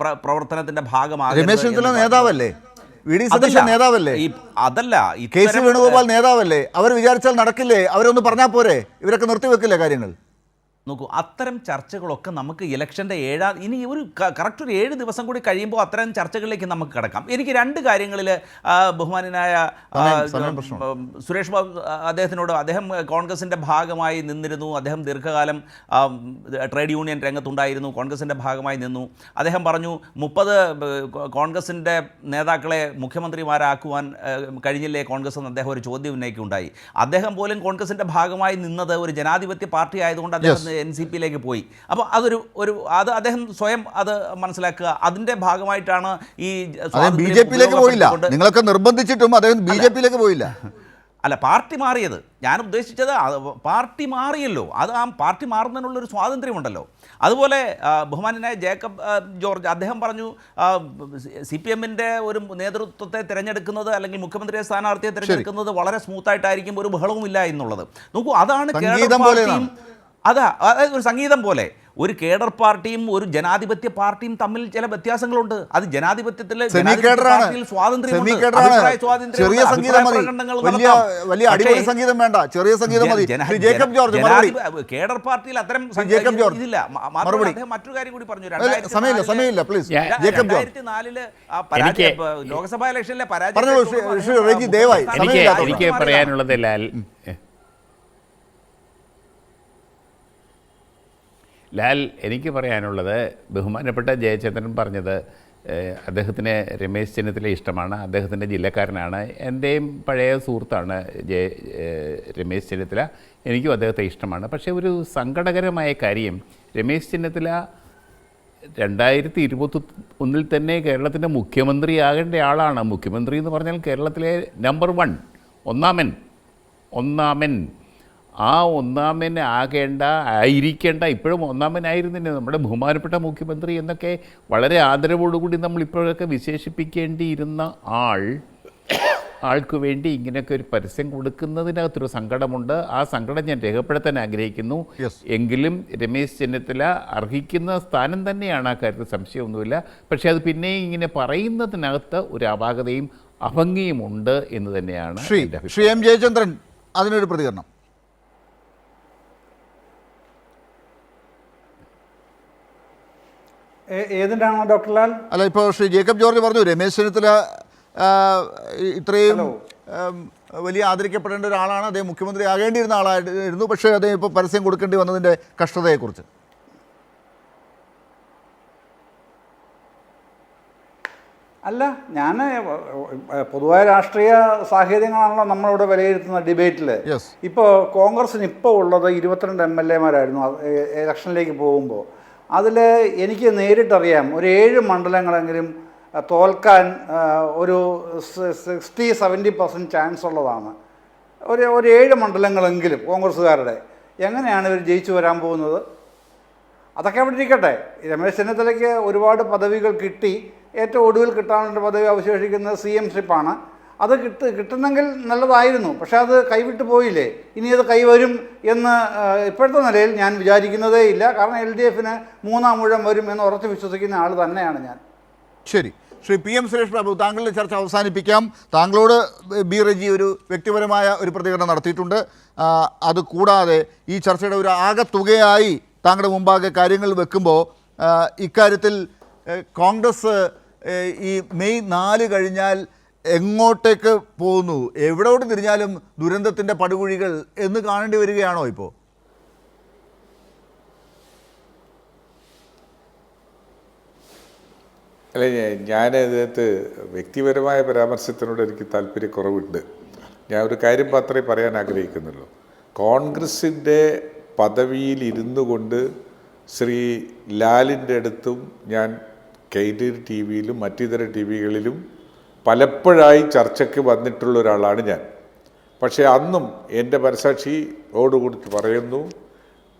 പ്രവർത്തനത്തിൻ്റെ ഭാഗമാകും. രമേശ് ചെന്നിത്തല നേതാവല്ലേ? VD സതീശൻ നേതാവല്ലേ? അതല്ല, KC വേണുഗോപാൽ നേതാവല്ലേ? അവർ വിചാരിച്ചാൽ നടക്കില്ലേ? അവരൊന്ന് പറഞ്ഞാൽ പോരെ? ഇവരൊക്കെ നിർത്തിവെക്കില്ലേ കാര്യങ്ങൾ? നോക്കൂ, അത്തരം ചർച്ചകളൊക്കെ നമുക്ക് ഇലക്ഷൻ്റെ ഇനി ഒരു കറക്റ്റ് ഒരു 7 ദിവസം കൂടി കഴിയുമ്പോൾ അത്തരം ചർച്ചകളിലേക്ക് നമുക്ക് കിടക്കാം. എനിക്ക് 2 കാര്യങ്ങളിൽ ബഹുമാനായ സുരേഷ് ബാബു അദ്ദേഹം കോൺഗ്രസിൻ്റെ ഭാഗമായി നിന്നിരുന്നു. അദ്ദേഹം ദീർഘകാലം ട്രേഡ് യൂണിയൻ രംഗത്തുണ്ടായിരുന്നു, കോൺഗ്രസിൻ്റെ ഭാഗമായി നിന്നു. അദ്ദേഹം പറഞ്ഞു 30 കോൺഗ്രസിൻ്റെ നേതാക്കളെ മുഖ്യമന്ത്രിമാരാക്കുവാൻ കഴിഞ്ഞില്ലേ കോൺഗ്രസ് എന്ന് അദ്ദേഹം ഒരു ചോദ്യം ഉന്നയിക്കുകയുണ്ടായി. അദ്ദേഹം പോലും കോൺഗ്രസിൻ്റെ ഭാഗമായി നിന്നത് ഒരു ജനാധിപത്യ പാർട്ടി ആയതുകൊണ്ട് അദ്ദേഹം NCPയിലേക്ക് പോയി. അപ്പോൾ അത് അദ്ദേഹം സ്വയം അത് മനസ്സിലാക്കുക. അതിൻ്റെ ഭാഗമായിട്ടാണ് ഈ BJPയിലേക്ക് പോയില്ല. നിങ്ങളൊക്കെ നിർബന്ധിച്ചിട്ടും അദ്ദേഹം BJPയിലേക്ക് പോയില്ല. അല്ല, പാർട്ടി മാറിയത് ഞാൻ ഉദ്ദേശിച്ചത്, പാർട്ടി മാറിയല്ലോ, അത് ആ പാർട്ടി മാറുന്നതിനുള്ളൊരു സ്വാതന്ത്ര്യമുണ്ടല്ലോ. അതുപോലെ ബഹുമാനായ ജേക്കബ് ജോർജ് അദ്ദേഹം പറഞ്ഞു CPMൻ്റെ ഒരു നേതൃത്വത്തെ തിരഞ്ഞെടുക്കുന്നത്, അല്ലെങ്കിൽ മുഖ്യമന്ത്രിയെ സ്ഥാനാർത്ഥിയെ തിരഞ്ഞെടുക്കുന്നത് വളരെ സ്മൂത്തായിട്ടായിരിക്കും, ഒരു ബഹളവുമില്ല എന്നുള്ളത്. നോക്കൂ, അതാണ് കേഡർ പാർട്ടിയും, അതായത് ഒരു സംഗീതം പോലെ ഒരു കേഡർ പാർട്ടിയും ഒരു ജനാധിപത്യ പാർട്ടിയും തമ്മിൽ ചില വ്യത്യാസങ്ങളുണ്ട്. അത് ജനാധിപത്യത്തിൽ സ്വാതന്ര്യം, കേഡർ പാർട്ടിയിൽ അത്തരം ഇതില്ല. മറ്റൊരു കാര്യം കൂടി പറഞ്ഞു, 2004 ലോക്സഭാ ഇലക്ഷനിലെ എനിക്ക് പറയാനുള്ളത് ലാൽ, എനിക്ക് പറയാനുള്ളത്, ബഹുമാനപ്പെട്ട ജയചന്ദ്രൻ പറഞ്ഞത് അദ്ദേഹത്തിന് രമേശ് ചെന്നിത്തല ഇഷ്ടമാണ്, അദ്ദേഹത്തിൻ്റെ ജില്ലക്കാരനാണ്, എൻ്റെയും പഴയ സുഹൃത്താണ് രമേശ് ചെന്നിത്തല, എനിക്കും അദ്ദേഹത്തെ ഇഷ്ടമാണ്. പക്ഷേ ഒരു സങ്കടകരമായ കാര്യം, രമേശ് ചെന്നിത്തല 2021 തന്നെ കേരളത്തിൻ്റെ മുഖ്യമന്ത്രിയാകേണ്ട ആളാണ്. മുഖ്യമന്ത്രി എന്ന് പറഞ്ഞാൽ കേരളത്തിലെ നമ്പർ 1 ഒന്നാമൻ ആ ഒന്നാമൻ ആയിരിക്കേണ്ട, ഇപ്പോഴും ഒന്നാമനായിരുന്നില്ല നമ്മുടെ ബഹുമാനപ്പെട്ട മുഖ്യമന്ത്രി എന്നൊക്കെ വളരെ ആദരവോടുകൂടി നമ്മൾ ഇപ്പോഴൊക്കെ വിശേഷിപ്പിക്കേണ്ടിയിരുന്ന ആൾക്ക് വേണ്ടി ഇങ്ങനെയൊക്കെ ഒരു പരസ്യം കൊടുക്കുന്നതിനകത്തൊരു സങ്കടമുണ്ട്. ആ സങ്കടം ഞാൻ രേഖപ്പെടുത്താൻ ആഗ്രഹിക്കുന്നു. എങ്കിലും രമേശ് ചെന്നിത്തല അർഹിക്കുന്ന സ്ഥാനം തന്നെയാണ്, ആ കാര്യത്തിൽ സംശയമൊന്നുമില്ല. പക്ഷേ അത് പിന്നെയും ഇങ്ങനെ പറയുന്നതിനകത്ത് ഒരു അപാകതയും അഭംഗിയും ഉണ്ട് എന്ന് തന്നെയാണ്. ശ്രീ M. ജയചന്ദ്രൻ, അതിനൊരു പ്രതികരണം. ഏതിൻ്റെയാണോ ഡോക്ടർ ലാൽ? അല്ല, ഇപ്പോൾ ശ്രീ ജേക്കബ് ജോർജ് പറഞ്ഞു രമേശ് ചെന്നിത്തല ഇത്രയും വലിയ ആദരിക്കപ്പെടേണ്ട ഒരാളാണ്, അദ്ദേഹം മുഖ്യമന്ത്രി ആകേണ്ടിയിരുന്ന ആളായിരുന്നു, പക്ഷേ അദ്ദേഹം ഇപ്പോൾ പരസ്യം കൊടുക്കേണ്ടി വന്നതിൻ്റെ കഷ്ടതയെക്കുറിച്ച്. അല്ല, ഞാൻ പൊതുവായ രാഷ്ട്രീയ സാഹചര്യങ്ങളാണല്ലോ നമ്മളിവിടെ വിലയിരുത്തുന്ന ഡിബേറ്റിൽ. ഇപ്പോൾ കോൺഗ്രസിന് ഇപ്പോൾ ഉള്ളത് 22 MLA-മാരായിരുന്നു ഇലക്ഷനിലേക്ക് പോകുമ്പോൾ. അതിൽ എനിക്ക് നേരിട്ടറിയാം ഒരു 7 മണ്ഡലങ്ങളെങ്കിലും തോൽക്കാൻ ഒരു 60-70% ചാൻസ് ഉള്ളതാണ്. ഒരു 7 മണ്ഡലങ്ങളെങ്കിലും കോൺഗ്രസ്സുകാരുടെ. എങ്ങനെയാണ് ഇവർ ജയിച്ചു വരാൻ പോകുന്നത്? അതൊക്കെ അവിടെ ഇരിക്കട്ടെ. രമേശ് ചെന്നിത്തലയ്ക്ക് ഒരുപാട് പദവികൾ കിട്ടി. ഏറ്റവും ഒടുവിൽ കിട്ടാനുള്ള പദവി അവശേഷിക്കുന്നത് CM ഷിപ്പാണ്. അത് കിട്ടുന്നെങ്കിൽ നല്ലതായിരുന്നു, പക്ഷേ അത് കൈവിട്ട് പോയില്ലേ. ഇനി അത് കൈവരും എന്ന് ഇപ്പോഴത്തെ നിലയിൽ ഞാൻ വിചാരിക്കുന്നതേ ഇല്ല. കാരണം LDF-ന് 3-ആം ഊഴം വരും എന്ന് ഉറച്ചു വിശ്വസിക്കുന്ന ആൾ തന്നെയാണ് ഞാൻ. ശരി. ശ്രീ PM സുരേഷ് ബാബു, താങ്കളുടെ ചർച്ച അവസാനിപ്പിക്കാം. താങ്കളോട് ബി റെജി ഒരു വ്യക്തിപരമായ ഒരു പ്രതികരണം നടത്തിയിട്ടുണ്ട്. അതുകൂടാതെ ഈ ചർച്ചയുടെ ഒരു ആകെത്തുകയായി താങ്കളുടെ മുമ്പാകെ കാര്യങ്ങൾ വെക്കുമ്പോൾ ഇക്കാര്യത്തിൽ കോൺഗ്രസ് ഈ മെയ് 4 കഴിഞ്ഞാൽ എങ്ങോട്ടേക്ക് പോകുന്നു, എവിടോട്ട് തിരിഞ്ഞാലും ദുരന്തത്തിൻ്റെ പടുകുഴികൾ എന്ന് കാണേണ്ടി വരികയാണോ ഇപ്പോൾ? അല്ല, ഞാൻ ഇതിനകത്ത് വ്യക്തിപരമായ പരാമർശത്തിനോട് എനിക്ക് താല്പര്യക്കുറവുണ്ട്. ഞാൻ ഒരു കാര്യം മാത്രമേ പറയാൻ ആഗ്രഹിക്കുന്നുള്ളൂ. കോൺഗ്രസിൻ്റെ പദവിയിൽ ഇരുന്നു കൊണ്ട് ശ്രീ ലാലിൻ്റെ അടുത്തും ഞാൻ കൈരളി ടി വിയിലും മറ്റിതര ടി വികളിലും പലപ്പോഴായി ചർച്ചയ്ക്ക് വന്നിട്ടുള്ള ഒരാളാണ് ഞാൻ. പക്ഷേ അന്നും എൻ്റെ മനസാക്ഷിയോടുകൂടി പറയുന്നു,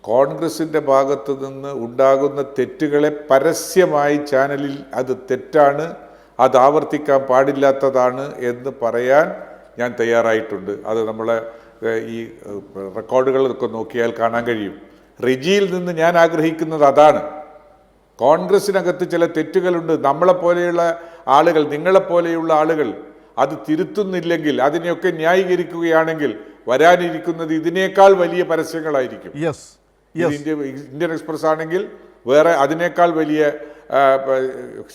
കോൺഗ്രസിൻ്റെ ഭാഗത്തു നിന്ന് ഉണ്ടാകുന്ന തെറ്റുകളെ പരസ്യമായി ചാനലിൽ അത് തെറ്റാണ്, അത് ആവർത്തിക്കാൻ പാടില്ലാത്തതാണ് എന്ന് പറയാൻ ഞാൻ തയ്യാറായിട്ടുണ്ട്. അത് നമ്മളെ ഈ റെക്കോർഡുകളൊക്കെ നോക്കിയാൽ കാണാൻ കഴിയും. റിജിയിൽ നിന്ന് ഞാൻ ആഗ്രഹിക്കുന്നത് അതാണ്. കോൺഗ്രസിനകത്ത് ചില തെറ്റുകളുണ്ട്. നമ്മളെപ്പോലെയുള്ള ആളുകൾ, നിങ്ങളെപ്പോലെയുള്ള ആളുകൾ അത് തിരുത്തുന്നില്ലെങ്കിൽ, അതിനെയൊക്കെ ന്യായീകരിക്കുകയാണെങ്കിൽ വരാനിരിക്കുന്നത് ഇതിനേക്കാൾ വലിയ പരസ്യങ്ങളായിരിക്കും. ഇന്ത്യൻ എക്സ്പ്രസ് ആണെങ്കിൽ വേറെ അതിനേക്കാൾ വലിയ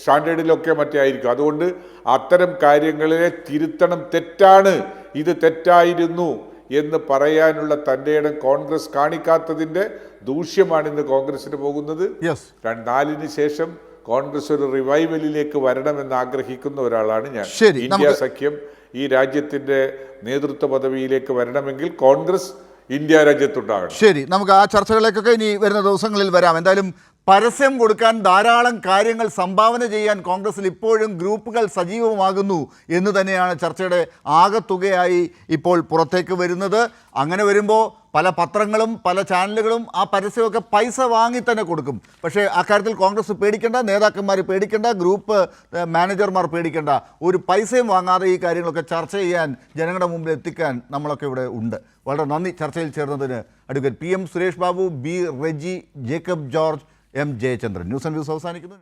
സ്റ്റാൻഡേർഡിലൊക്കെ മറ്റേ ആയിരിക്കും. അതുകൊണ്ട് അത്തരം കാര്യങ്ങളെ തിരുത്തണം, തെറ്റാണ്, ഇത് തെറ്റായിരുന്നു എന്ന് പറയാനുള്ള തൻ്റെ ഇടം കോൺഗ്രസ് കാണിക്കാത്തതിൻ്റെ ദൂഷ്യമാണ് ഇന്ന് കോൺഗ്രസിന് പോകുന്നത്. 4-ന് ശേഷം കോൺഗ്രസ് ഒരു റിവൈവലിലേക്ക് വരണമെന്ന് ആഗ്രഹിക്കുന്ന ഒരാളാണ് ഞാൻ. ഇന്ത്യ സഖ്യം ഈ രാജ്യത്തിൻ്റെ നേതൃത്വ പദവിയിലേക്ക് വരണമെങ്കിൽ കോൺഗ്രസ് ഇന്ത്യ രാജ്യത്തുണ്ടാകണം. ശരി, നമുക്ക് ആ ചർച്ചകളിലേക്കൊക്കെ ഇനി വരുന്ന ദിവസങ്ങളിൽ വരാം. എന്തായാലും പരസ്യം കൊടുക്കാൻ ധാരാളം കാര്യങ്ങൾ സംഭാവന ചെയ്യാൻ കോൺഗ്രസിൽ ഇപ്പോഴും ഗ്രൂപ്പുകൾ സജീവമാകുന്നു എന്ന് തന്നെയാണ് ചർച്ചയുടെ ആകെത്തുകയായി ഇപ്പോൾ പുറത്തേക്ക് വരുന്നത്. അങ്ങനെ വരുമ്പോൾ പല പത്രങ്ങളും പല ചാനലുകളും ആ പരസ്യമൊക്കെ പൈസ വാങ്ങി തന്നെ കൊടുക്കും. പക്ഷേ അക്കാര്യത്തിൽ കോൺഗ്രസ് പേടിക്കേണ്ട, നേതാക്കന്മാർ പേടിക്കേണ്ട, ഗ്രൂപ്പ് മാനേജർമാർ പേടിക്കേണ്ട. ഒരു പൈസയും വാങ്ങാതെ ഈ കാര്യങ്ങളൊക്കെ ചർച്ച ചെയ്യാൻ, ജനങ്ങളുടെ മുമ്പിൽ എത്തിക്കാൻ നമ്മളൊക്കെ ഇവിടെ ഉണ്ട്. വളരെ നന്ദി ചർച്ചയിൽ ചേർന്നതിന് advocate PM Suresh Babu, B Reji, Jacob George, M Jayachandran. News and views അവസാനിക്കുന്നു.